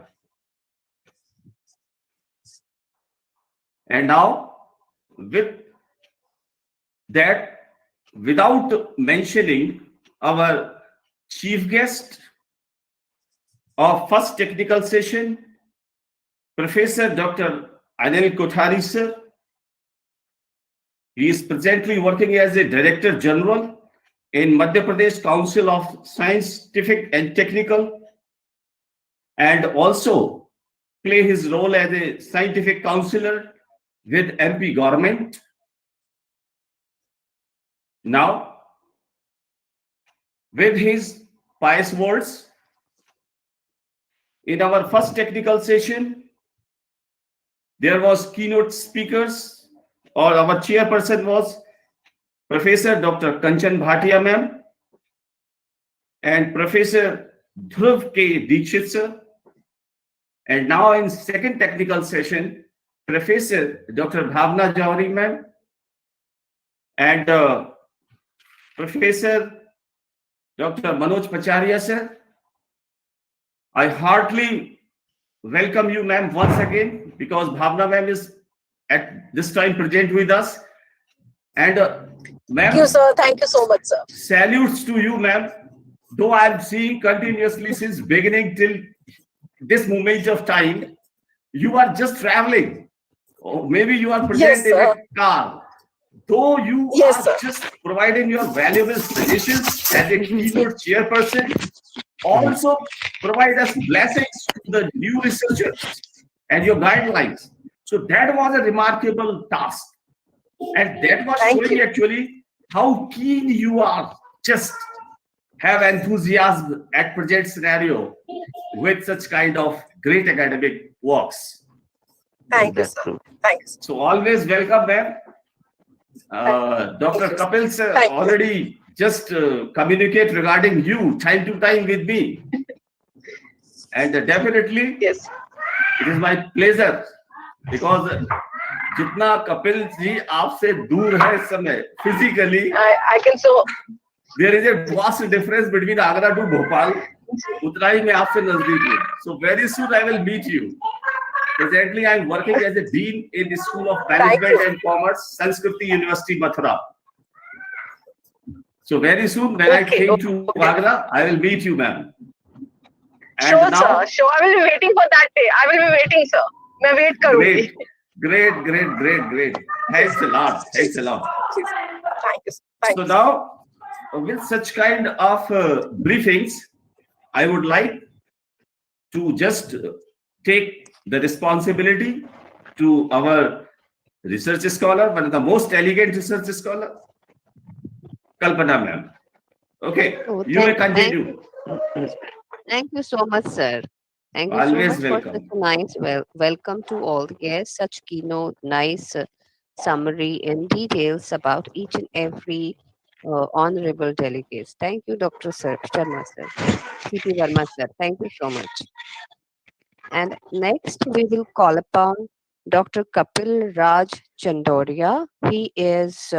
Speaker 15: And now with that, without mentioning our chief guest of first technical session, Professor Dr. Anil Kothari sir. He is presently working as a Director General in Madhya Pradesh Council of Scientific and Technical, and also play his role as a scientific counselor with MP government. Now, with his pious words, in our first technical session, there was keynote speakers, or our chairperson was Professor Dr. Kanchan Bhatia ma'am and Professor Dhruv K. Dikshit sir. And now in second technical session, Professor Dr. Bhavna Jawhari ma'am and Professor Dr. Manoj Pacharia sir. I heartily welcome you ma'am once again, because Bhavna ma'am is at this time present with us. And ma'am,
Speaker 3: thank you sir, thank you so much sir.
Speaker 15: Salutes to you ma'am, though I am seeing continuously since beginning till this moment of time, you are just traveling, or maybe you are present in a car, though you are just providing your valuable suggestions as a keynote chairperson. Also provide us blessings to the new researchers and your guidelines. So that was a remarkable task, and that was showing actually how keen you are, just have enthusiasm at present scenario with such kind of great academic works.
Speaker 3: Thank you sir. Thanks.
Speaker 15: So always welcome ma'am. Dr. Kapil sir already just communicate regarding you time to time with me, and definitely yes, it is my pleasure, because जितना कपिल जी आपसे दूर है इस समय physically,
Speaker 3: I can so
Speaker 15: There is a vast difference between Agra to Bhopal. उतना ही मैं आपसे नजदीक हूँ. So very soon I will meet you. Presently I am working as a dean in the School of Management and Commerce, Sanskriti University, Mathura. So very soon when I came to Agra, I will meet you, ma'am.
Speaker 3: Sure, sir. Sure, I will be waiting for that day. I will be waiting, sir. मैं wait करूँगी.
Speaker 15: Great. Thanks a lot. Thank you. So now, with such kind of briefings, I would like to just take the responsibility to our research scholar, one of the most elegant research scholar, Kalpana ma'am. Okay, you may continue.
Speaker 13: Thank you so much, sir. Thank you
Speaker 15: Always
Speaker 13: so much
Speaker 15: welcome.
Speaker 13: for such a nice welcome to all the guests, such keynote, nice summary and details about each and every honorable delegates. Thank you, Dr. Sharma, sir. C.P. Verma, sir. Thank you so much. And next, we will call upon Dr. Kapil Raj Chandoria. He is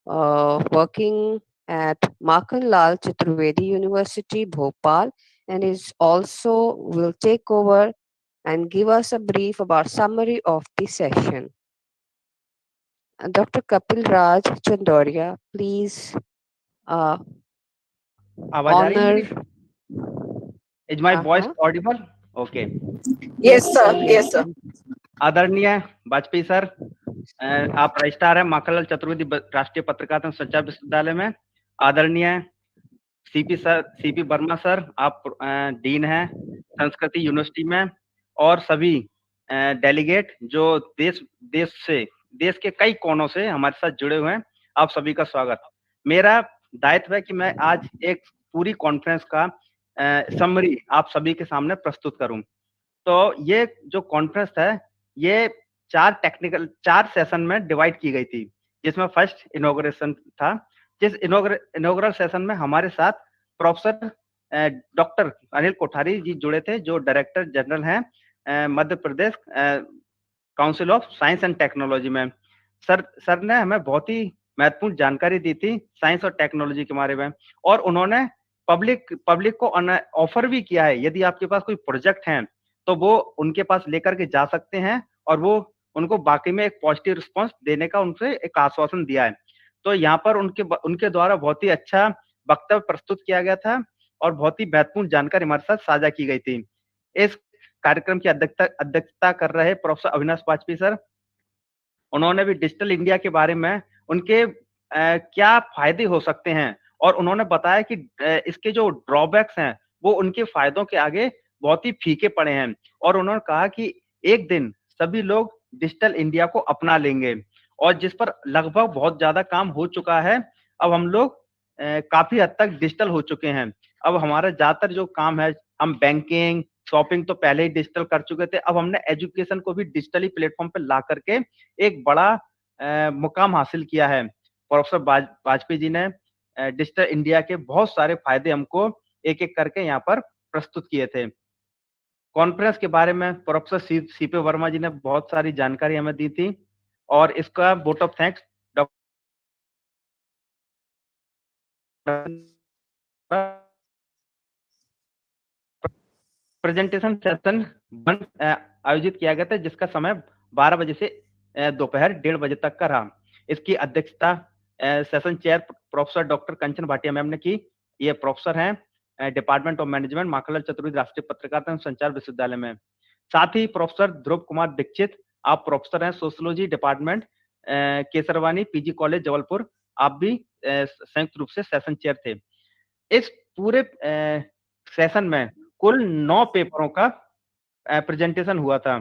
Speaker 13: working at Makhan Lal Chaturvedi University, Bhopal, and is also will take over and give us a brief about summary of the session. Dr. Kapil Raj Chandoria, please honor.
Speaker 1: Is my voice audible? Okay.
Speaker 3: Yes, sir. Yes, sir.
Speaker 1: आदरणीय Vajpayee sir, आप registrar हैं माखनलाल चतुर्वेदी राष्ट्रीय पत्रकारिता संचार विश्वविद्यालय में. आदरणीय CP Verma sir, आप डीन हैं संस्कृति यूनिवर्सिटी में, और सभी डेलीगेट जो देश के कई कोनों से हमारे साथ जुड़े हुए हैं, आप सभी का स्वागत. मेरा दायित्व है कि मैं आज एक पूरी कॉन्फ्रेंस का समरी आप सभी के सामने प्रस्तुत करूं. तो ये जो कॉन्फ्रेंस है, ये चार सेशन में डिवाइड की गई थी, जिसमें फर्स्ट इनॉग्रेशन था. जिस इनॉग्रल सेशन में हमारे साथ प्रोफेसर डॉक्टर अनिल कोठारी जी जुड़े थे, जो डायरेक्टर जनरल हैं Madhya Pradesh council of science and technology में. सर ने हमें बहुत ही महत्वपूर्ण जानकारी दी थी साइंस और टेक्नोलॉजी के बारे में, और उन्होंने पब्लिक को ऑफर भी किया है, यदि आपके पास कोई प्रोजेक्ट हैं तो वो उनके पास लेकर के जा सकते हैं, और वो उनको बाकी में एक पॉजिटिव रिस्पांस देने का उनसे एक आश्वासन दिया है. तो यहाँ पर उनके द्वारा बहुत ही अच्छा वक्तव्य प्रस्तुत किया गया था, और बहुत ही महत्वपूर्ण जानकारी हमारे साथ साझा की गई थी. इस कार्यक्रम की अध्यक्षता कर रहे प्रोफेसर अविनाश वाजपेयी सर, उन्होंने भी डिजिटल इंडिया के बारे में उनके क्या फायदे हो सकते हैं, और उन्होंने बताया कि इसके जो ड्रॉबैक्स हैं वो उनके फायदों के आगे बहुत ही फीके पड़े हैं, और उन्होंने कहा कि एक दिन सभी लोग डिजिटल इंडिया को अपना लेंगे, और जिस पर लगभग बहुत ज्यादा काम हो चुका है. अब हम लोग काफी हद तक डिजिटल हो चुके हैं. अब हमारा ज्यादातर जो काम है, हम बैंकिंग शॉपिंग तो पहले ही डिजिटल कर चुके थे, अब हमने एजुकेशन को भी डिजिटली प्लेटफॉर्म पर ला करके एक बड़ा मुकाम हासिल किया है. प्रोफेसर वाजपेयी जी ने डिजिटल इंडिया के बहुत सारे फायदे हमको एक एक करके यहाँ पर प्रस्तुत किए थे. कॉन्फ्रेंस के बारे में प्रोफेसर सीपी वर्मा जी ने बहुत सारी जानकारी हमें दी थी, और इसका vote of thanks presentation session आयोजित किया गया था, जिसका समय 12 बजे से दोपहर 1:30 बजे तक का रहा. इसकी अध्यक्षता सेशन चेयर प्रोफेसर डॉक्टर कंचन भाटिया मैम ने की. ये प्रोफेसर हैं department of management Makhanlal Chaturvedi राष्ट्रीय पत्रकारिता एवं संचार विश्वविद्यालय में. साथ ही प्रोफेसर ध्रुव कुमार दीक्षित, आप प्रोफेसर हैं sociology department Kesarwani PG college Jabalpur, आप भी संयुक्त रूप से सेशन चेयर थे. इस पूरे सेशन में कुल 9 पेपरों का प्रेजेंटेशन हुआ था,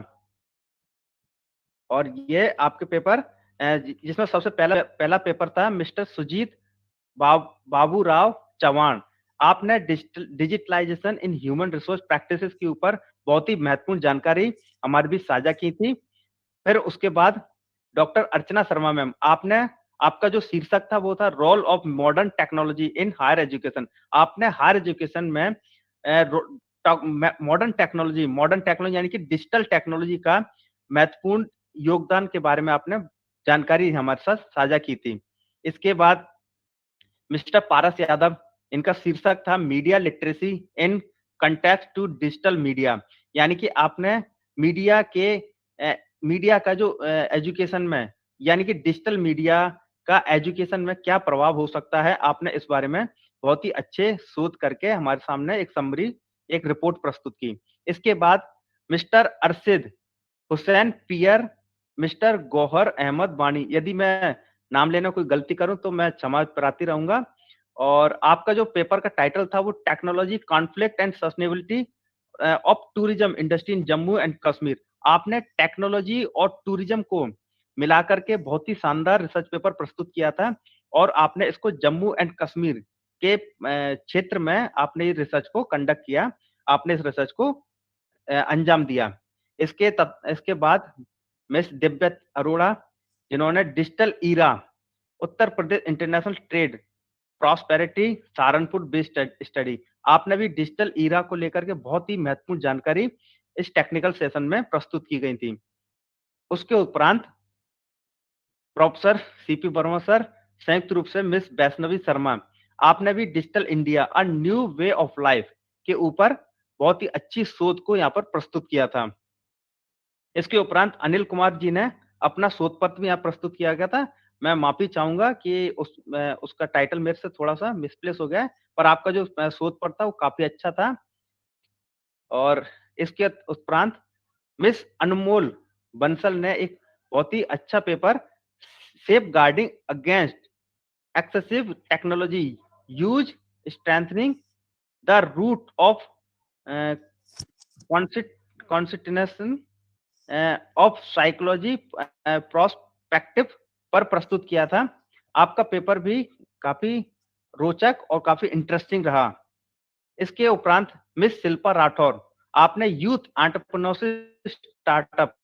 Speaker 1: और ये आपके पेपर जिसमें सबसे पहला पेपर था मिस्टर सुजीत बाबू राव चौहान. आपने digitalisation in human resource practices के ऊपर बहुत ही महत्वपूर्ण जानकारी हमारे बीच साझा की थी. फिर उसके बाद डॉक्टर अर्चना शर्मा मैम, आपका जो शीर्षक था वो था role of modern technology in higher education. आपने हायर एजुकेशन में मॉडर्न टेक्नोलॉजी यानी कि डिजिटल टेक्नोलॉजी का महत्वपूर्ण योगदान के बारे में आपने जानकारी हमारे साथ साझा की थी. इसके बाद मिस्टर पारस यादव, इनका शीर्षक था media literacy in context to digital media, यानी कि आपने मीडिया का जो एजुकेशन में, यानी कि डिजिटल मीडिया का एजुकेशन में क्या प्रभाव हो सकता है, आपने इस बारे में बहुत ही अच्छे शोध करके हमारे सामने एक समरी, एक रिपोर्ट प्रस्तुत की। इसके बाद मिस्टर अरशद हुसैन पियर, मिस्टर गौहर अहमद वानी, यदि मैं नाम लेने में कोई गलती करूं तो मैं क्षमा प्रार्थी रहूंगा। और आपका जो पेपर का टाइटल था वो technology conflict and sustainability of tourism industry in Jammu and Kashmir. आपने टेक्नोलॉजी और टूरिज्म को मिलाकर के बहुत ही शानदार रिसर्च पेपर प्रस्तुत किया था और आपने इसको जम्मू एंड कश्मीर के क्षेत्र में आपने ये रिसर्च को कंडक्ट किया, आपने इस रिसर्च को अंजाम दिया। इसके बाद मिस दिव्या अरोड़ा, जिन्होंने digital era Uttar Pradesh international trade prosperity Saharanpur based study, आपने भी डिजिटल ईरा को लेकर के बहुत ही महत्वपूर्ण जानकारी इस टेक्निकल सेशन में प्रस्तुत की गई थी। उसके उपरांत प्रोफेसर सीपी वर्मा सर, संयुक्त रूप से मिस वैष्णवी शर्मा, आपने भी digital India a new way of life के ऊपर बहुत ही अच्छी शोध को यहाँ पर प्रस्तुत किया था। इसके उपरांत अनिल कुमार जी ने अपना शोध पत्र भी यहाँ प्रस्तुत किया गया था। मैं माफी चाहूंगा कि उसका टाइटल मेरे से थोड़ा सा मिसप्लेस हो गया है, पर आपका जो शोध पत्र था वो काफी अच्छा था। और इसके उपरांत मिस अनमोल बंसल ने एक बहुत ही अच्छा paper safeguarding against excessive technology use strengthening the root of constitution of psychology prospective पर प्रस्तुत किया था। आपका पेपर भी काफी रोचक और काफी इंटरेस्टिंग रहा। इसके उपरांत मिस शिल्पा राठौर, आपने youth entrepreneurship startup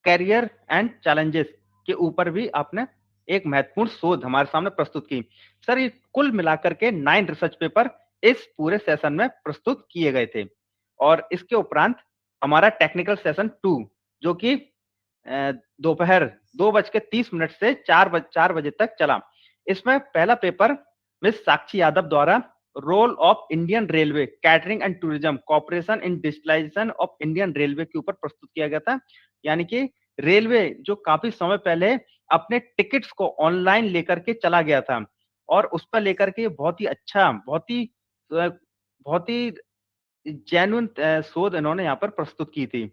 Speaker 1: career and challenges के ऊपर भी आपने एक महत्वपूर्ण शोध हमारे सामने प्रस्तुत की। सर, ये कुल मिलाकर के 9 रिसर्च पेपर इस पूरे सेशन में प्रस्तुत किए गए थे। और इसके उपरांत हमारा टेक्निकल सेशन 2, जो कि दोपहर 2:30 से 4 बजे तक चला। इसमें पहला पेपर मिस साक्षी यादव द्वारा role of Indian railway catering and tourism corporation in digitalisation of Indian railway के ऊपर प्रस्तुत किया गया था। यानी कि रेलवे जो काफी समय पहले अपने टिकट्स को ऑनलाइन लेकर के चला गया था और उस पर लेकर के बहुत ही अच्छा, बहुत ही जेन्युइन शोध इन्होंने यहाँ पर प्रस्तुत की थी।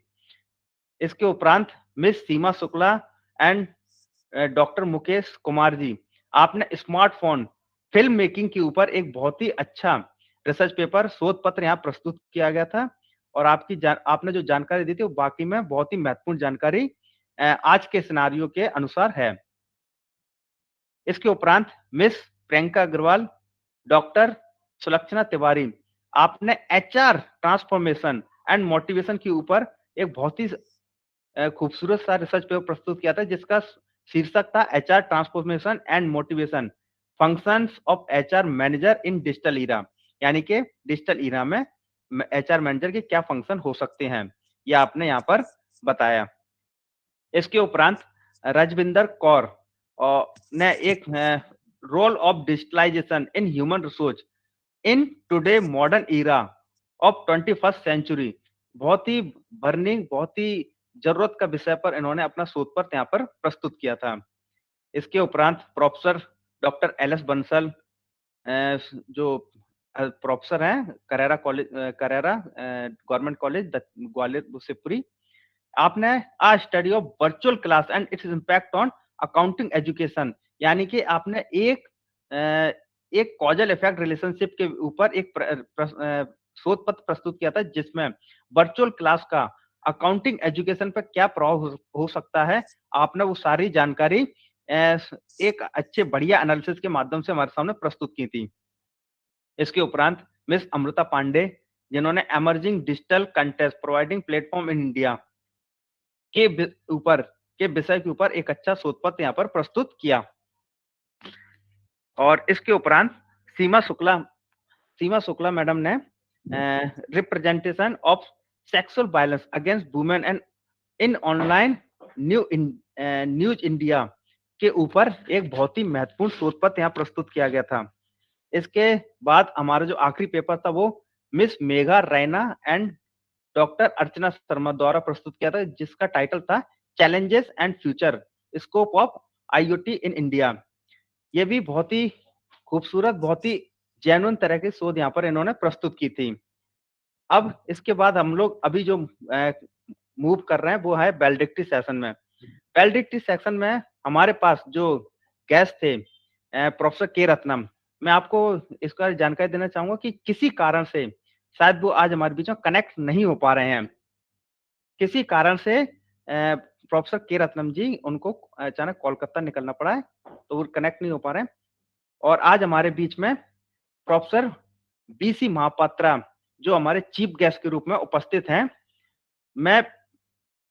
Speaker 1: इसके उपरांत miss Seema Shukla and doctor Mukesh Kumar ji, आपने स्मार्टफोन फिल्म मेकिंग के ऊपर एक बहुत ही अच्छा रिसर्च पेपर शोध पत्र यहाँ प्रस्तुत किया गया था। और आपने जो जानकारी दी थी वो बाकी में बहुत ही महत्वपूर्ण जानकारी आज के सिनारियो के अनुसार है। इसके उपरांत मिस प्रियंका अग्रवाल, डॉक्टर सुलक्षणा तिवारी, आपने एचआर ट्रांसफॉर्मेशन एंड मोटिवेशन के ऊपर एक बहुत ही खूबसूरत सा रिसर्च पेपर प्रस्तुत किया था, जिसका शीर्षक था HR transformation and motivation functions of HR manager in digital era, यानी कि डिजिटल ईरा में एचआर मैनेजर के क्या फंक्शन हो सकते हैं, ये आपने यहाँ पर बताया। इसके उपरांत रजविंदर कौर ने एक role of digitalisation in human resource in today modern era of 21st century, बहुत ही बर्निंग, बहुत ही जरूरत का विषय पर इन्होंने अपना शोध पत्र यहाँ पर प्रस्तुत किया था। इसके उपरांत प्रोफेसर डॉक्टर एल.एस. बंसल, जो प्रोफेसर हैं Karera college, Karera government college Gwalior Shivpuri, आपने a study of virtual class and its impact on accounting education, यानी कि आपने एक कॉजल इफेक्ट रिलेशनशिप के ऊपर एक शोध पत्र प्रस्तुत किया था, जिसमें वर्चुअल क्लास का अकाउंटिंग एजुकेशन पर क्या प्रभाव हो सकता है। आपने वो सारी जानकारी एक अच्छे बढ़िया एनालिसिस के माध्यम से हमारे सामने प्रस्तुत की थी। इसके उपरांत मिस अमृता पांडे, जिन्होंने emerging digital contest providing platform in India के विषय के ऊपर एक अच्छा शोध पत्र यहाँ पर प्रस्तुत किया। और इसके उपरांत सीमा शुक्ला मैडम ने representation of sexual violence against women and in online news India के ऊपर एक बहुत ही महत्वपूर्ण शोध पत्र यहाँ प्रस्तुत किया गया था। इसके बाद हमारा जो आखिरी पेपर था वो miss Megha Raina and doctor Archana Sharma द्वारा प्रस्तुत किया था, जिसका टाइटल था challenges and future scope of IoT in India. ये भी बहुत ही खूबसूरत, बहुत ही जेन्युइन तरह की शोध यहाँ पर इन्होंने प्रस्तुत की थी। अब इसके बाद हम लोग अभी जो मूव कर रहे हैं वो है वैलेडिक्टरी सेशन में। वैलेडिक्टरी सेक्शन में हमारे पास जो गेस्ट थे प्रोफेसर के रत्नम, मैं आपको इसका जानकारी देना चाहूंगा कि किसी कारण से शायद वो आज हमारे बीच में कनेक्ट नहीं हो पा रहे हैं। किसी कारण से प्रोफेसर के रत्नम जी उनको अचानक कोलकाता निकलना पड़ा है, तो वो कनेक्ट नहीं हो पा रहे हैं। और आज हमारे बीच में प्रोफेसर बीसी महापात्रा जो हमारे चीफ गेस्ट के रूप में उपस्थित हैं। मैं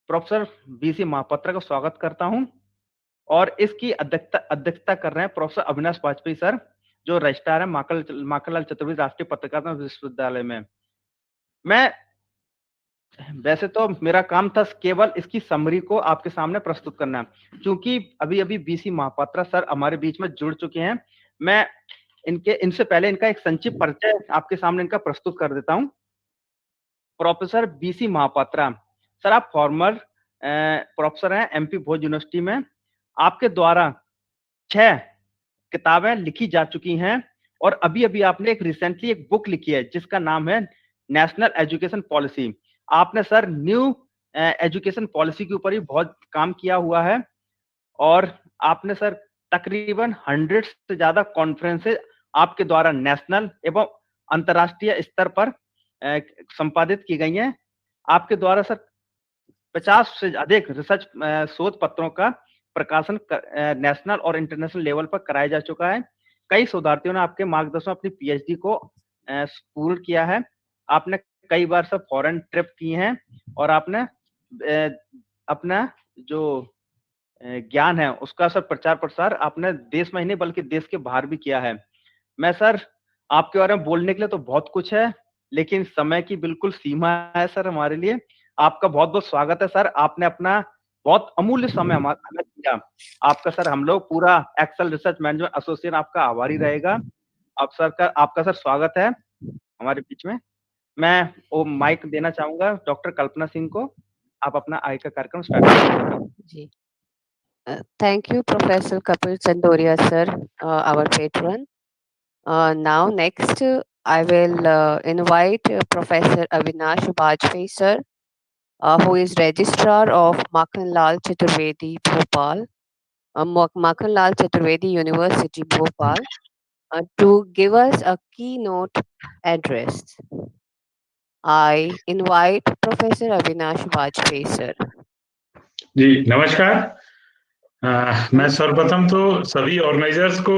Speaker 1: प्रोफेसर बीसी महापात्रा का स्वागत करता हूं और इसकी अध्यक्षता कर रहे हैं प्रोफेसर अविनाश वाजपेयी सर, जो रजिस्ट्रार है माखनलाल चतुर्वेदी राष्ट्रीय पत्रकारिता विश्वविद्यालय में। मैं वैसे तो मेरा काम था केवल इसकी समरी को आपके सामने प्रस्तुत करना, क्योंकि अभी अभी बीसी महापात्रा सर हमारे बीच में जुड़ चुके हैं। मैं इनसे पहले इनका एक संक्षिप्त परिचय आपके सामने इनका प्रस्तुत कर देता हूं। प्रोफेसर बीसी महापात्रा सर, आप फॉर्मर प्रोफेसर हैं एमपी भोज यूनिवर्सिटी में। आपके द्वारा 6 किताबें लिखी जा चुकी हैं और अभी अभी आपने रिसेंटली एक बुक लिखी है जिसका नाम है नेशनल एजुकेशन पॉलिसी। आपने सर न्यू एजुकेशन पॉलिसी के ऊपर ही बहुत काम किया हुआ है और आपने सर तकरीबन 100 से ज्यादा कॉन्फ्रेंसेज आपके द्वारा नेशनल एवं अंतर्राष्ट्रीय स्तर पर संपादित की गई हैं। आपके द्वारा सर 50 से अधिक रिसर्च शोध पत्रों का प्रकाशन नेशनल और इंटरनेशनल लेवल पर कराया जा चुका है। कई शोधार्थियों ने आपके मार्गदर्शन अपनी पीएचडी को पूर्ण किया है। आपने कई बार सब फॉरेन ट्रिप की हैं और आपने अपना जो ज्ञान है उसका सर प्रचार प्रसार आपने देश में ही नहीं बल्कि देश के बाहर भी किया है। मैं सर आपके बारे में बोलने के लिए तो बहुत कुछ है, लेकिन समय की बिल्कुल सीमा है सर हमारे लिए। आपका बहुत बहुत स्वागत है सर, आपने अपना बहुत अमूल्य समय हमें दिया। आपका सर हम लोग पूरा एक्सेल रिसर्च मैनेजमेंट एसोसिएशन आपका आभारी रहेगा। आपका सर स्वागत है हमारे बीच में। मैं वो माइक देना चाहूंगा डॉक्टर कल्पना सिंह को। आप आगे का कार्यक्रम स्टार्ट करें।
Speaker 13: जी, thank you, Professor Kapil Chandoria, sir, our patron. Now, next, I will invite Professor Avinash Bajpayee, sir, who is Registrar of Makhanlal Chaturvedi, Bhopal, Makhanlal Chaturvedi University, Bhopal, to give us a keynote address. I invite Professor Avinash Bajpayee, sir.
Speaker 18: जी नमस्कार। मैं सर्वप्रथम तो सभी organisers को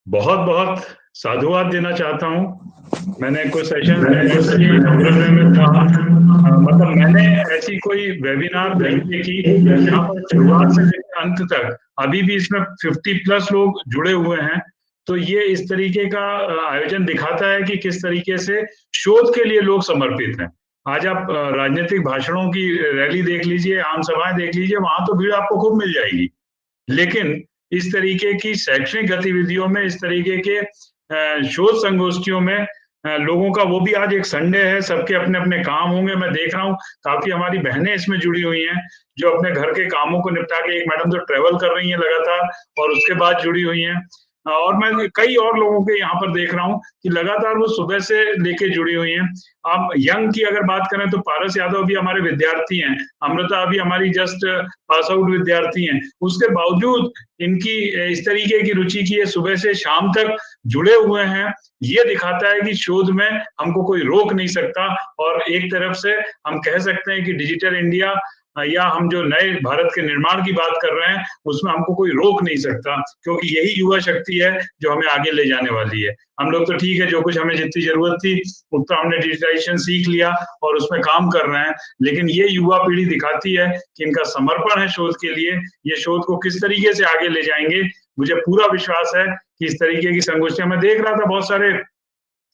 Speaker 18: बहुत बहुत साधुवाद देना चाहता हूँ। मैंने कुछ सेशन पहले से प्रोग्राम में था, मतलब मैंने ऐसी कोई वेबिनार नहीं देखी जहाँ पर शुरुआत से लेकर अंत तक अभी भी इसमें 50+ लोग जुड़े हुए हैं। तो ये इस तरीके का आयोजन दिखाता है कि किस तरीके से शोध के लिए लोग समर्पित हैं। आज आप राजनीतिक भाषणों की रैली देख लीजिए, आम सभाएं देख लीजिए, वहां तो भीड़ आपको खूब मिल जाएगी, लेकिन इस तरीके की शैक्षणिक गतिविधियों में, इस तरीके के शोध संगोष्ठियों में लोगों का, वो भी आज एक संडे है, सबके अपने अपने काम होंगे। मैं देख रहा हूँ काफी हमारी बहनें इसमें जुड़ी हुई हैं जो अपने घर के कामों को निपटा के, एक मैडम तो ट्रेवल कर रही हैं लगातार और उसके बाद जुड़ी हुई हैं, और मैं कई और लोगों के यहाँ पर देख रहा हूँ कि लगातार वो सुबह से लेके जुड़ी हुई हैं। आप यंग की अगर बात करें तो पारस यादव भी हमारे विद्यार्थी हैं, अमृता अभी हमारी जस्ट पास आउट विद्यार्थी हैं। उसके बावजूद इनकी इस तरीके की रुचि की है, सुबह से शाम तक जुड़े हुए हैं। ये दिखाता है कि शोध में हमको कोई रोक नहीं सकता, और एक तरफ से हम कह सकते हैं कि डिजिटल इंडिया या हम जो नए भारत के निर्माण की बात कर रहे हैं उसमें हमको कोई रोक नहीं सकता, क्योंकि यही युवा शक्ति है जो हमें आगे ले जाने वाली है। हम लोग तो ठीक है, जो कुछ हमें जितनी जरूरत थी उतना हमने डिजिटाइजेशन सीख लिया और उसमें काम कर रहे हैं, लेकिन ये युवा पीढ़ी दिखाती है कि इनका समर्पण है शोध के लिए। ये शोध को किस तरीके से आगे ले जाएंगे, मुझे पूरा विश्वास है कि इस तरीके की संगोष्ठियां, मैं देख रहा था बहुत सारे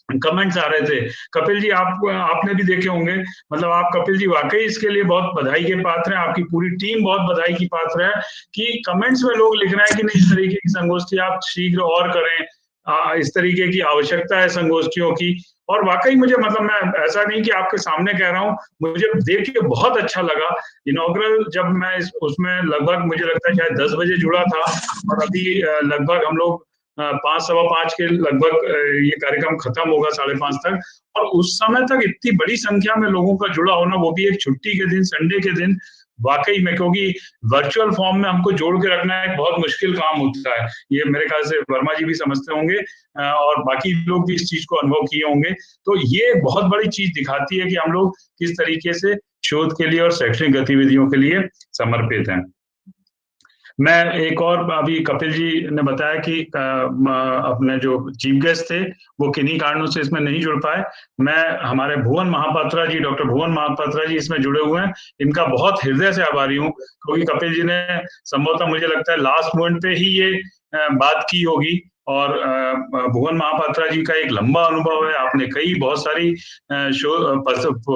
Speaker 18: कमेंट्स आ रहे थे। कपिल जी आपने भी देखे होंगे, मतलब आप कपिल जी वाकई इसके लिए बहुत बधाई के पात्र हैं, आपकी पूरी टीम बहुत बधाई की पात्र है कि कमेंट्स में लोग लिख रहे हैं कि नहीं, इस तरीके की संगोष्ठी आप शीघ्र और करें, इस तरीके की आवश्यकता है संगोष्ठियों की। और वाकई मुझे, मतलब मैं ऐसा नहीं कि आपके सामने कह रहा हूँ, मुझे देख के बहुत अच्छा लगा। इनॉग्रल जब मैं उसमें लगभग मुझे लगता है शायद 10 बजे जुड़ा था, और अभी लगभग हम लोग 5 सवा 5 के लगभग ये कार्यक्रम खत्म होगा 5:30 तक, और उस समय तक इतनी बड़ी संख्या में लोगों का जुड़ा होना, वो भी एक छुट्टी के दिन, संडे के दिन, वाकई में, क्योंकि वर्चुअल फॉर्म में हमको जोड़ के रखना एक बहुत मुश्किल काम होता है। ये मेरे ख्याल से वर्मा जी भी समझते होंगे, और बाकी लोग भी इस चीज को अनुभव किए होंगे। तो ये बहुत बड़ी चीज दिखाती है कि हम लोग किस तरीके से शोध के लिए और शैक्षणिक गतिविधियों के लिए समर्पित हैं। मैं एक और, अभी कपिल जी ने बताया कि अपने जो चीफ गेस्ट थे वो किन्हीं कारणों से इसमें नहीं जुड़ पाए। मैं, हमारे भुवन महापात्रा जी, डॉक्टर भुवन महापात्रा जी इसमें जुड़े हुए हैं, इनका बहुत हृदय से आभारी हूँ, क्योंकि कपिल जी ने संभवतः मुझे लगता है लास्ट मोमेंट पे ही ये बात की होगी। और भुवन महापात्रा जी का एक लंबा अनुभव है, आपने कई बहुत सारी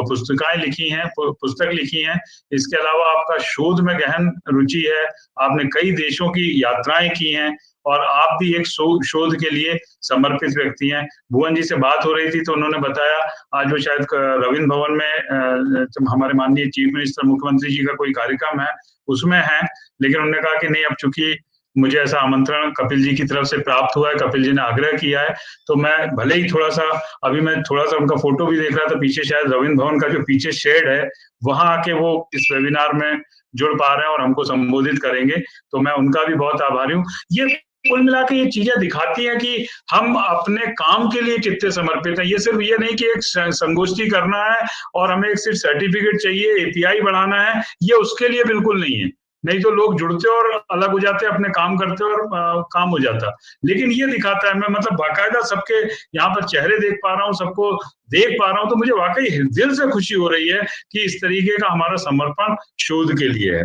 Speaker 18: पुस्तकें लिखी हैं, पुस्तक लिखी हैं। इसके अलावा आपका शोध में गहन रुचि है, आपने कई देशों की यात्राएं की हैं, और आप भी एक शोध के लिए समर्पित व्यक्ति हैं। भुवन जी से बात हो रही थी तो उन्होंने बताया आज वो शायद रविंद्र भवन में हमारे माननीय चीफ मिनिस्टर मुख्यमंत्री जी का कोई कार्यक्रम है, उसमें है, लेकिन उन्होंने कहा कि नहीं, अब चूंकि मुझे ऐसा आमंत्रण कपिल जी की तरफ से प्राप्त हुआ है, कपिल जी ने आग्रह किया है, तो मैं भले ही थोड़ा सा, अभी मैं थोड़ा सा उनका फोटो भी देख रहा था पीछे, शायद रविंद्र भवन का जो पीछे शेड है वहां आके वो इस वेबिनार में जुड़ पा रहे हैं और हमको संबोधित करेंगे, तो मैं उनका भी बहुत आभारी हूँ। ये कुल मिला के ये चीजें दिखाती हैं कि हम अपने काम के लिए कितने समर्पित हैं। ये सिर्फ ये नहीं कि एक संगोष्ठी करना है और हमें एक सिर्फ सर्टिफिकेट चाहिए, एपीआई बढ़ाना है, ये उसके लिए बिल्कुल नहीं है। नहीं तो लोग जुड़ते और अलग हो जाते, अपने काम करते और काम हो जाता। लेकिन ये दिखाता है, मैं मतलब बाकायदा सबके यहाँ पर चेहरे देख पा रहा हूँ, सबको देख पा रहा हूँ, तो मुझे वाकई दिल से खुशी हो रही है कि इस तरीके का हमारा समर्पण शोध के लिए है।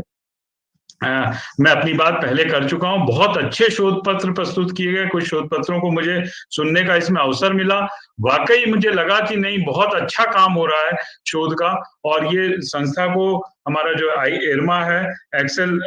Speaker 18: मैं अपनी बात पहले कर चुका हूं, बहुत अच्छे शोध पत्र प्रस्तुत किए गए, कुछ शोध पत्रों को मुझे सुनने का इसमें अवसर मिला, वाकई मुझे लगा कि नहीं, बहुत अच्छा काम हो रहा है शोध का। और ये संस्था को, हमारा जो IRMA है, एक्सेल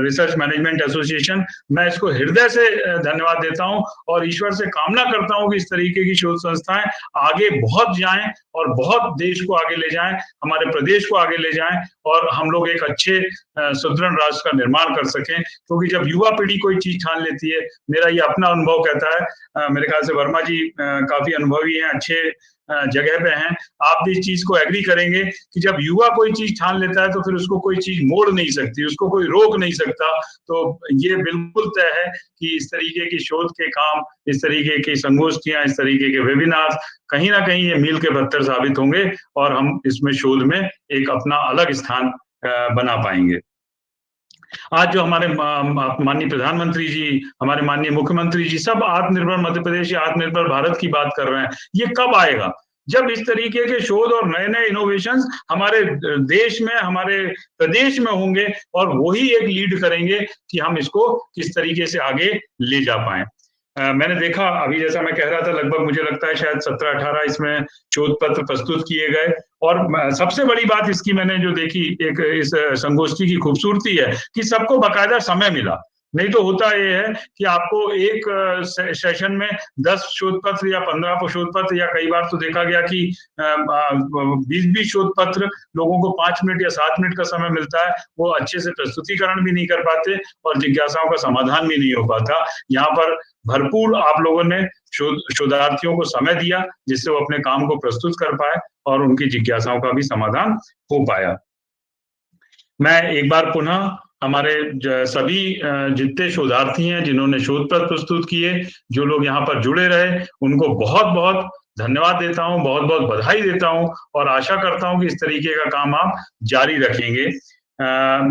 Speaker 18: रिसर्च मैनेजमेंट एसोसिएशन, मैं इसको हृदय से धन्यवाद देता हूं और ईश्वर से कामना करता हूं कि इस तरीके की शोध संस्थाएं आगे बहुत जाएं और बहुत देश को आगे ले जाएं, हमारे प्रदेश को आगे ले जाएं, और हम लोग एक अच्छे सुदृढ़ राष्ट्र का निर्माण कर सकें। क्योंकि जब युवा पीढ़ी कोई चीज ठान लेती है, मेरा ये अपना अनुभव कहता है, मेरे ख्याल से वर्मा जी काफी अनुभवी हैं, अच्छे जगह पे हैं, आप भी इस चीज को एग्री करेंगे कि जब युवा कोई चीज ठान लेता है तो फिर उसको कोई चीज मोड़ नहीं सकती, उसको कोई रोक नहीं सकता। तो ये बिल्कुल तय है कि इस तरीके की शोध के काम, इस तरीके की संगोष्ठियां, इस तरीके के वेबिनार कहीं ना कहीं ये मील के पत्थर साबित होंगे और हम इसमें शोध में एक अपना अलग स्थान बना पाएंगे। आज जो हमारे माननीय प्रधानमंत्री जी, हमारे माननीय मुख्यमंत्री जी, सब आत्मनिर्भर मध्य प्रदेश या आत्मनिर्भर भारत की बात कर रहे हैं, ये कब आएगा? जब इस तरीके के शोध और नए नए इनोवेशंस हमारे देश में, हमारे प्रदेश में होंगे, और वही एक लीड करेंगे कि हम इसको किस तरीके से आगे ले जा पाए। मैंने देखा, अभी जैसा मैं कह रहा था, लगभग मुझे लगता है शायद 17-18 इसमें शोध पत्र प्रस्तुत किए गए, और सबसे बड़ी बात इसकी मैंने जो देखी, एक इस संगोष्ठी की खूबसूरती है कि सबको बाकायदा समय मिला। नहीं तो होता ये है कि आपको एक सेशन में 10 शोध पत्र या 15 शोध पत्र, या कई बार तो देखा गया कि 20-20 शोध पत्र, लोगों को 5 मिनट या 7 मिनट का समय मिलता है, वो अच्छे से प्रस्तुतिकरण भी नहीं कर पाते और जिज्ञासाओं का समाधान भी नहीं हो पाता। यहाँ पर भरपूर आप लोगों ने शोधार्थियों को समय दिया, जिससे वो अपने काम को प्रस्तुत कर पाए और उनकी जिज्ञासाओं का भी समाधान हो पाया। मैं एक बार पुनः हमारे सभी जितने शोधार्थी हैं जिन्होंने शोध पत्र प्रस्तुत किए, जो लोग यहाँ पर जुड़े रहे, उनको बहुत बहुत धन्यवाद देता हूँ, बहुत बहुत बधाई देता हूँ, और आशा करता हूँ कि इस तरीके का काम आप जारी रखेंगे।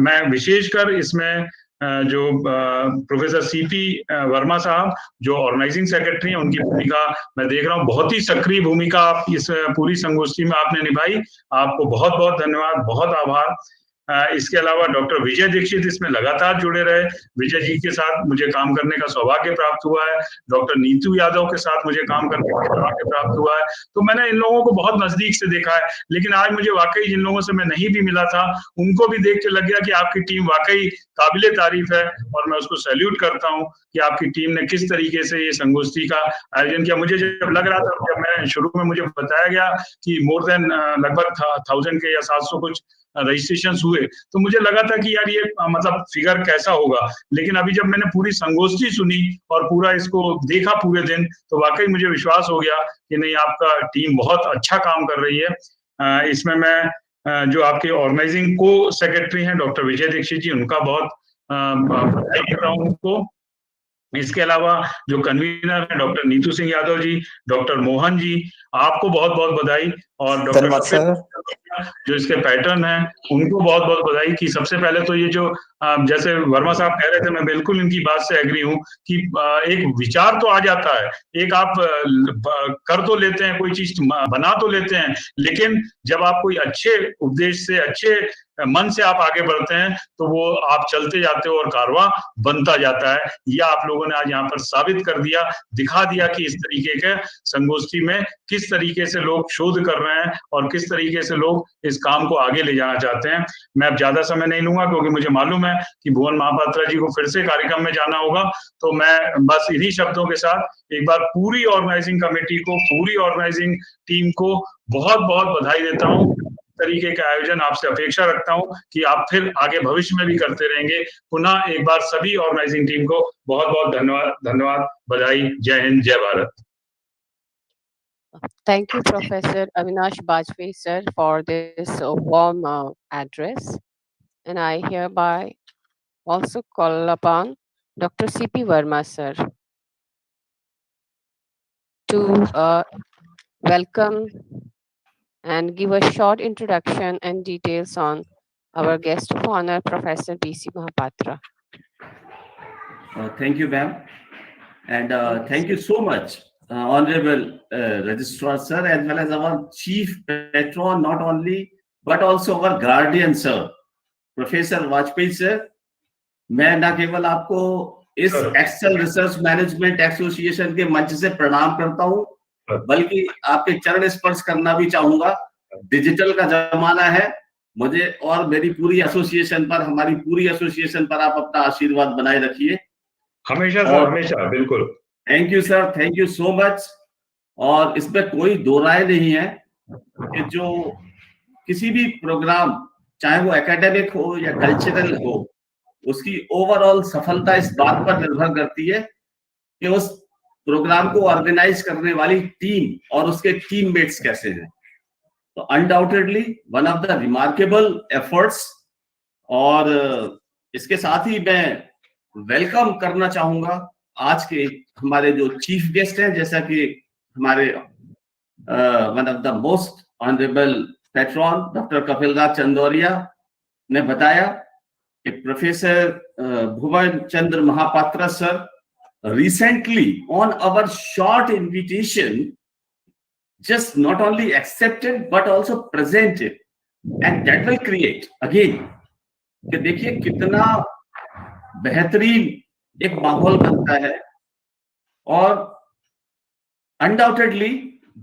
Speaker 18: मैं विशेषकर इसमें जो प्रोफेसर CP वर्मा साहब, जो ऑर्गेनाइजिंग सेक्रेटरी हैं, उनकी भूमिका मैं देख रहा हूँ, बहुत ही सक्रिय भूमिका आप इस पूरी संगोष्ठी में आपने निभाई। आपको बहुत बहुत धन्यवाद, बहुत आभार। इसके अलावा डॉक्टर विजय दीक्षित इसमें लगातार जुड़े रहे। विजय जी के साथ मुझे काम करने का सौभाग्य प्राप्त हुआ है। डॉक्टर नीतू यादव के साथ मुझे काम करने का सौभाग्य प्राप्त हुआ है। तो मैंने इन लोगों को बहुत नजदीक से देखा है, लेकिन आज मुझे वाकई जिन लोगों से मैं नहीं भी मिला था उनको भी देख के लग गया कि आपकी टीम वाकई काबिले तारीफ है, और मैं उसको सैल्यूट करता हूँ कि आपकी टीम ने किस तरीके से ये संगोष्ठी का आयोजन किया। मुझे जब लग रहा था, जब मैं शुरू में मुझे बताया गया कि मोर देन लगभग 1000 के या 700 कुछ रजिस्ट्रेशन हुए, तो मुझे लगा था कि यार ये मतलब फिगर कैसा होगा। लेकिन अभी जब मैंने पूरी संगोष्ठी सुनी और पूरा इसको देखा पूरे दिन, तो वाकई मुझे विश्वास हो गया कि नहीं, आपका टीम बहुत अच्छा काम कर रही है। इसमें मैं जो आपके ऑर्गेनाइजिंग को सेक्रेटरी हैं डॉक्टर विजय दीक्षित जी, उनका बहुत बधाई देता हूँ उनको। इसके अलावा जो कन्वीनर है डॉक्टर नीतू सिंह यादव जी, डॉक्टर मोहन जी, आपको बहुत बहुत बधाई। और डॉक्टर
Speaker 16: धन्यवाद सर।
Speaker 18: जो इसके पैटर्न हैं उनको बहुत बहुत बधाई कि सबसे पहले तो ये जो जैसे वर्मा साहब कह रहे थे, मैं बिल्कुल इनकी बात से एग्री हूँ कि एक विचार तो आ जाता है, एक आप कर तो लेते हैं, कोई चीज बना तो लेते हैं, लेकिन जब आप कोई अच्छे उद्देश्य से, अच्छे मन से आप आगे बढ़ते हैं, तो वो आप चलते जाते हो और कारवां बनता जाता है। यह आप लोगों ने आज यहाँ पर साबित कर दिया, दिखा दिया कि इस तरीके के संगोष्ठी में किस तरीके से लोग शोध कर रहे हैं और किस तरीके से लोग इस काम को आगे ले जाना चाहते हैं। मैं अब ज्यादा समय नहीं लूंगा क्योंकि मुझे मालूम है कि भुवन महापात्रा जी को फिर से कार्यक्रम में जाना होगा। तो मैं बस इन्हीं शब्दों के साथ एक बार पूरी ऑर्गेनाइजिंग कमेटी को, पूरी ऑर्गेनाइजिंग टीम को बहुत बहुत बधाई देता हूँ। तरीके का आयोजन आपसे अपेक्षा रखता हूं कि आप फिर आगे भविष्य में भी करते रहेंगे। पुनः एक बार सभी ऑर्गेनाइजिंग टीम को बहुत बहुत धन्यवाद, बधाई। जय हिंद, जय Bharat.
Speaker 13: Thank you, Professor Avinash Bajpayee, sir, for this warm address. And I hereby also call upon Dr. C.P. Verma, sir, to welcome and give a short introduction and details on our guest of honor, Professor B.C. Mahapatra.
Speaker 15: Thank you, ma'am. And thank you so much, Honorable Registrar, sir, as well as our Chief Patron, not only, but also our Guardian, sir, Professor Vajpayee, sir. मैं ना केवल आपको इस Excel research management association के मंच से प्रणाम करता हूं, बल्कि आपके चरण स्पर्श करना भी चाहूंगा। डिजिटल का जमाना है, मुझे और मेरी पूरी एसोसिएशन पर, हमारी पूरी एसोसिएशन पर आप अपना आशीर्वाद बनाए रखिए
Speaker 18: हमेशा सर, हमेशा, बिल्कुल।
Speaker 15: Thank you sir, thank you so much. और इसमें कोई दो राय नहीं है कि जो किसी भी प्रोग्राम, चाहे वो एकेडमिक हो या कल्चरल हो, उसकी ओवरऑल सफलता इस बात पर निर्भर करती है कि उस प्रोग्राम को ऑर्गेनाइज करने वाली टीम और उसके टीममेट्स कैसे हैं। तो undoubtedly one of the remarkable efforts. और इसके साथ ही मैं वेलकम करना चाहूंगा आज के हमारे जो चीफ गेस्ट हैं, जैसा कि हमारे one of the most honourable patron doctor Kapilraj Chandauriya ने बताया कि professor Bhuvan Chandra Mahapatra sir recently on our short invitation just not only accepted but also presented, and that will create again कि देखिए कितना बेहतरीन एक माहौल बनता है। और undoubtedly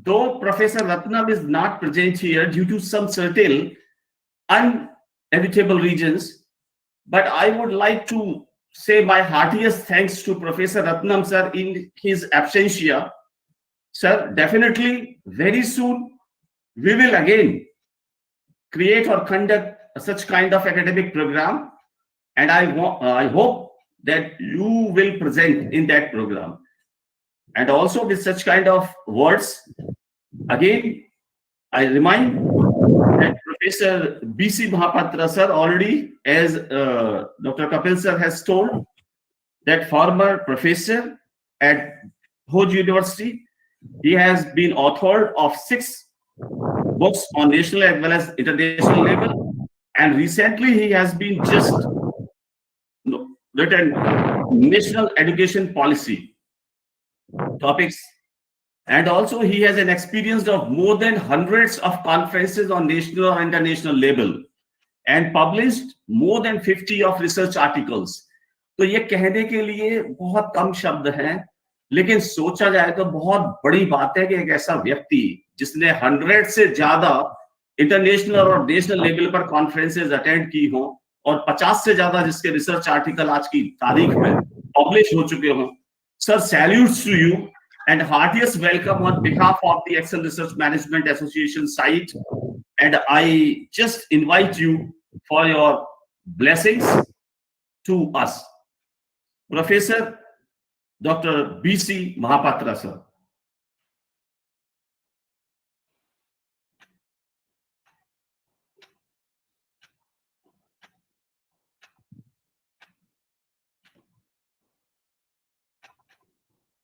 Speaker 15: though Professor Ratnam is not present here due to some certain unevitable reasons, but I would like to say my heartiest thanks to Professor Ratnam sir in his absentia. Sir, definitely very soon we will again create or conduct such kind of academic program, and I hope that you will present in that program. And also with such kind of words, again I remind that Professor B.C. Mahapatra sir already, as Dr. Kapil sir has told, that former professor at Bhoj University, he has been author of 6 books on national as well as international level, and recently he has been just written national education policy topics. And also he has an experience of more than hundreds of conferences on national or international level. and published more than 50 of research articles. तो ये कहने के लिए बहुत कम शब्द हैं, लेकिन सोचा जाए तो बहुत बड़ी बात है कि एक ऐसा व्यक्ति जिसने 100 से ज्यादा इंटरनेशनल और नेशनल लेवल पर कॉन्फ्रेंसेस अटेंड की हो और 50 से ज्यादा जिसके रिसर्च आर्टिकल आज की तारीख में पब्लिश हो चुके हों. Sir, salutes to you and heartiest welcome on behalf of the Excel Research Management Association site. And I just invite you for your blessings to us. Professor Dr. B.C. Mahapatra, sir.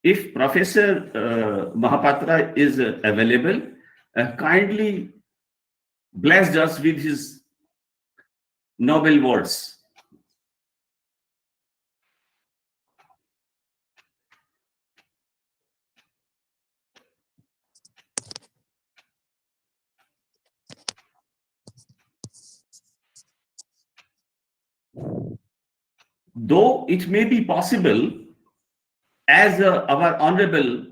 Speaker 15: If Professor Mahapatra is available, kindly bless us with his noble words. Though it may be possible, as our honorable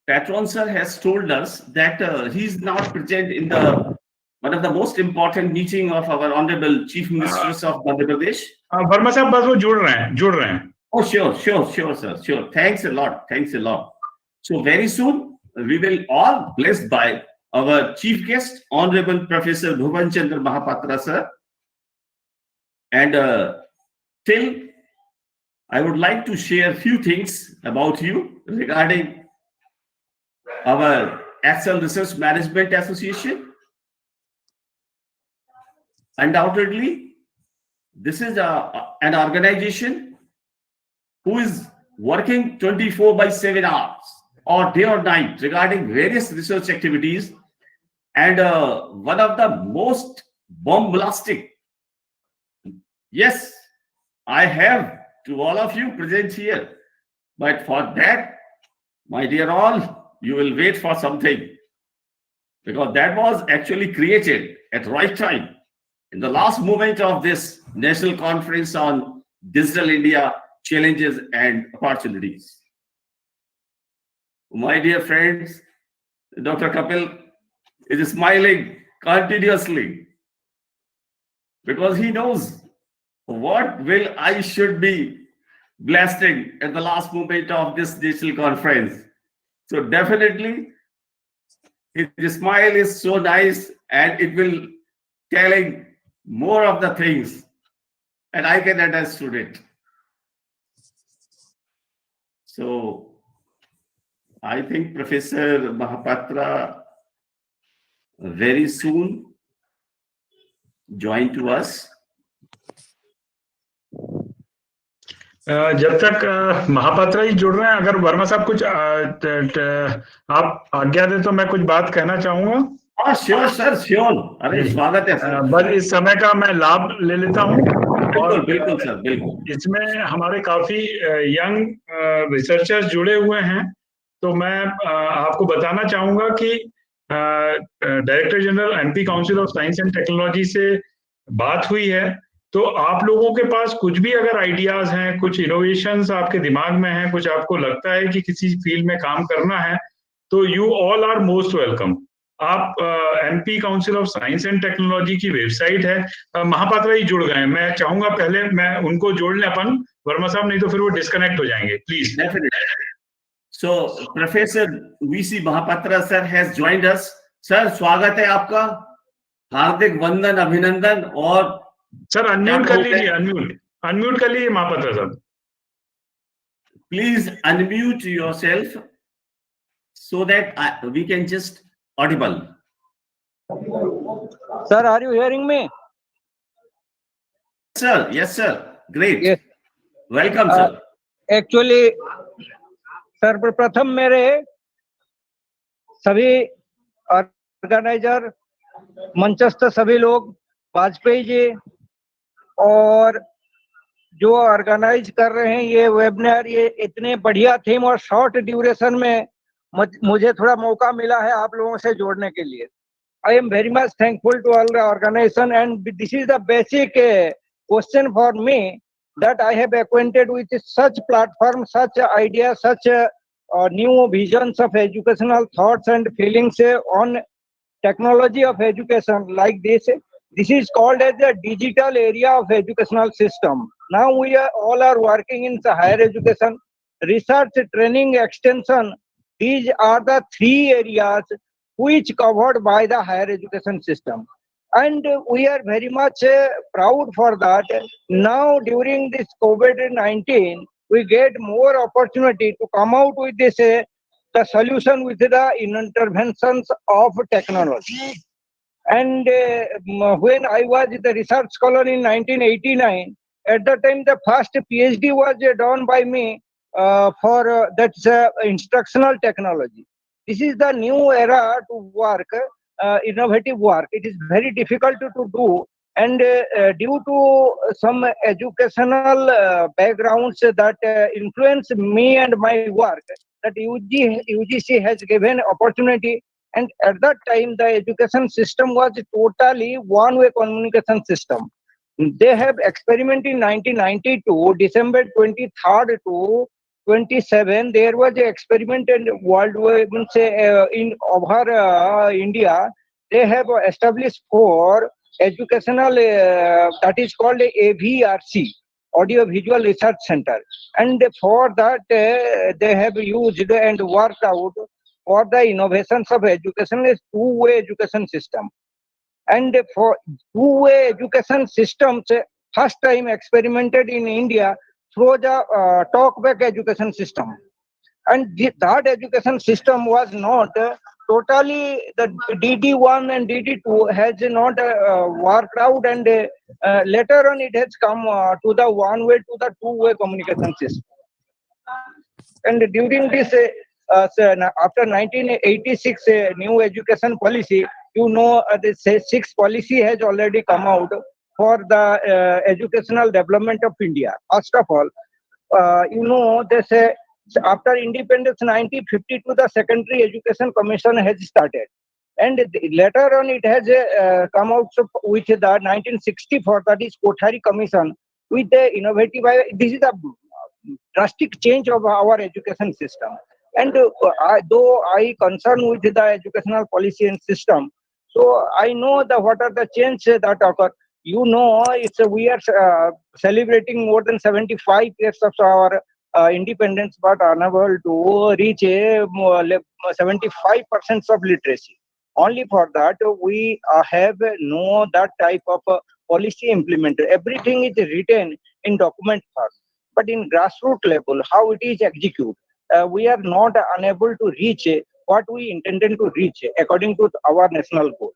Speaker 15: patron sir has told us that he is not present in the one of the most important meeting of our honorable chief ministers of Madhya Pradesh.
Speaker 18: Verma साहब बस वो जुड़ रहे हैं.
Speaker 15: Oh, sure, sir, sure. Thanks a lot. So very soon we will all blessed by our chief guest, honorable Professor Bhuvan Chandra Mahapatra sir. And till I would like to share a few things about you regarding our Excel Research Management Association. Undoubtedly, this is an organization who is working 24/7 hours or day or night regarding various research activities. And one of the most bombastic, yes, I have to all of you present here. But for that, my dear all, you will wait for something, because that was actually created at right time in the last moment of this National Conference on Digital India Challenges and Opportunities. My dear friends, Dr. Kapil is smiling continuously because he knows what will I should be blasting at the last moment of this digital conference. So definitely his smile is so nice and it will telling more of the things, and I can understood it. So I think Professor Mahapatra very soon join to us.
Speaker 18: जब तक महापात्रा जी जुड़ रहे हैं, अगर वर्मा साहब कुछ आप आज्ञा दे तो मैं कुछ बात कहना चाहूंगा.
Speaker 15: Sure sir, sure. अरे स्वागत है सर.
Speaker 18: बस इस समय का मैं लाभ ले लेता हूँ.
Speaker 15: बिल्कुल सर, बिल्कुल.
Speaker 18: इसमें हमारे काफी यंग रिसर्चर्स जुड़े हुए हैं, तो मैं आपको बताना चाहूंगा कि director general MP council of science and technology से बात हुई है. तो आप लोगों के पास कुछ भी अगर आइडियाज हैं, कुछ इनोवेशंस आपके दिमाग में हैं, कुछ आपको लगता है कि किसी फील्ड में काम करना है, तो you all are most welcome. आप MP council of science and technology की वेबसाइट है. महापात्रा जी जुड़ गए हैं, मैं चाहूंगा पहले मैं उनको जोड़ लें अपन, वर्मा साहब, नहीं तो फिर वो डिस्कनेक्ट हो जाएंगे. Please.
Speaker 15: So professor VC Mahapatra sir has joined us. Sir स्वागत है आपका, हार्दिक वंदन, अभिनंदन. और
Speaker 18: सर अनम्यूट कर लीजिए, अनम्यूट कर लीजिए महापात्रा साहब.
Speaker 15: Please unmute yourself so that we can just audible.
Speaker 19: Sir, are you hearing me?
Speaker 15: Sir, yes sir, great.
Speaker 19: Yes.
Speaker 15: Welcome sir.
Speaker 19: Actually, सर्वप्रथम मेरे सभी ऑर्गेनाइजर, मंचस्थ सभी लोग, वाजपेयी जी और जो ऑर्गेनाइज कर रहे हैं ये वेबिनार, ये इतने बढ़िया थीम और शॉर्ट ड्यूरेशन में मुझे थोड़ा मौका मिला है आप लोगों से जोड़ने के लिए. I am very much thankful to all the organization, and this is the basic question for me, that I have acquainted with such platform, such ideas, such new visions of educational thoughts and feelings on technology of education like this. This is called as the digital area of educational system. Now we are all are working in the higher education, research, training, extension. These are the three areas which covered by the higher education system. And we are very much proud for that. Now during this COVID-19, we get more opportunity to come out with this the solution with the interventions of technology. And when I was the research scholar in 1989, at that time the first PhD was done by me for that's instructional technology. This is the new era to work, innovative work. It is very difficult to do, and due to some educational backgrounds that influence me and my work, that UGC has given opportunity. And at that time, the education system was totally one-way communication system. They have experiment in 1992, December 23rd to 27. There was an experiment in worldwide, in over India. They have established for educational that is called AVRC, Audio Visual Research Center, and for that they have used and worked out for the innovations of education is two-way education system. And for two-way education systems, first time experimented in India through the talk-back education system. And that education system was not totally, the DD1 and DD2 has not worked out, and later on it has come to the one-way to the two-way communication system. And during this, after 1986 new education policy, you know, this sixth policy has already come out for the educational development of India. First of all, you know, they say after independence 1952, the Secondary Education Commission has started. And later on, it has come out with the 1964, that is Kothari Commission, with the innovative. This is a drastic change of our education system. And though I concern with the educational policy and system, so I know the what are the changes that occur. You know, it's we are celebrating more than 75 years of our independence, but unable to reach a 75% of literacy. Only for that we have no that type of policy implemented. Everything is written in document form, but in grassroots level, how it is executed, we are not unable to reach what we intended to reach according to our national goal.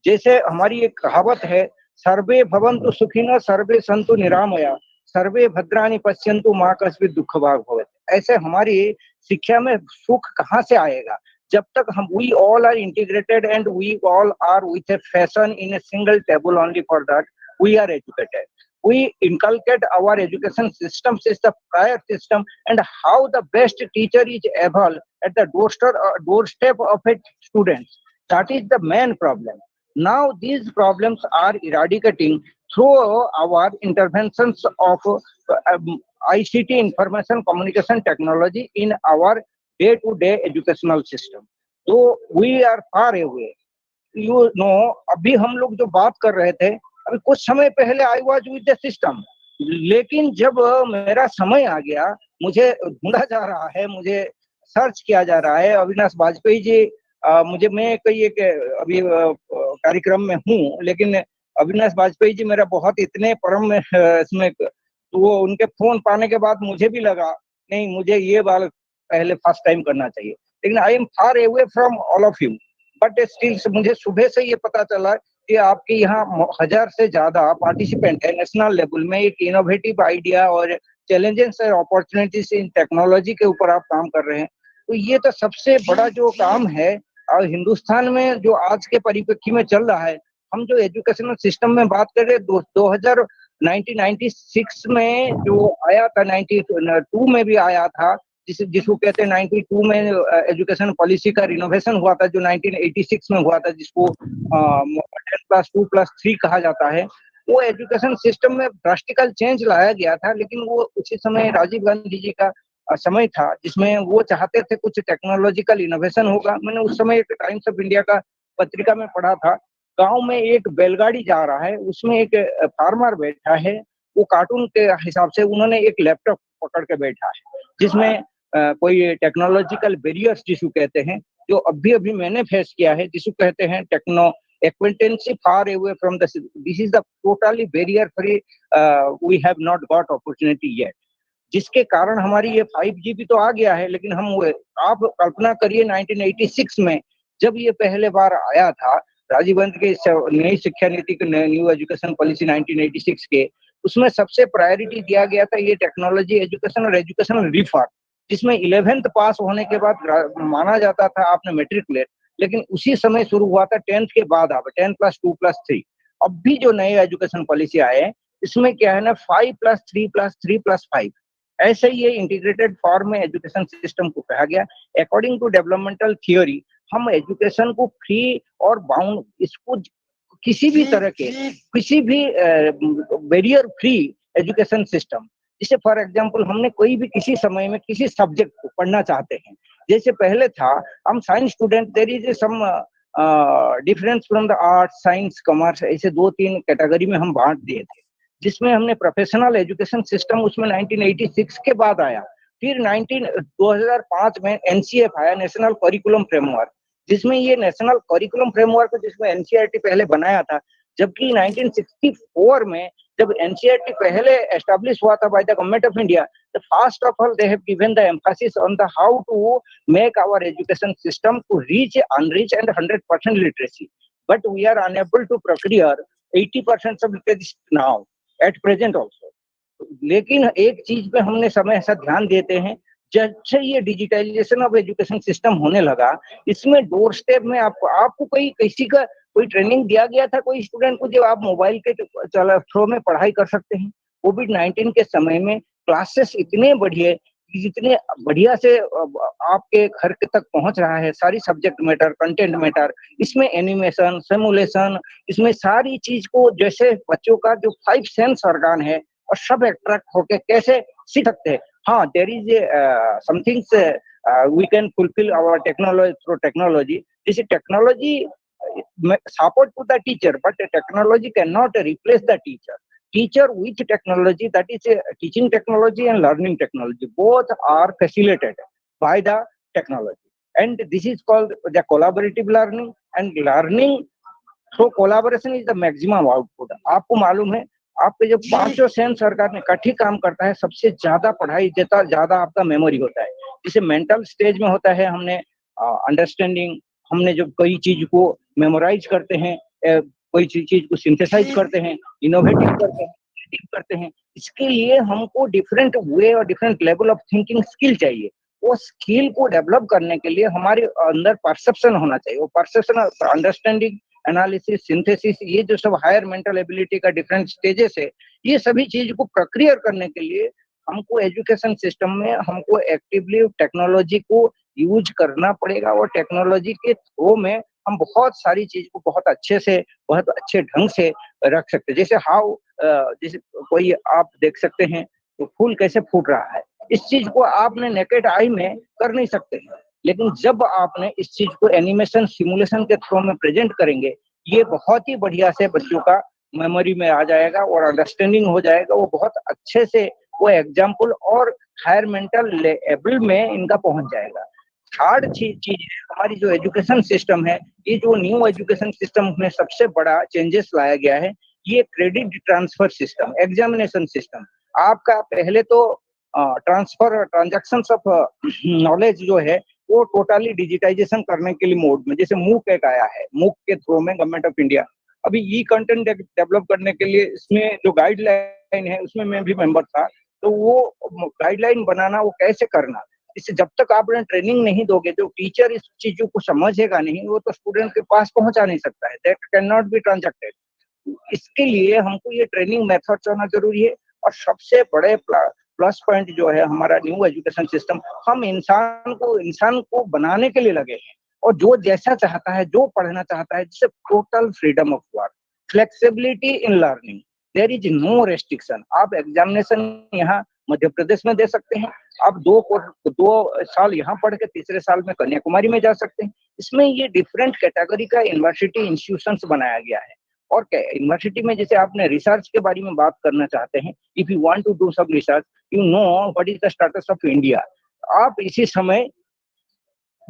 Speaker 19: जैसे हमारी एक कहावत है, सर्वे भवन्तु सुखिनः सर्वे सन्तु निरामया सर्वे भद्राणि पश्यन्तु मा कस्मिंश्चित् दुःखभाग् भवेत्। ऐसे हमारी शिक्षा में सुख कहाँ से आएगा जब तक हम we all are integrated and we all are with a fashion in a single table. Only for that we are educated. We inculcate our education systems is the prior system, and how the best teacher is able at the doorstep of a student. That is the main problem. Now these problems are eradicating through our interventions of ICT, information communication technology, in our day-to-day educational system. So we are far away. You know, अभी हम लोग जो बात कर रहे थे, अभी कुछ समय पहले I was with the system, लेकिन जब मेरा समय आ गया, मुझे ढूंढा जा रहा है, मुझे सर्च किया जा रहा है, अविनाश वाजपेयी जी, मुझे मैं कई एक अभी कार्यक्रम में हूँ, लेकिन अविनाश वाजपेयी जी मेरा बहुत इतने परम इसमें, तो वो उनके फोन पाने के बाद मुझे भी लगा नहीं, मुझे ये बार पहले फर्स्ट टाइम करना चाहिए, लेकिन I am far away from all of you, but still मुझे सुबह से ये पता चला कि आपके यहाँ 1000 से ज्यादा पार्टिसिपेंट है नेशनल लेवल में, एक इनोवेटिव आइडिया और चैलेंजेस और अपॉर्चुनिटीज इन टेक्नोलॉजी के ऊपर आप काम कर रहे हैं। तो ये तो सबसे बड़ा जो काम है, और हिंदुस्तान में जो आज के परिप्रेक्ष्य में चल रहा है, हम जो एजुकेशनल सिस्टम में बात कर रहे हैं, 1996 में जो आया था, 92 में भी आया था, जिसको कहते हैं 92 में एजुकेशन पॉलिसी का रिनोवेशन हुआ था, जो 1986 में हुआ था, जिसको 10+2+3 कहा जाता है। वो एजुकेशन सिस्टम में ड्रास्टिकल चेंज लाया गया था, लेकिन वो उसी समय राजीव गांधी जी का समय था जिसमें वो चाहते थे कुछ टेक्नोलॉजिकल इनोवेशन होगा। मैंने उस समय एक टाइम्स ऑफ इंडिया का पत्रिका में पढ़ा था, गांव में एक बैलगाड़ी जा रहा है, उसमें एक फार्मर बैठा है, वो कार्टून के हिसाब से उन्होंने एक लैपटॉप पकड़ के बैठा है, जिसमें कोई टेक्नोलॉजिकल बैरियर्स जिसको कहते हैं, जो अभी अभी मैंने फेस किया है, जिसको कहते हैं techno acquaintancy far away from the this is the totally barrier free we have not got opportunity yet, जिसके कारण हमारी ये 5G भी तो आ गया है, लेकिन हम आप कल्पना करिए 1986 में जब ये पहले बार आया था, राजीव गांधी के नई शिक्षा नीति के न्यू एजुकेशन पॉलिसी 1986 के, उसमें सबसे प्रायोरिटी दिया गया था ये टेक्नोलॉजी एजुकेशन और एजुकेशनल रिफॉर्म, जिसमें 11th पास होने के बाद माना जाता था आपने मैट्रिकुलेट, लेकिन उसी समय शुरू हुआ था 10th के बाद आप 10+2+3। अब भी जो नए एजुकेशन पॉलिसी आए हैं, इसमें क्या है ना 5+3+3+5, ऐसे ही ये इंटीग्रेटेड फॉर्म में एजुकेशन सिस्टम को कहा गया। अकॉर्डिंग टू डेवलपमेंटल थियोरी, हम एजुकेशन को फ्री और बाउंड, इसको किसी भी तरह के किसी भी बैरियर फ्री एजुकेशन सिस्टम, जैसे फॉर एग्जांपल हमने कोई भी किसी समय में किसी सब्जेक्ट को पढ़ना चाहते हैं, जैसे पहले था हम science student, there is some difference from the art science commerce, ऐसे 2-3 कैटेगरी में हम बांट दिए थे, जिसमें हमने प्रोफेशनल एजुकेशन सिस्टम उसमें 1986 के बाद आया। फिर 2005 में एनसीएफ आया, नेशनल करिकुलम फ्रेमवर्क, जिसमें ये नेशनल करिकुलम फ्रेमवर्क जिसमें एनसीईआरटी पहले बनाया था, जबकि 1964 में जब एनसीईआरटी पहले एस्टैब्लिश हुआ था by the government of India, the first of all they have given the emphasis on the how to make our education system to reach unreach and 100% literacy, but we are unable to procure 80% of literacy now at present also. लेकिन एक चीज पे हमने समय ऐसा ध्यान देते हैं, जब से ये डिजिटलाइजेशन ऑफ एजुकेशन सिस्टम होने लगा, इसमें डोर स्टेप में आपको किसी का कोई ट्रेनिंग दिया गया था कोई स्टूडेंट को, जो आप मोबाइल के थ्रू में पढ़ाई कर सकते हैं। कोविड-19 के समय में क्लासेस इतने बढ़िया, जितने बढ़िया से आपके घर के तक पहुंच रहा है, सारी सब्जेक्ट मैटर, कंटेंट मैटर, इसमें एनिमेशन, सिमुलेशन, इसमें सारी चीज को, जैसे बच्चों का जो 5 सेंस ऑर्गन है और सब अट्रैक्ट होके कैसे सीख सकते हैं। हाँ, there is somethings we can fulfil our technology through technology. This technology support to the teacher, but technology cannot replace the teacher. Teacher with technology, that is teaching technology and learning technology, both are facilitated by the technology, and this is called the collaborative learning, and learning through collaboration is the maximum output. आपको मालूम है, आपके जब 5 sense सरकार ने इकट्ठी काम करता है, सबसे ज्यादा पढ़ाई देता, ज्यादा आपका मेमोरी होता है। जिसे मेंटल स्टेज में होता है, हमने अंडरस्टैंडिंग, हमने जब कोई चीज को मेमोराइज करते हैं, कोई चीज को सिंथेसाइज करते हैं, इनोवेटिव करते हैं, इसके लिए हमको डिफरेंट वे और different level of thinking skill चाहिए। वो स्किल को डेवलप करने के लिए हमारे अंदर परसेप्शन होना चाहिए। वो परसेप्शन, अंडरस्टैंडिंग, एनालिसिस, सिंथेसिस, ये जो सब हायर मेंटल एबिलिटी का डिफरेंट स्टेजेस है, ये सभी चीज को प्रक्रिया करने के लिए हमको एजुकेशन सिस्टम में हमको एक्टिवली टेक्नोलॉजी को यूज करना पड़ेगा, और टेक्नोलॉजी के थ्रू में हम बहुत सारी चीज को बहुत अच्छे से, बहुत अच्छे ढंग से रख सकते हैं। जैसे जैसे कोई आप देख सकते हैं तो फूल कैसे फूट रहा है, इस चीज को आपने नेकेड आई में कर नहीं सकते हैं, लेकिन जब आपने इस चीज को एनिमेशन, सिमुलेशन के थ्रू में प्रेजेंट करेंगे, ये बहुत ही बढ़िया से बच्चों का मेमोरी में आ जाएगा और अंडरस्टैंडिंग हो जाएगा। वो बहुत अच्छे से वो एग्जाम्पल और हायर मेंटल लेवल में इनका पहुंच जाएगा। थर्ड चीज है हमारी जो एजुकेशन सिस्टम है, ये जो न्यू एजुकेशन सिस्टम में सबसे बड़ा चेंजेस लाया गया है, ये credit transfer system, examination system. आपका पहले तो ट्रांसफर, ट्रांजैक्शन ऑफ नॉलेज जो है वो टोटली डिजिटाइजेशन करने के लिए मोड में, जैसे मूक एक आया है, मूक के थ्रू में गवर्नमेंट ऑफ इंडिया अभी ई कंटेंट डेवलप करने के लिए, इसमें जो गाइडलाइन है उसमें मैं भी मेंबर था, तो वो गाइडलाइन बनाना, वो कैसे करना, इससे जब तक आप ट्रेनिंग नहीं दोगे, जो टीचर इस चीजों को समझेगा नहीं, वो तो स्टूडेंट के पास पहुंचा नहीं सकता है, that can not be transacted. इसके लिए हमको ये ट्रेनिंग मेथड्स होना जरूरी है, और सबसे बड़े प्लस पॉइंट जो है हमारा न्यू एजुकेशन सिस्टम, हम इंसान को बनाने के लिए लगे हैं, और जो जैसा चाहता है, जो पढ़ना चाहता है, जिससे total freedom of work, flexibility in learning, there is no restriction. आप एग्जामिनेशन यहाँ मध्य प्रदेश में दे सकते हैं, आप 2 साल यहाँ पढ़ के तीसरे साल में कन्याकुमारी में जा सकते हैं। इसमें ये डिफरेंट कैटेगरी का यूनिवर्सिटी इंस्टीट्यूशंस बनाया गया है। और यूनिवर्सिटी में जैसे आपने रिसर्च के बारे में बात करना चाहते हैं, if you want to do some research, you know what is the status of India. आप इसी समय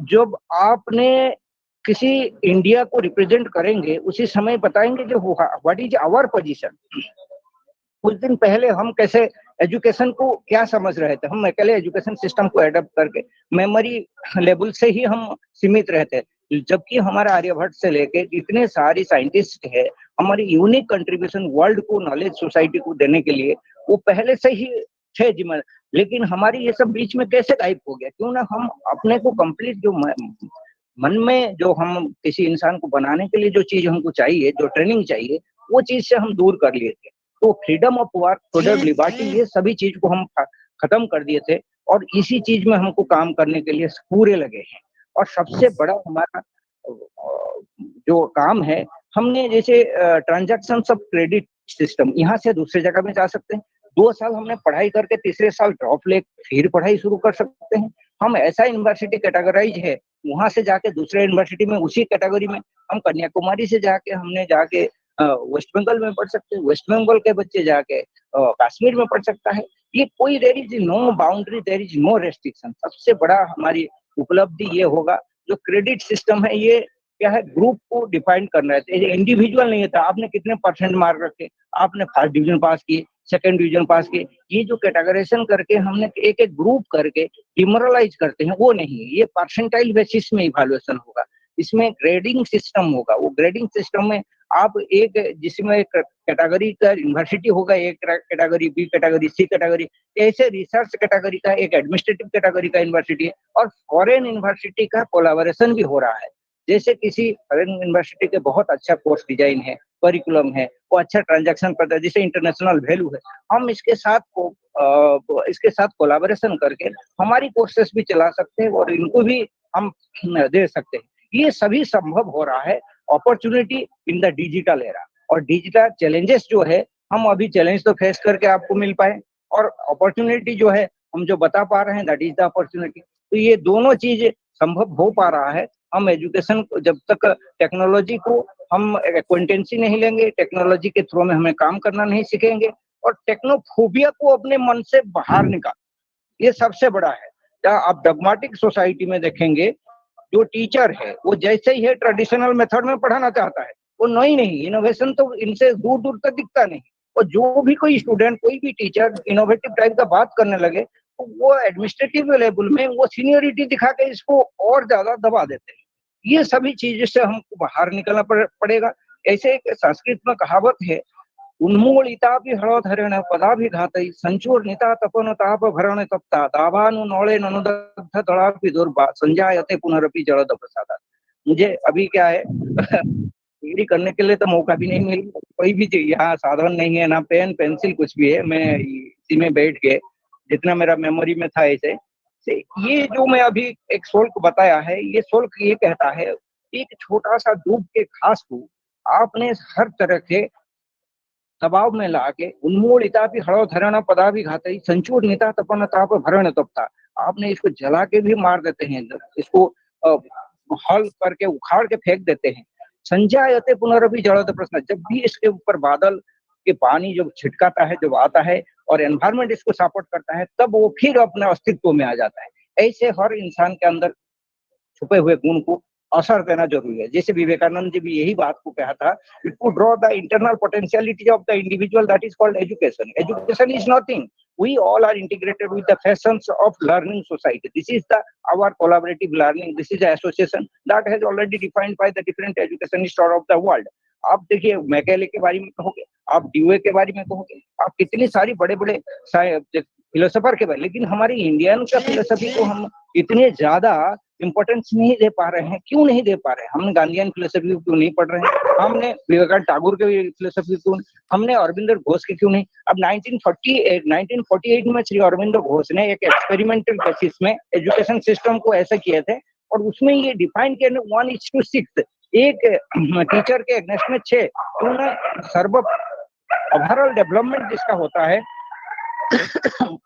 Speaker 19: जब आपने किसी इंडिया को रिप्रेजेंट करेंगे, उसी समय बताएंगे जो व्हाट इज आवर पोजीशन। कुछ दिन पहले हम कैसे एजुकेशन को क्या समझ रहे थे, हम अकेले एजुकेशन सिस्टम को एडप्ट करके मेमोरी लेवल से ही हम सीमित रहते, जबकि हमारा आर्यभट्ट से लेके इतने सारी साइंटिस्ट है, हमारी यूनिक कंट्रीब्यूशन वर्ल्ड को नॉलेज सोसाइटी को देने के लिए वो पहले से ही थे जिम्मेदार। लेकिन हमारी ये सब बीच में कैसे गायब हो गया? क्यों ना हम अपने को कंप्लीट जो मन में जो हम किसी इंसान को बनाने के लिए जो चीज हमको चाहिए, जो ट्रेनिंग चाहिए, वो चीज से हम दूर कर लिए थे। तो freedom of work, freedom liberty, ये सभी चीज को हम खत्म कर दिए थे, और इसी चीज में हमको काम करने के लिए पूरे लगे हैं। और सबसे बड़ा हमारा जो काम है, हमने जैसे ट्रांजैक्शन ऑफ क्रेडिट सिस्टम, यहाँ से दूसरे जगह में जा सकते हैं। 2 साल हमने पढ़ाई करके तीसरे साल ड्रॉप ले फिर पढ़ाई शुरू कर सकते हैं। हम ऐसा यूनिवर्सिटी कैटेगराइज है, वहां से जाके दूसरे यूनिवर्सिटी में उसी कैटेगरी में हम कन्याकुमारी से जाके हमने जाके वेस्ट बंगाल में पढ़ सकते हैं, वेस्ट बंगाल के बच्चे जाके कश्मीर में पढ़ सकता है। ये कोई there is no boundary, there is no restriction. सबसे बड़ा हमारी उपलब्धि ये होगा, जो क्रेडिट सिस्टम है ये क्या है, ग्रुप को डिफाइन करना है, इंडिविजुअल नहीं था। आपने कितने परसेंट मार्क रखे, आपने फर्स्ट डिवीजन पास किए, सेकंड डिवीजन पास किए, ये जो कैटेगराइजेशन करके हमने एक एक ग्रुप करके डिमोरलाइज करते हैं, वो नहीं है। ये परसेंटाइल बेसिस में इवैल्यूएशन होगा, इसमें ग्रेडिंग सिस्टम होगा। वो ग्रेडिंग सिस्टम में आप जिसमें एक कैटेगरी का यूनिवर्सिटी होगा, एक कैटेगरी, बी कैटेगरी, सी कैटेगरी, ऐसे रिसर्च कैटेगरी का, एक एडमिनिस्ट्रेटिव कैटेगरी का यूनिवर्सिटी है, और फॉरेन यूनिवर्सिटी का कोलैबोरेशन भी हो रहा है। जैसे किसी फॉरेन यूनिवर्सिटी के बहुत अच्छा कोर्स डिजाइन है, करिकुलम है, वो अच्छा ट्रांजैक्शन करता है, जिसे इंटरनेशनल वैल्यू है, हम इसके साथ कोलैबोरेशन करके हमारी कोर्सेस भी चला सकते हैं और इनको भी हम दे सकते हैं। ये सभी संभव हो रहा है opportunity in the digital era. और डिजिटल चैलेंजेस जो है, हम अभी चैलेंज तो फेस करके आपको मिल पाए, और अपॉर्चुनिटी जो है हम जो बता पा रहे हैं, दैट इज द अपॉर्चुनिटी। तो ये दोनों चीज संभव हो पा रहा है। हम एजुकेशन को जब तक टेक्नोलॉजी को हम एक्वेंटेंसी नहीं लेंगे, टेक्नोलॉजी के थ्रू में हमें काम करना नहीं सीखेंगे, और टेक्नोफोबिया को अपने मन से बाहर निकाल, ये सबसे बड़ा है। जहाँ आप डॉगमेटिक सोसाइटी में देखेंगे, जो टीचर है वो जैसे ही है ट्रेडिशनल मेथड में पढ़ाना चाहता है, वो नहीं, इनोवेशन तो इनसे दूर दूर तक दिखता नहीं। और जो भी कोई स्टूडेंट, कोई भी टीचर इनोवेटिव टाइप का बात करने लगे, तो वो एडमिनिस्ट्रेटिव लेवल में वो सीनियरिटी दिखा के इसको और ज्यादा दबा देते हैं। ये सभी चीजों से हमको बाहर निकलना पड़ेगा। ऐसे एक संस्कृत में कहावत है, उन्मूलितापि हरोधरेण पदाभिघातैः संचूर्णिता तपनताप भरण तप्ता दावानु नौले ननुदग्ध तड़ापि दुर्बा संजायते पुनरपि जलद प्रसादात्। मुझे अभी क्या है डिग्री करने के लिए तो मौका भी नहीं मिल, कोई भी यहाँ साधन नहीं है, ना पेन पेंसिल कुछ भी है। मैं इसी में बैठ के जितना मेरा मेमोरी में था ऐसे से, ये जो मैं अभी एक शोल्क बताया है, ये शोल्क ये कहता है, एक छोटा सा डूब के घास को आपने हर तरह के दबाव में लाके उन्मूलिता भी हड़ोधरण पदा भी घाते संचूर्णिता तपन ताप भरण तपता, आपने इसको जला के भी मार देते हैं, इसको हल करके उखाड़ के फेंक देते हैं। संजायते पुनरपि जलद प्रश्न, जब भी इसके ऊपर बादल के पानी जब छिटकाता है, जब आता है और एनवायरमेंट इसको सपोर्ट करता है, तब वो फिर अपने अस्तित्व में आ जाता है। ऐसे हर इंसान के अंदर छुपे हुए गुण को असर देना जरूरी है। जैसे विवेकानंद जी भी यही बात को कहा था, it to draw the internal potentiality of the individual, that is called education. Education is nothing, we all are integrated with the facets of learning society. This is our collaborative learning, this is the association that has already defined by the different educationists of the world. आप देखिए Macaulay के बारे में कहोगे, आप ड्यूए के बारे में कहोगे, आप कितनी सारी बड़े बड़े फिलोसोफर के बारे, लेकिन हमारी इंडियन का फिलोसफी को हम इतने ज्यादा इम्पोर्टेंस नहीं दे पा रहे हैं। क्यों नहीं दे पा रहे हैं? हमने गांधीयन फिलोसफी क्यों नहीं पढ़ रहे हैं? हमने विवेकानंद टैगोर के फिलोसफी क्यों, हमने अरविंदो घोष के क्यों नहीं? अब 1948 में श्री अरविंदो घोष ने एक एक्सपेरिमेंटल बेसिस में एजुकेशन सिस्टम को ऐसे किए थे और उसमें ये डिफाइन किया 1:6, एक टीचर के अगेंस्ट में 6। उन्होंने सर्व ओवरऑल डेवलपमेंट जिसका होता है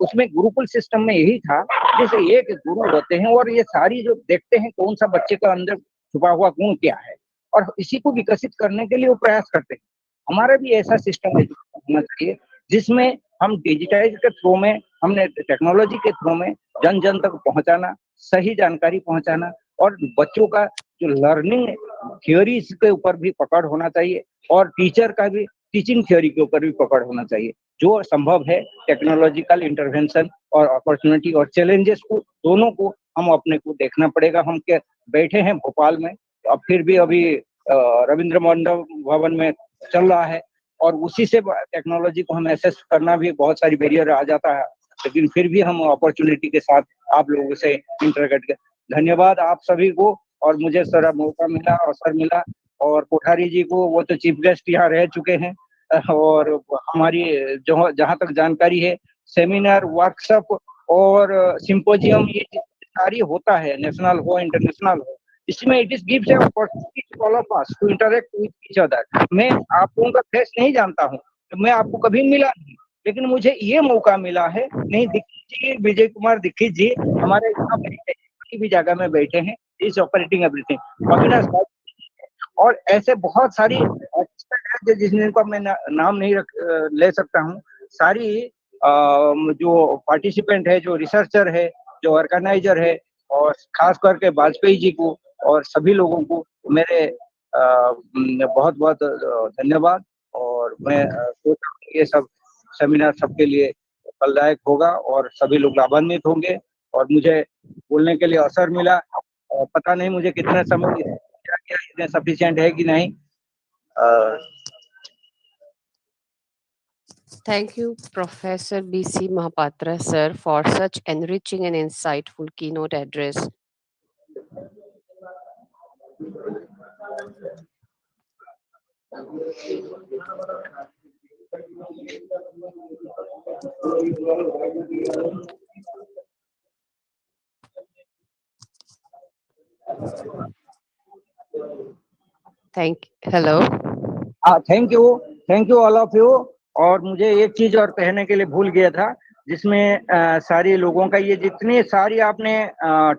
Speaker 19: उसमें गुरुकुल सिस्टम में यही था, जैसे एक गुरु होते हैं और ये सारी जो देखते हैं कौन सा बच्चे का अंदर छुपा हुआ गुण क्या है और इसी को विकसित करने के लिए वो प्रयास करते हैं। हमारा भी ऐसा सिस्टम होना चाहिए जिसमें हम डिजिटाइज के थ्रू में, हमने टेक्नोलॉजी के थ्रू में जन जन तक पहुंचाना, सही जानकारी पहुंचाना और बच्चों का जो लर्निंग थियोरीज के ऊपर भी पकड़ होना चाहिए और टीचर का भी टीचिंग थ्योरी के ऊपर भी पकड़ होना चाहिए। जो संभव है टेक्नोलॉजिकल इंटरवेंशन और अपॉर्चुनिटी और चैलेंजेस को दोनों को हम अपने को देखना पड़ेगा। हम के बैठे हैं भोपाल में, अब फिर भी अभी रविंद्र मंडल भवन में चल रहा है और उसी से टेक्नोलॉजी को हम एसेस करना भी बहुत सारी बैरियर आ जाता है, लेकिन फिर भी हम अपॉर्चुनिटी के साथ आप लोगों से इंटरैक्ट कर। धन्यवाद आप सभी को और मुझे सारा मौका मिला, अवसर मिला और कोठारी जी को, वो तो चीफ गेस्ट यहाँ रह चुके हैं और हमारी जो जहाँ तक जानकारी है सेमिनार, वर्कशॉप और सिंपोजियम ये सारी होता है, नेशनल हो इंटरनेशनल हो, इसमें it is gives a opportunity to all of us to interact with each other. मैं आप लोगों का फेस नहीं जानता हूँ, मैं आपको कभी मिला नहीं, लेकिन मुझे ये मौका मिला है। नहीं दीक्षित जी, विजय कुमार दीक्षित जी हमारे यहाँ बैठे हैं, किसी भी जगह में बैठे हैं, इज ऑपरेटिंग एवरीथिंग। अविनाश और ऐसे बहुत सारी जिनको मैं नाम नहीं ले सकता हूँ, सारी जो पार्टिसिपेंट है, जो रिसर्चर है, जो ऑर्गेनाइजर है और खास करके वाजपेयी जी को और सभी लोगों को मेरे बहुत बहुत धन्यवाद। और मैं सोचता हूँ ये सब सेमिनार सबके लिए फलदायक होगा और सभी लोग लाभान्वित होंगे और मुझे बोलने के लिए अवसर मिला। पता नहीं मुझे कितना समय इतने सफिशिएंट है कि नहीं।
Speaker 13: Thank you, Professor B.C. Mahapatra, sir, for such enriching and insightful keynote address. Hello.
Speaker 19: Thank you all of you. और मुझे एक चीज और कहने के लिए भूल गया था, जिसमें सारे लोगों का ये जितने सारी आपने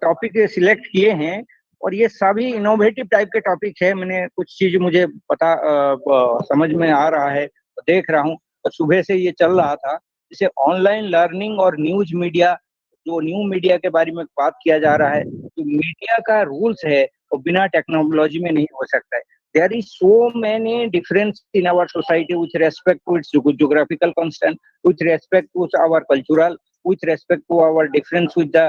Speaker 19: टॉपिक सिलेक्ट किए हैं और ये सभी इनोवेटिव टाइप के टॉपिक है। मैंने कुछ चीज मुझे पता समझ में आ रहा है, देख रहा हूँ, तो सुबह से ये चल रहा था। जैसे ऑनलाइन लर्निंग और न्यूज मीडिया, जो न्यू मीडिया के बारे में बात किया जा रहा है, तो मीडिया का रूल्स है वो बिना टेक्नोलॉजी में नहीं हो सकता है। There is so many difference in our society with respect to its geographical constant, with respect to our cultural, with respect to our difference with the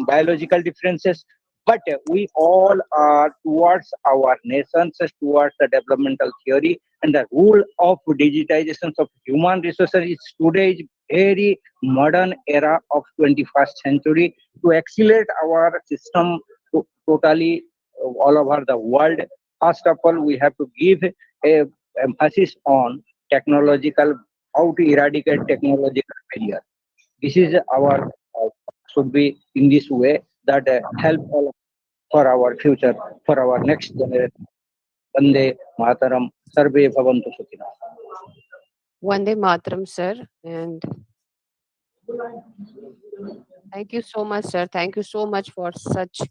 Speaker 19: biological differences. But we all are towards our nations, towards the developmental theory, and the rule of digitization of human resources is today is very modern era of 21st century to accelerate our system totally all over the world. First of all, we have to give a emphasis on technological, how to eradicate technological barrier. This is our should be in this way that help all for our future, for our next generation. Vande Mataram, Sarve Bhavantu Sukhina.
Speaker 13: Vande Mataram, sir, and thank you so much, sir. Thank you so much for such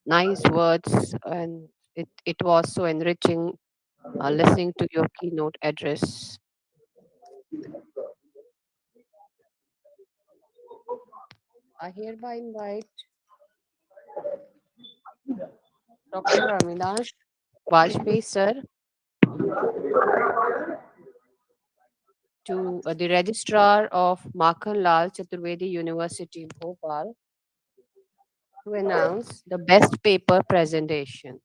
Speaker 13: nice words, and it was so enriching listening to your keynote address. I hereby invite Dr. Avinash Vajpayee, sir, to the Registrar of Makhan Lal Chaturvedi University, Bhopal, to announce the best paper presentation.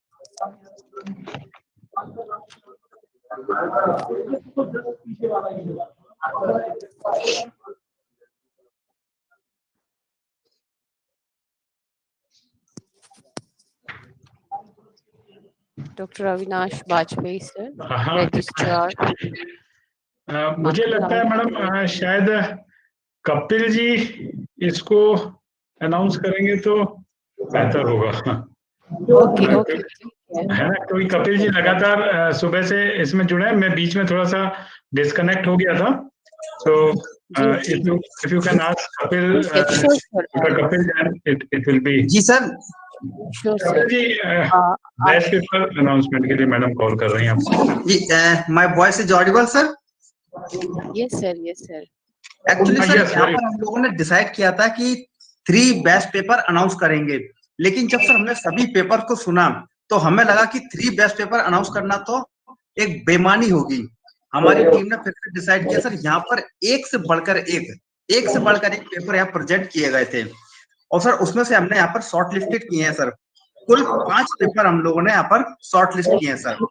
Speaker 13: Dr. Avinash Bajpayee, sir,
Speaker 18: हाँ,
Speaker 13: registrar.
Speaker 18: मुझे लगता है madam शायद कपिल जी इसको announce करेंगे तो बेहतर होगा।
Speaker 13: ओके ओके
Speaker 18: है ना, क्योंकि कपिल जी लगातार सुबह से इसमें जुड़े हैं, मैं बीच में थोड़ा सा डिस्कनेक्ट हो गया था। So if you can ask Kapil, Kapil it will be.
Speaker 4: जी sir.
Speaker 18: Kapil ji best paper announcement के लिए मैडम कॉल कर रही हैं आपसे।
Speaker 4: जी my voice is audible sir?
Speaker 13: Yes sir, yes sir.
Speaker 4: Actually sir यहाँ पर हम लोगों ने डिसाइड किया था कि 3 बेस्ट पेपर अनाउंस करेंगे, लेकिन जब सर हमने सभी पेपर को सुना तो हमें लगा कि 3 बेस्ट पेपर अनाउंस करना तो एक बेईमानी होगी। हमारी टीम ने फिर से डिसाइड किया सर यहाँ पर एक से बढ़कर एक पेपर यहाँ प्रेजेंट किए गए थे, और सर उसमें से हमने यहाँ पर शॉर्ट लिस्टेड किए हैं सर। कुल 5 पेपर हम लोगों ने यहाँ पर शॉर्ट लिस्ट किए हैं सर,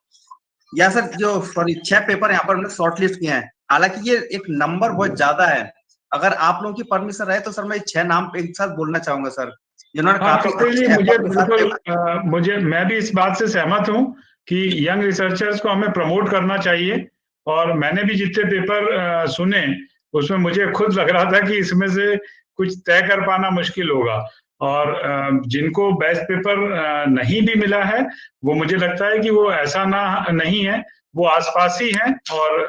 Speaker 4: या सर जो सॉरी 6 पेपर यहाँ पर हमने शॉर्ट लिस्ट किए हैं। हालांकि ये एक नंबर बहुत ज्यादा है, अगर आप लोगों की परमिशन रहे तो सर मैं 6 नाम एक साथ बोलना चाहूंगा सर, जिन्होंने काफी
Speaker 18: कपिल जी मुझे मैं भी इस बात से सहमत हूँ कि यंग रिसर्चर्स को हमें प्रमोट करना चाहिए, और मैंने भी जितने पेपर सुने उसमें मुझे खुद लग रहा था कि इसमें से कुछ तय कर पाना मुश्किल होगा, और जिनको बेस्ट पेपर नहीं भी मिला है वो मुझे लगता है कि वो ऐसा नहीं है, वो आसपास ही है। और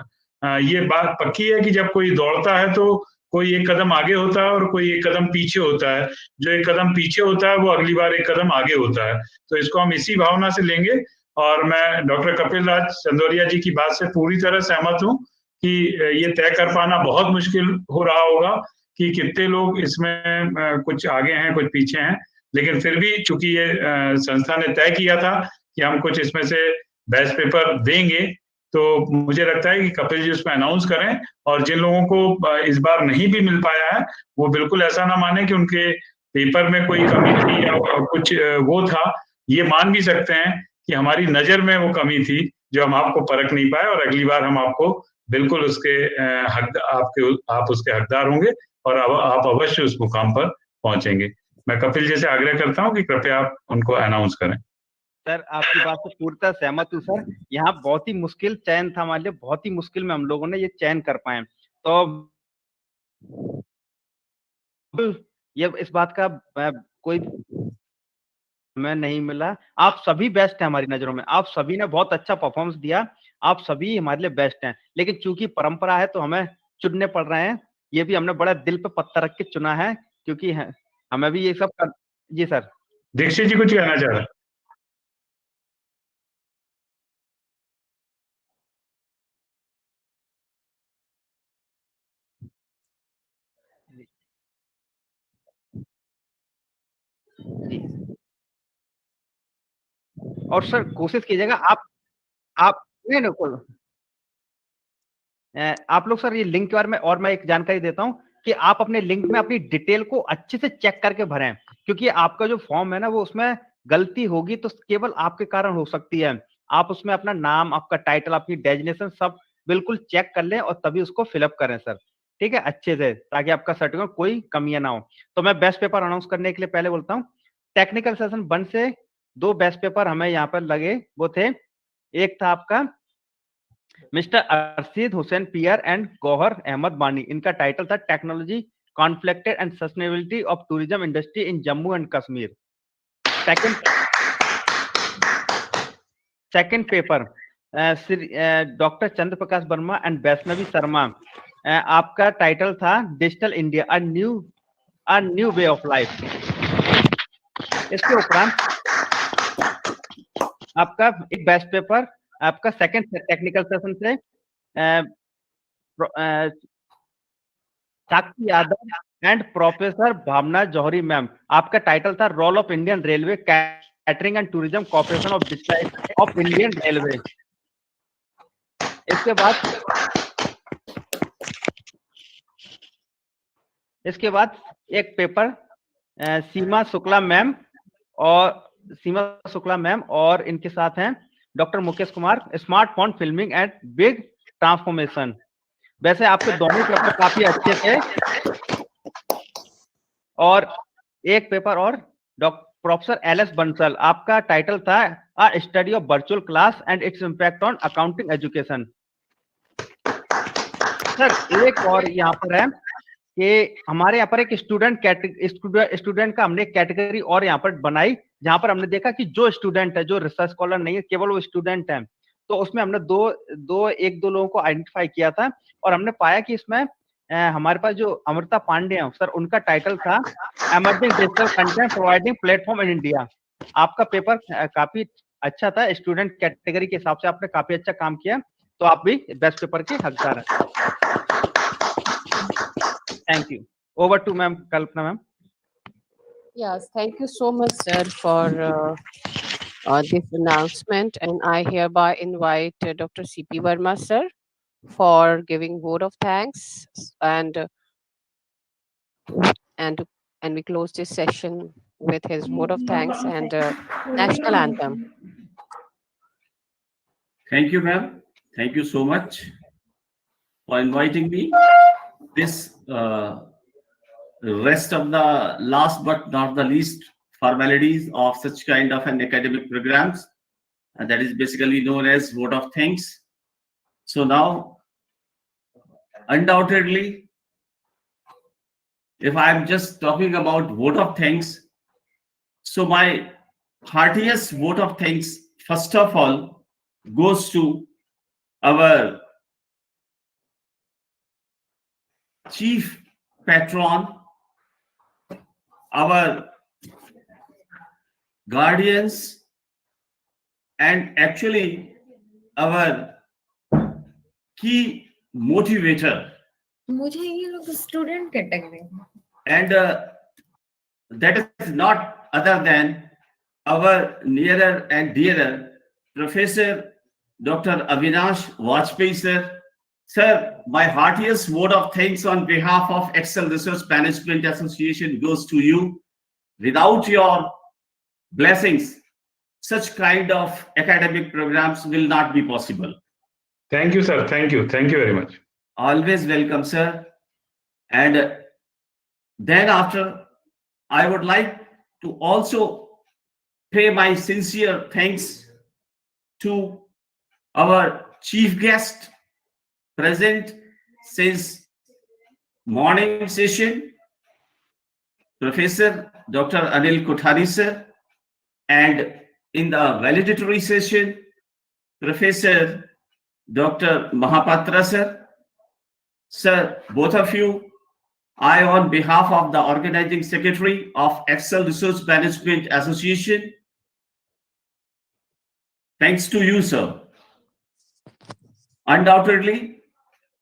Speaker 18: ये बात पक्की है कि जब कोई दौड़ता है तो कोई एक कदम आगे होता है और कोई एक कदम पीछे होता है। जो एक कदम पीछे होता है वो अगली बार एक कदम आगे होता है। तो इसको हम इसी भावना से लेंगे, और मैं डॉक्टर कपिल राज चंदोरिया जी की बात से पूरी तरह सहमत हूँ कि ये तय कर पाना बहुत मुश्किल हो रहा होगा कि कितने लोग इसमें कुछ आगे हैं कुछ पीछे हैं, लेकिन फिर भी चूंकि ये संस्था ने तय किया था कि हम कुछ इसमें से बेस्ट पेपर देंगे, तो मुझे लगता है कि कपिल जी उसमें अनाउंस करें, और जिन लोगों को इस बार नहीं भी मिल पाया है वो बिल्कुल ऐसा ना माने कि उनके पेपर में कोई कमी थी या कुछ वो था। ये मान भी सकते हैं कि हमारी नजर में वो कमी थी जो हम आपको परख नहीं पाए, और अगली बार हम आपको बिल्कुल उसके आप उसके हकदार होंगे और आप अवश्य उस मुकाम पर पहुंचेंगे। मैं कपिल जी से आग्रह करता हूं कि कृपया आप उनको अनाउंस करें।
Speaker 1: सर आपकी बात से पूर्णतः सहमत हूँ सर। यहाँ बहुत ही मुश्किल चयन था हमारे लिए, बहुत ही मुश्किल में हम लोगों ने ये चयन कर पाए। तो ये इस बात का कोई हमें नहीं मिला, आप सभी बेस्ट हैं हमारी नजरों में, आप सभी ने बहुत अच्छा परफॉर्मेंस दिया, आप सभी हमारे लिए बेस्ट हैं, लेकिन चूंकि परंपरा है तो हमें चुनने पड़ रहे हैं। ये भी हमने बड़ा दिल पे पत्थर रख के चुना है, क्योंकि हमें भी ये सब कर... जी सर।
Speaker 18: दीक्षित जी कुछ कहना चाह रहे हैं?
Speaker 1: जी और सर कोशिश कीजिएगा आप नहीं आप लोग सर ये लिंक के बारे में और मैं एक जानकारी देता हूँ कि आप अपने लिंक में अपनी डिटेल को अच्छे से चेक करके भरें, क्योंकि आपका जो फॉर्म है ना वो उसमें गलती होगी तो केवल आपके कारण हो सकती है। आप उसमें अपना नाम, आपका टाइटल, आपकी डेजिग्नेशन सब बिल्कुल चेक कर लें और तभी उसको फिलअप करें सर, ठीक है, अच्छे से, ताकि आपका सर्टिफिकेट कोई कमियां ना हो। तो मैं बेस्ट पेपर अनाउंस करने के लिए पहले बोलता हूँ, टेक्निकल सेशन 1 से 2 बेस्ट पेपर हमें यहाँ पर लगे, वो थे, एक था आपका मिस्टर अरशीद हुसैन पियर एंड गौहर अहमद बानी, इनका टाइटल था technology conflicted and sustainability of tourism industry in Jammu and Kashmir. Second paper doctor Chandra Prakash Verma and Vaishnavi Sharma, आपका टाइटल था digital India a new way of life. इसके उपरांत आपका एक बेस्ट पेपर आपका सेकंड टेक्निकल सेशन से Sakshi Yadav and professor Bhavna Johri ma'am, आपका टाइटल था role of Indian railway catering and tourism corporation of digital of Indian railway. इसके बाद एक पेपर सीमा शुक्ला मैम और इनके साथ हैं doctor Mukesh Kumar, smartphone filming and big transformation. वैसे आपके दोनों पेपर काफी अच्छे थे, और एक पेपर और प्रोफेसर एल.एस. बंसल, आपका टाइटल था अ study of virtual class and its impact on accounting education. Sir एक और यहाँ पर है कि हमारे यहाँ पर एक स्टूडेंट का हमने एक कैटेगरी और यहाँ पर बनाई, जहाँ पर हमने देखा कि जो स्टूडेंट है, जो रिसर्च स्कॉलर नहीं है, केवल वो स्टूडेंट है। तो उसमें हमने एक दो लोगों को आइडेंटिफाई किया था और हमने पाया कि इसमें हमारे पास जो अमृता पांडे हैं सर, उनका टाइटल था emerging digital content providing platform in India. आपका पेपर काफी अच्छा था, स्टूडेंट कैटेगरी के हिसाब से आपने काफी अच्छा काम किया, तो आप भी बेस्ट पेपर के हकदार हैं। Thank you. Over to ma'am, Kalpana ma'am.
Speaker 13: Yes, thank you so much, sir, for this announcement. And I hereby invite Dr. C.P. Verma, sir, for giving vote of thanks. And we close this session with his vote of thanks and national anthem.
Speaker 15: Thank you, ma'am. Thank you so much for inviting me. This rest of the last but not the least formalities of such kind of an academic programs, and that is basically known as vote of thanks. So now, undoubtedly, if I'm just talking about vote of thanks, so my heartiest vote of thanks, first of all, goes to our chief patron, our guardians, and actually our key motivator.
Speaker 10: मुझे ये लोग student category
Speaker 15: And that is not other than our nearer and dearer Professor Dr. Avinash Vajpayee, sir. Sir, my heartiest vote of thanks on behalf of Excel Research Management Association goes to you. Without your blessings, such kind of academic programs will not be possible.
Speaker 18: Thank you, sir. Thank you. Thank you very much.
Speaker 15: Always welcome, sir. And then after, I would like to also pay my sincere thanks to our chief guest present since morning session, Professor Dr. Anil Kothari, sir, and in the valedictory session, Professor Dr. Mahapatra, sir. Sir, both of you, I, on behalf of the organizing secretary of Excel Research Management Association, thanks to you, sir. Undoubtedly,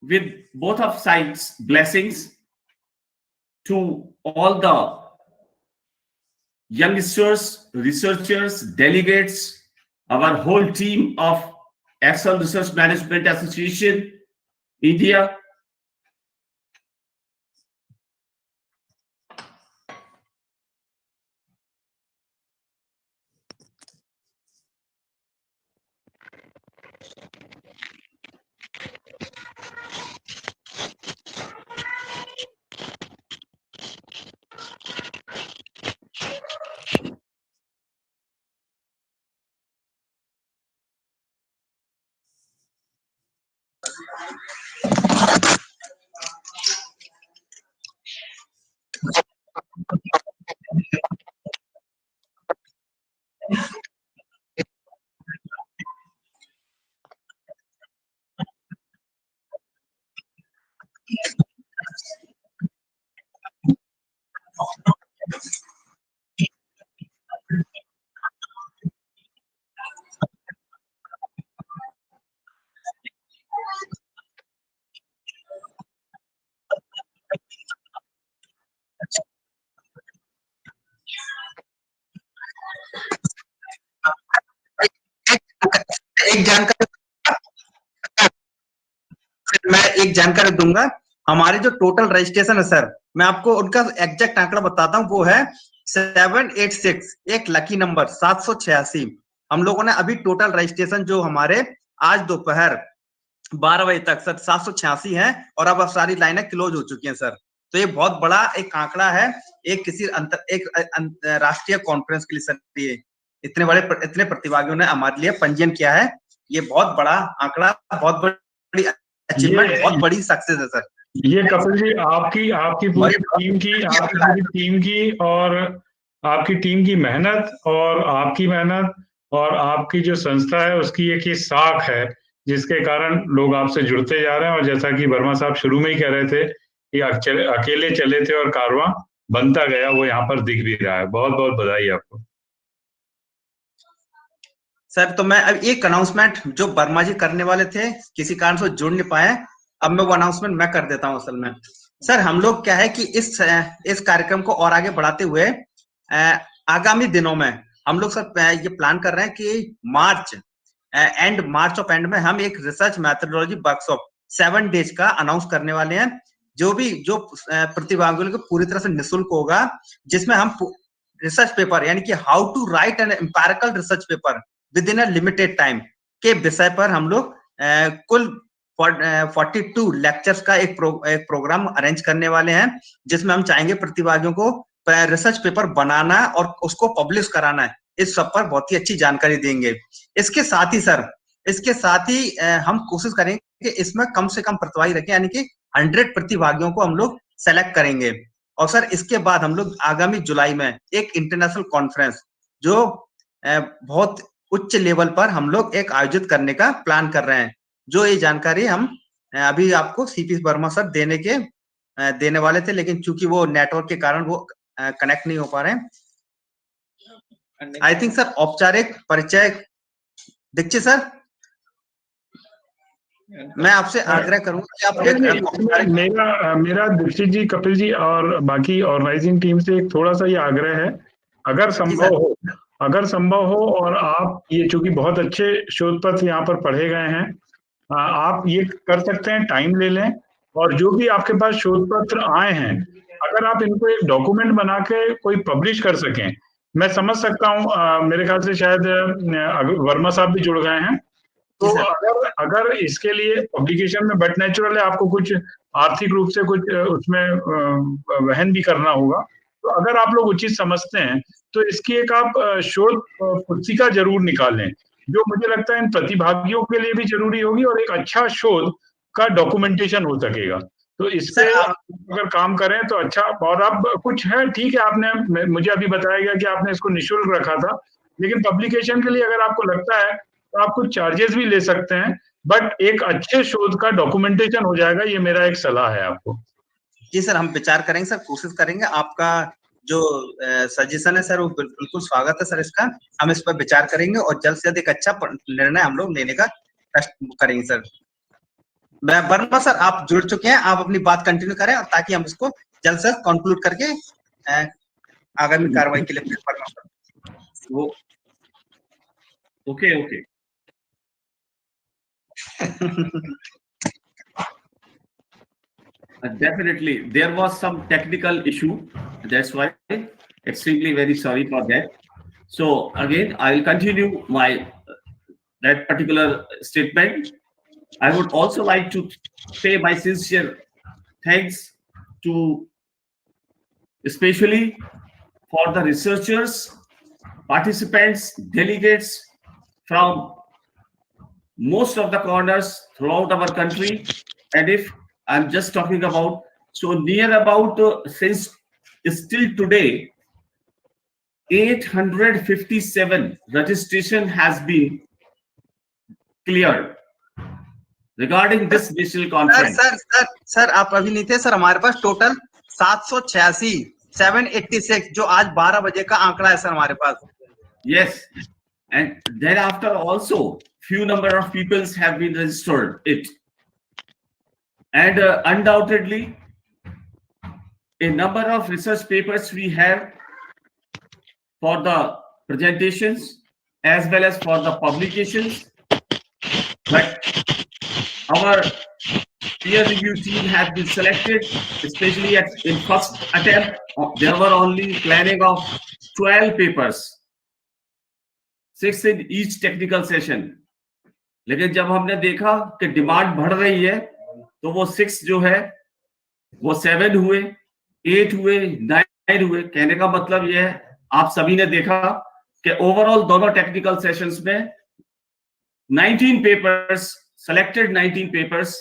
Speaker 15: with both of sides' blessings, to all the youngsters, researchers, delegates, our whole team of Excel Research Management Association, India.
Speaker 4: एक जानकारी दूंगा। हमारे जो total registration है sir, मैं आपको उनका exact आंकड़ा बताता हूँ, वो है 786, एक लकी नंबर 786। हम लोगों ने अभी टोटल रजिस्ट्रेशन जो हमारे आज दोपहर 12 बजे तक सर 786 है, और अब सारी लाइनें क्लोज हो चुकी हैं सर। तो ये बहुत बड़ा एक आंकड़ा है एक राष्ट्रीय कॉन्फ्रेंस के लिए सर। ये इतने प्रतिभागियों ने हमारे लिए पंजीयन किया है, ये बहुत बड़ा आंकड़ा, बहुत बड़ी अचीवमेंट, बहुत बड़ी सक्सेस है सर।
Speaker 18: ये कपिल जी आपकी पूरी टीम की और आपकी टीम की मेहनत और आपकी मेहनत और आपकी जो संस्था है उसकी एक ही साख है जिसके कारण लोग आपसे जुड़ते जा रहे हैं। और जैसा कि वर्मा साहब शुरू में ही कह रहे थे कि अकेले चले थे और कारवां बनता गया, वो यहाँ पर दिख भी रहा है। बहुत बहुत बधाई आपको
Speaker 4: सर। तो मैं अब एक अनाउंसमेंट जो वर्मा जी करने वाले थे, किसी कारण से जुड़ नहीं पाए, अब मैं वो अनाउंसमेंट मैं कर देता हूँ असल में। सर हम लोग क्या है कि इस कार्यक्रम को और आगे बढ़ाते हुए आगामी दिनों में हम लोग सर ये प्लान कर रहे हैं कि मार्च ऑफ एंड में हम एक रिसर्च मैथोडोलॉजी वर्कशॉप 7 डेज का अनाउंस करने वाले हैं, जो प्रतिभागियों को पूरी तरह से निःशुल्क होगा, जिसमें हम रिसर्च पेपर यानी कि how to write an empirical research paper within a limited time के विषय पर हम लोग कुल 42 लेक्चर्स का एक प्रोग्राम अरेंज करने वाले हैं, जिसमें हम चाहेंगे प्रतिभागियों को रिसर्च पेपर बनाना और उसको पब्लिश कराना है, इस सब पर बहुत ही अच्छी जानकारी देंगे। इसके साथ ही हम कोशिश करेंगे कि इसमें कम से कम प्रतिभागी रखें, यानी कि 100 प्रतिभागियों को हम लोग सेलेक्ट करेंगे। और सर इसके बाद हम लोग आगामी जुलाई में एक इंटरनेशनल कॉन्फ्रेंस जो बहुत उच्च लेवल पर हम लोग एक आयोजित करने का प्लान कर रहे हैं, जो ये जानकारी हम अभी आपको सीपी वर्मा सर देने वाले थे, लेकिन चूंकि वो नेटवर्क के कारण वो कनेक्ट नहीं हो पा रहे हैं। आई थिंक सर औपचारिक परिचय दीक्षित सर, मैं आपसे आग्रह करूंगा कि आप
Speaker 18: मेरा दीक्षित जी, कपिल जी और बाकी ऑर्गेनाइजिंग टीम से एक थोड़ा सा ये आग्रह है, अगर संभव हो और आप ये चूंकि बहुत अच्छे शोध पत्र यहाँ पर पढ़े गए हैं, आप ये कर सकते हैं, टाइम ले लें और जो भी आपके पास शोध पत्र आए हैं अगर आप इनको एक डॉक्यूमेंट बना के कोई पब्लिश कर सकें, मैं समझ सकता हूँ मेरे ख्याल से शायद वर्मा साहब भी जुड़ गए हैं, तो अगर इसके लिए पब्लिकेशन में, बट नेचुरल है आपको कुछ आर्थिक रूप से कुछ उसमें वहन भी करना होगा, तो अगर आप लोग उचित समझते हैं तो इसकी एक आप शोध पुस्तिका जरूर निकालें, जो मुझे लगता है इन प्रतिभागियों के लिए भी जरूरी होगी और एक अच्छा शोध का डॉक्यूमेंटेशन हो सकेगा। तो इस पे अगर काम करें तो अच्छा। और अब कुछ है, ठीक है, आपने मुझे अभी बताया गया कि आपने इसको निःशुल्क रखा था, लेकिन पब्लिकेशन के लिए अगर आपको लगता है तो आप कुछ चार्जेस भी ले सकते हैं, बट एक अच्छे शोध का डॉक्यूमेंटेशन हो जाएगा, ये मेरा एक सलाह है आपको।
Speaker 4: जी सर, हम विचार करेंगे सर, कोशिश करेंगे। आपका जो सजेशन है सर वो बिल्कुल स्वागत है सर, इसका हम इस पर विचार करेंगे और जल्द से जल्द एक अच्छा निर्णय हम लोग लेने का करेंगे सर। वर्मा सर आप जुड़ चुके हैं, आप अपनी बात कंटिन्यू करें ताकि हम इसको जल्द से कंक्लूड करके आगामी कार्रवाई के लिए वर्मा सर वो
Speaker 15: okay definitely there was some technical issue, that's why extremely very sorry for that. So again I'll continue my that particular statement. I would also like to pay my sincere thanks to especially for the researchers, participants, delegates from most of the corners throughout our country. And if I'm just talking about, so near about since still today 857 registration has been cleared regarding this national conference.
Speaker 4: Sir आप अभी नहीं थे sir, हमारे पास total 786 जो आज 12 बजे का आंकड़ा है सर हमारे पास।
Speaker 15: Yes, and thereafter also few number of peoples have been registered it, and undoubtedly a number of research papers we have for the presentations as well as for the publications, but our peer review team has been selected, especially in first attempt there were only planning of 12 papers, 6 in each technical session, लेकिन जब हमने देखा कि demand बढ़ रही है तो वो 6 जो है वो 7 हुए, 8 हुए, 9 हुए। कहने का मतलब ये है, आप सभी ने देखा कि ओवरऑल दोनों टेक्निकल सेशंस में 19 पेपर्स, selected 19 पेपर्स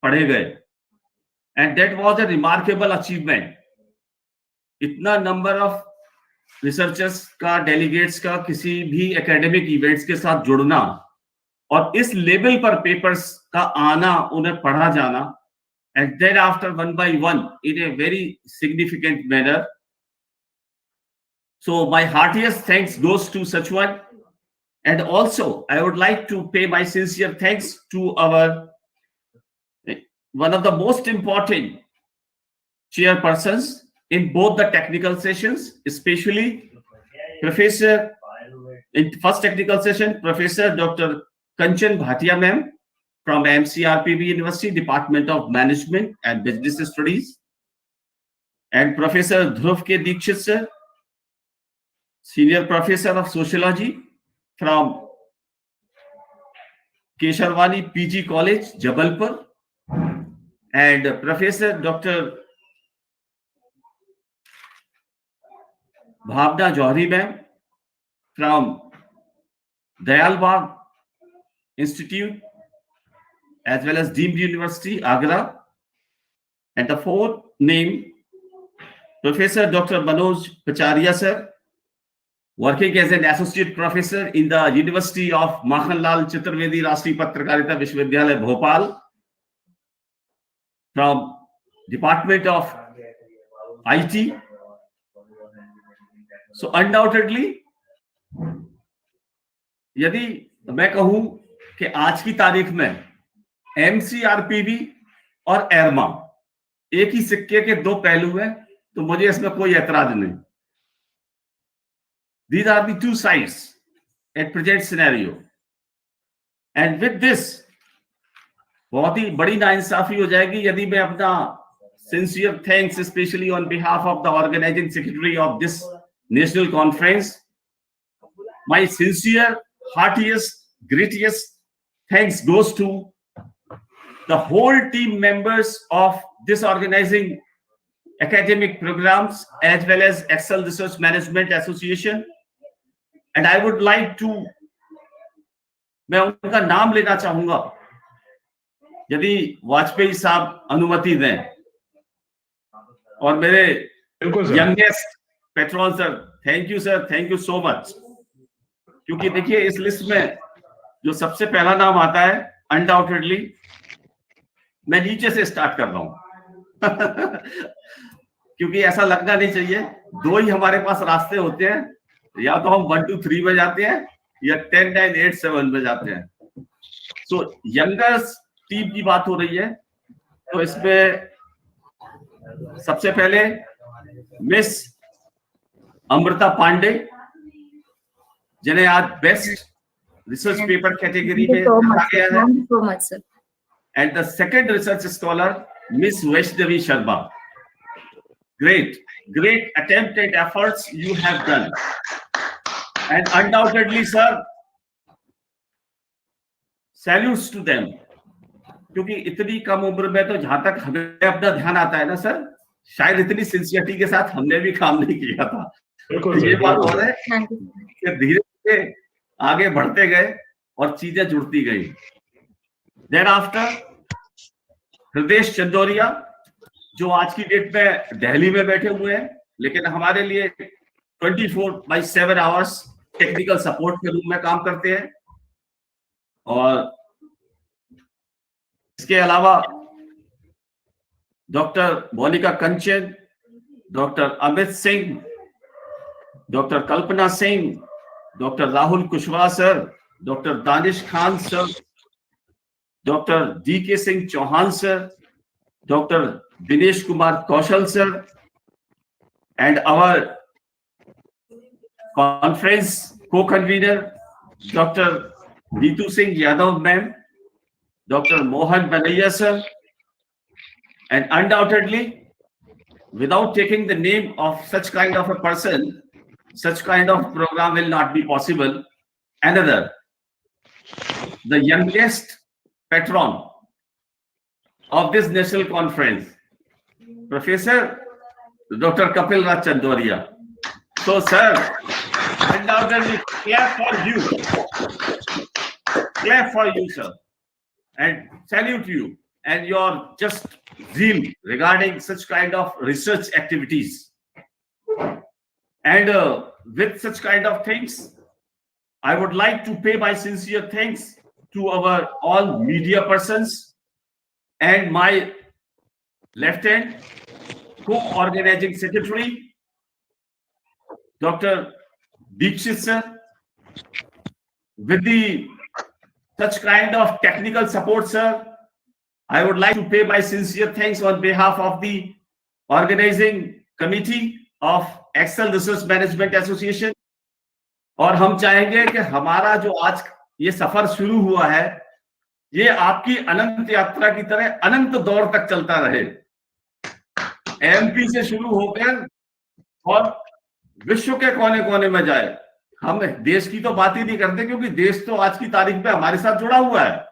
Speaker 15: पढ़े गए, and that was a remarkable achievement. इतना नंबर ऑफ रिसर्चर्स का, डेलीगेट्स का किसी भी एकेडमिक इवेंट्स के साथ जुड़ना और इस लेवल पर पेपर्स का आना, उन्हें पढ़ा जाना, and then after one by one in a very significant manner. So my heartiest thanks goes to such one, and also I would like to pay my sincere thanks to our one of the most important chairpersons in both the technical sessions, especially Professor in first technical session, Professor Dr. Kanchan Bhatia ma'am from MCRPB University, Department of Management and Business Studies, and Professor Dhruv K. Dikshit sir, Senior Professor of Sociology from Kesharwani PG College, Jabalpur, and Professor Dr. Bhavna Johri ma'am from Dayalbagh Institute, as well as Deemed University, Agra. And the fourth name, Professor Dr. Manoj Pacharia sir, working as an associate professor in the University of Makhanlal Chaturvedi Rashtriya Patrakarita Vishwavidyalaya, Bhopal, from Department of IT. So undoubtedly, यदि मैं कहूं कि आज की तारीख में MCRPB और एरमा एक ही सिक्के के दो पहलू हैं, तो मुझे इसमें कोई ऐतराज नहीं। These are the two sides at present scenario, and with this बहुत ही बड़ी नाइंसाफी हो जाएगी यदि मैं अपना sincere thanks, especially on behalf of the organizing secretary of this national conference, my sincere, heartiest, greatest thanks goes to the whole team members of this organizing academic programs as well as Excel Research Management Association. And I would like to, मैं उनका नाम लेना चाहूंगा यदि वाजपेयी साहब अनुमति दें, और मेरे youngest Patreon sir, thank you sir, thank you so much. क्योंकि देखिए इस लिस्ट में जो सबसे पहला नाम आता है, अनडाउटेडली मैं नीचे से स्टार्ट कर रहा हूं क्योंकि ऐसा लगना नहीं चाहिए, दो ही हमारे पास रास्ते होते हैं, या तो हम 1 2 3 में जाते हैं या 10 9 8 7 में जाते हैं। सो यंगर्स टीम की बात हो रही है, तो इसमें सबसे पहले मिस अमृता पांडे, जिन्हें आज बेस्ट रिसर्च पेपर कैटेगरी में रखा गया है, and the second research scholar miss Vaishnavi Sharma. Great attempt and efforts you have done, and undoubtedly sir, salutes to them, क्योंकि इतनी कम उम्र में तो जहां तक हमें अपना ध्यान आता है ना सर, शायद इतनी सिंसियरिटी के साथ हमने भी काम नहीं किया था। ये बात हो रहा है कि धीरे धीरे आगे बढ़ते गए और चीजें जुड़ती गई। देन आफ्टर हृदय चंदोरिया, जो आज की डेट में दिल्ली में बैठे हुए हैं, लेकिन हमारे लिए 24/7 आवर्स टेक्निकल सपोर्ट के रूप में काम करते हैं। और इसके अलावा doctor Monika Kanchan, doctor Amit Singh, doctor Kalpana Singh, doctor Rahul Kushwaha sir, doctor Danish Khan sir, doctor DK Singh Chauhan sir, doctor Dinesh Kumar Kaushal sir, and our conference co-convener Dr. Neetu Singh Yadav ma'am, Dr. Mohan Banaiya sir, and undoubtedly, without taking the name of such kind of a person, such kind of program will not be possible. Another, the youngest patron of this national conference, Professor Dr. Kapil Raj Chandoria. So, sir, undoubtedly clap for you. Clap for you, sir. And salute you and your just zeal regarding such kind of research activities. And with such kind of things, I would like to pay my sincere thanks to our all media persons and my left hand co-organizing secretary, Dr. Deekshit sir, with the such kind of technical support, sir. I would like to pay my sincere thanks on behalf of the organizing committee of Excel Research Management Association. और हम चाहेंगे कि हमारा जो आज ये सफर शुरू हुआ है, ये आपकी अनंत यात्रा की तरह अनंत दौर तक चलता रहे। एमपी से शुरू होकर और विश्व के कोने कोने में जाए। हम देश की तो बात ही नहीं करते, क्योंकि देश तो आज की तारीख में हमारे साथ जुड़ा हुआ है।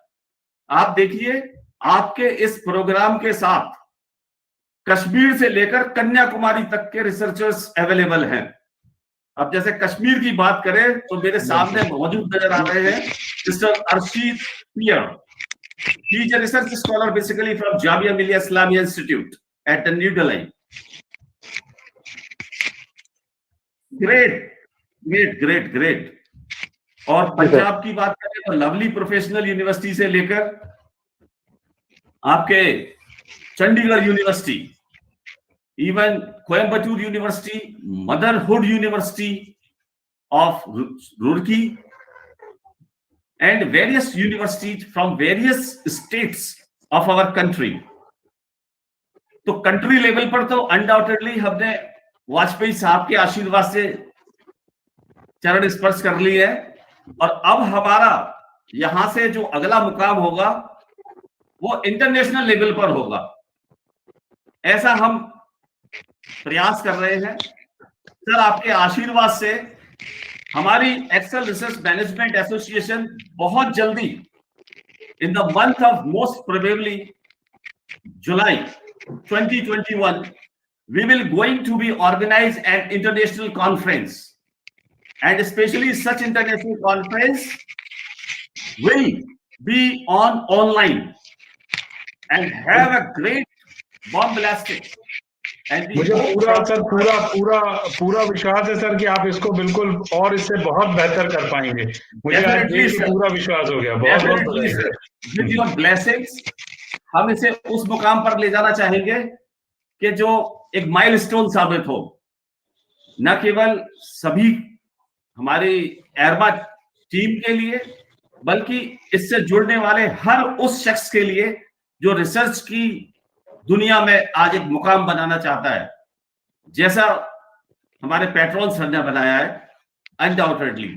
Speaker 15: आप देखिए, आपके इस प्रोग्राम के साथ कश्मीर से लेकर कन्याकुमारी तक के रिसर्चर्स अवेलेबल हैं। अब जैसे कश्मीर की बात करें तो मेरे सामने मौजूद नजर आ रहे हैं mister Arshid Peer. He is a research scholar basically from Jamia Millia Islamia institute at the new Delhi. Great great great great. और पंजाब की बात करें तो लवली प्रोफेशनल यूनिवर्सिटी से लेकर आपके Chandigarh university, even Coimbatore university, motherhood university of Roorkee and various universities from various states of our country. तो country level पर तो अनडाउटेडली हमने वाजपेयी साहब के आशीर्वाद से चरण स्पर्श कर ली है, और अब हमारा यहां से जो अगला मुकाम होगा वो इंटरनेशनल लेवल पर होगा, ऐसा हम प्रयास कर रहे हैं। सर, आपके आशीर्वाद से हमारी एक्सेल रिसर्च मैनेजमेंट एसोसिएशन बहुत जल्दी in the month of most probably July 2021 we will going to be organize an international conference, and especially such international conference will be on online and have a great bomb blasting.
Speaker 18: मुझे पूरा विश्वास है sir कि आप इसको बिल्कुल और इससे बहुत बेहतर कर पाएंगे। मुझे पूरा विश्वास हो गया। बहुत
Speaker 15: विद योर ब्लेसिंग्स हम इसे उस मुकाम पर ले जाना चाहेंगे कि जो एक माइलस्टोन साबित हो, न केवल सभी हमारी एयरमा टीम के लिए, बल्कि इससे जुड़ने वाले हर उस शख्स के लिए जो रिसर्च की दुनिया में आज एक मुकाम बनाना चाहता है, जैसा हमारे पेट्रोल सर ने बनाया है अनडाउटेडली।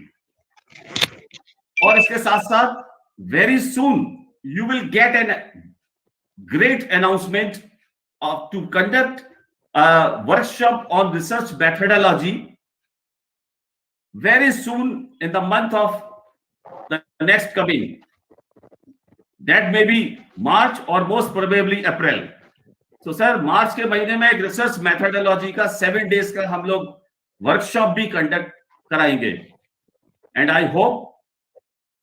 Speaker 15: और इसके साथ साथ very soon you will get an great announcement of to conduct a workshop on research methodology very soon in the month of the next coming, that may be March or most probably April. So sir, मार्च के महीने में एक research methodology का 7 days का हम लोग workshop भी conduct कराएंगे, एंड आई होप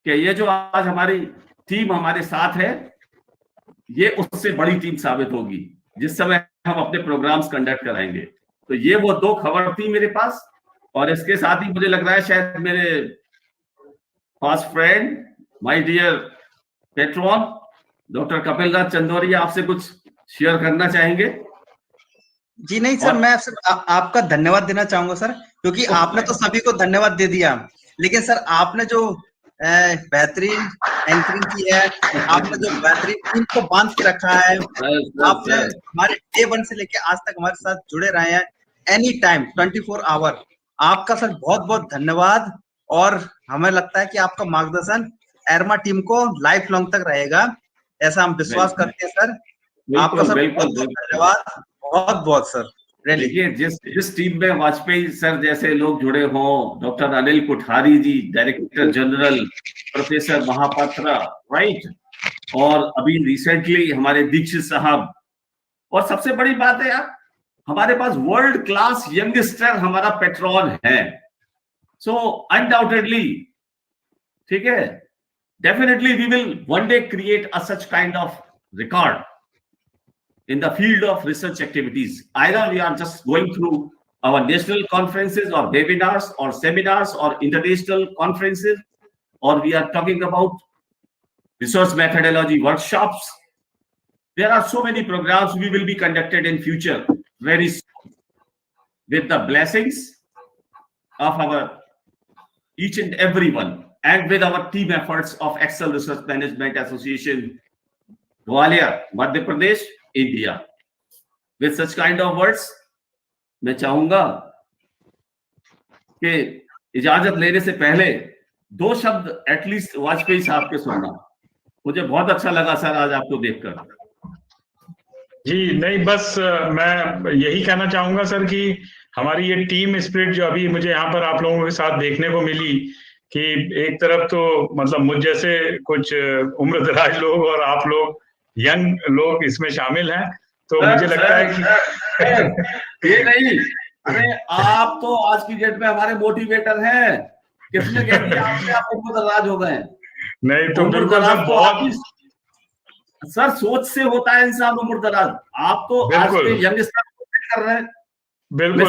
Speaker 15: कि ये जो आज हमारी टीम हमारे साथ है ये उससे बड़ी टीम साबित होगी जिस समय हम अपने प्रोग्राम्स कंडक्ट कराएंगे। तो ये वो 2 खबर थी मेरे पास, और इसके साथ ही मुझे लग रहा है शायद मेरे fast friend my dear patron doctor Kapil Raj Chandoriya आपसे कुछ शेयर करना चाहेंगे।
Speaker 4: जी नहीं सर, मैं सिर्फ आपका धन्यवाद देना चाहूंगा सर, क्योंकि आपने तो सभी को धन्यवाद दे दिया, लेकिन सर आपने जो बेहतरीन एंकरिंग की है, आपने जो बेहतरीन टीम को बांध के रखा है, आपने हमारे डे 1 से लेके आज तक हमारे साथ जुड़े रहे हैं एनी टाइम 24 आवर। आपका सर बहुत बहुत धन्यवाद, और हमें लगता है कि आपका मार्गदर्शन एरमा टीम को लाइफ लॉन्ग तक रहेगा, ऐसा हम विश्वास करते हैं सर। आपका सर बहुत बहुत धन्यवाद, बहुत बहुत सर।
Speaker 15: देखिए, जिस टीम में वाजपेयी सर जैसे लोग जुड़े हों, doctor Anil Kuthari ji director general, professor Mahapatra, right, और अभी रिसेंटली हमारे दीक्षित साहब, और सबसे बड़ी बात है यार, हमारे पास वर्ल्ड क्लास यंगस्टर हमारा पेट्रोल है. सो अनडाउटेडली, ठीक है, definitely we will one day create a such kind of record in the field of research activities. Either we are just going through our national conferences or webinars or seminars or international conferences, or we are talking about research methodology workshops. There are so many programs we will be conducted in future very soon with the blessings of our each and everyone, and with our team efforts of Excel Research Management Association, Gwalior, Madhya Pradesh, India. With such kind of words, मैं चाहूंगा कि इजाजत लेने से पहले 2 शब्द at least Vajpayee साहब के सुनना. मुझे बहुत अच्छा लगा सर आज आपको देखकर.
Speaker 18: जी नहीं, बस मैं यही कहना चाहूंगा सर कि हमारी ये टीम स्पिरिट जो अभी मुझे यहाँ पर आप लोगों के साथ देखने को मिली, कि एक तरफ तो मतलब मुझ जैसे कुछ उम्रदराज लोग और आप लोग यंग लोग इसमें शामिल हैं, तो मुझे लगता है कि
Speaker 15: ये नहीं, अरे आप तो आज की डेट में हमारे मोटिवेटर हैं. किसने कह दिया आपने आप उम्रदराज हो गए?
Speaker 18: नहीं तो बिल्कुल सर, बहुत
Speaker 15: सर सोच से होता है इंसान उम्रदराज. आप तो आज के यंगस्टर कर रहे हैं.
Speaker 18: बिल्कुल,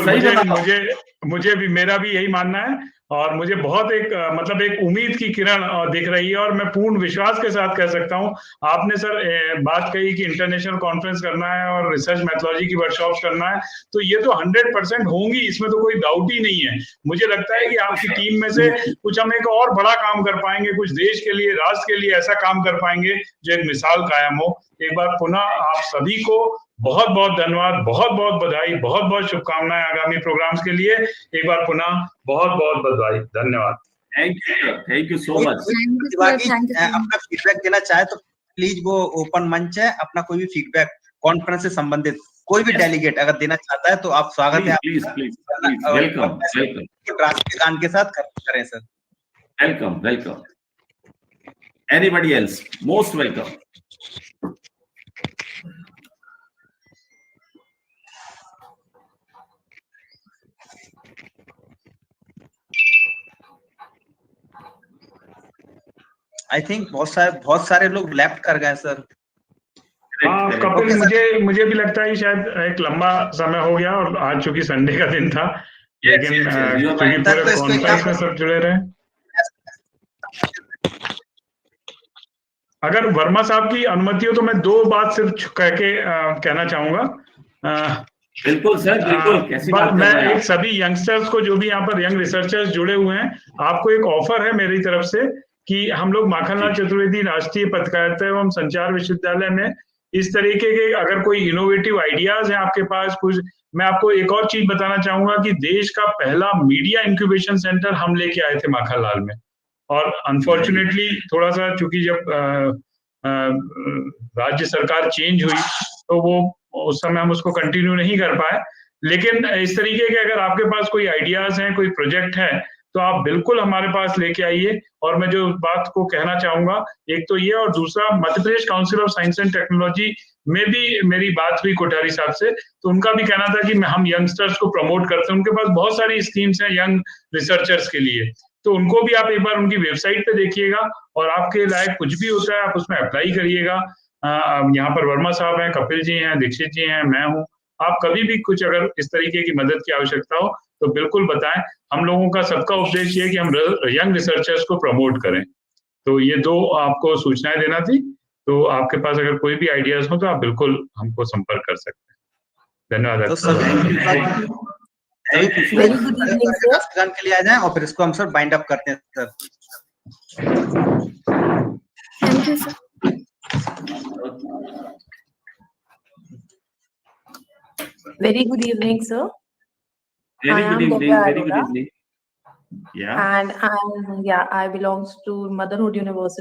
Speaker 18: मुझे भी, मेरा भी यही मानना है, और मुझे बहुत मतलब एक उम्मीद की किरण दिख रही है, और मैं पूर्ण विश्वास के साथ कह सकता हूं. आपने सर बात कही कि इंटरनेशनल कॉन्फ्रेंस करना है और रिसर्च मेथोलॉजी की वर्कशॉप्स करना है, तो ये तो 100% होंगी, इसमें तो कोई डाउट ही नहीं है. मुझे लगता है कि आपकी टीम में से कुछ हम एक और बड़ा काम कर पाएंगे, कुछ देश के लिए, राष्ट्र के लिए ऐसा काम कर पाएंगे जो एक मिसाल कायम हो. एक बार पुनः आप सभी को बहुत बहुत धन्यवाद, बहुत बहुत बधाई, बहुत बहुत शुभकामनाएं आगामी प्रोग्राम्स के लिए. एक बार पुनः बहुत बहुत बधाई, धन्यवाद.
Speaker 15: Thank you so much.
Speaker 4: अपना फीडबैक देना चाहे तो प्लीज वो ओपन मंच है, अपना कोई भी फीडबैक कॉन्फ्रेंस से संबंधित कोई भी डेलीगेट अगर देना चाहता है तो आप स्वागत है.
Speaker 15: Please welcome.
Speaker 4: कान के साथ करें sir.
Speaker 15: Welcome. Anybody else, most welcome.
Speaker 4: I think बहुत सारे लोग लेफ्ट कर गए सर.
Speaker 18: हाँ कपिल, मुझे भी लगता है शायद एक लंबा समय हो गया, और आज चूंकि संडे का दिन था, लेकिन चूंकि पूरे कॉन्फ्रेंस में सब जुड़े रहे. अगर वर्मा साहब की अनुमति हो तो मैं 2 बात सिर्फ कहना चाहूंगा.
Speaker 15: बिल्कुल सर, बिल्कुल. कैसी बात
Speaker 18: मैं एक सभी यंगस्टर्स को, जो भी यहाँ पर यंग रिसर्चर्स जुड़े हुए हैं, आपको एक ऑफर है मेरी तरफ से कि हम लोग माखनलाल चतुर्वेदी राष्ट्रीय पत्रकारिता एवं संचार विश्वविद्यालय में इस तरीके के अगर कोई इनोवेटिव आइडियाज हैं आपके पास कुछ, मैं आपको एक और चीज बताना चाहूंगा कि देश का पहला मीडिया इंक्यूबेशन सेंटर हम लेके आए थे माखनलाल में, और अनफॉर्चुनेटली थोड़ा सा चूंकि जब राज्य सरकार चेंज हुई तो वो उस समय हम उसको कंटिन्यू नहीं कर पाए. लेकिन इस तरीके के अगर आपके पास कोई आइडियाज हैं, कोई प्रोजेक्ट है, तो आप बिल्कुल हमारे पास लेके आइए. और मैं जो बात को कहना चाहूंगा, एक तो ये, और दूसरा Madhya Pradesh council of science and technology में भी मेरी बात हुई कोठारी साहब से, तो उनका भी कहना था कि हम यंगस्टर्स को प्रमोट करते हैं. उनके पास बहुत सारी स्कीम्स हैं यंग रिसर्चर्स के लिए, तो उनको भी आप एक बार उनकी वेबसाइट पे देखिएगा, और आपके लायक कुछ भी होता है आप उसमें अप्लाई करिएगा. यहाँ पर वर्मा साहब हैं, कपिल जी हैं, दीक्षित जी हैं, मैं हूँ. आप कभी भी कुछ अगर इस तरीके की मदद की आवश्यकता हो तो बिल्कुल बताएं. हम लोगों का सबका उद्देश्य है कि हम यंग रिसर्चर्स को प्रमोट करें. तो ये 2 आपको सूचनाएं देना थी. तो आपके पास अगर कोई भी आइडियाज हो तो आप बिल्कुल हमको संपर्क कर सकते हैं. धन्यवाद.
Speaker 4: तो सभी के लिए आ जाए और फिर इसको हम सर बाइंड अप करते हैं sir.
Speaker 2: Thank you sir.
Speaker 20: Very good evening, sir.
Speaker 15: Very good evening.
Speaker 20: And I belongs to Motherhood University.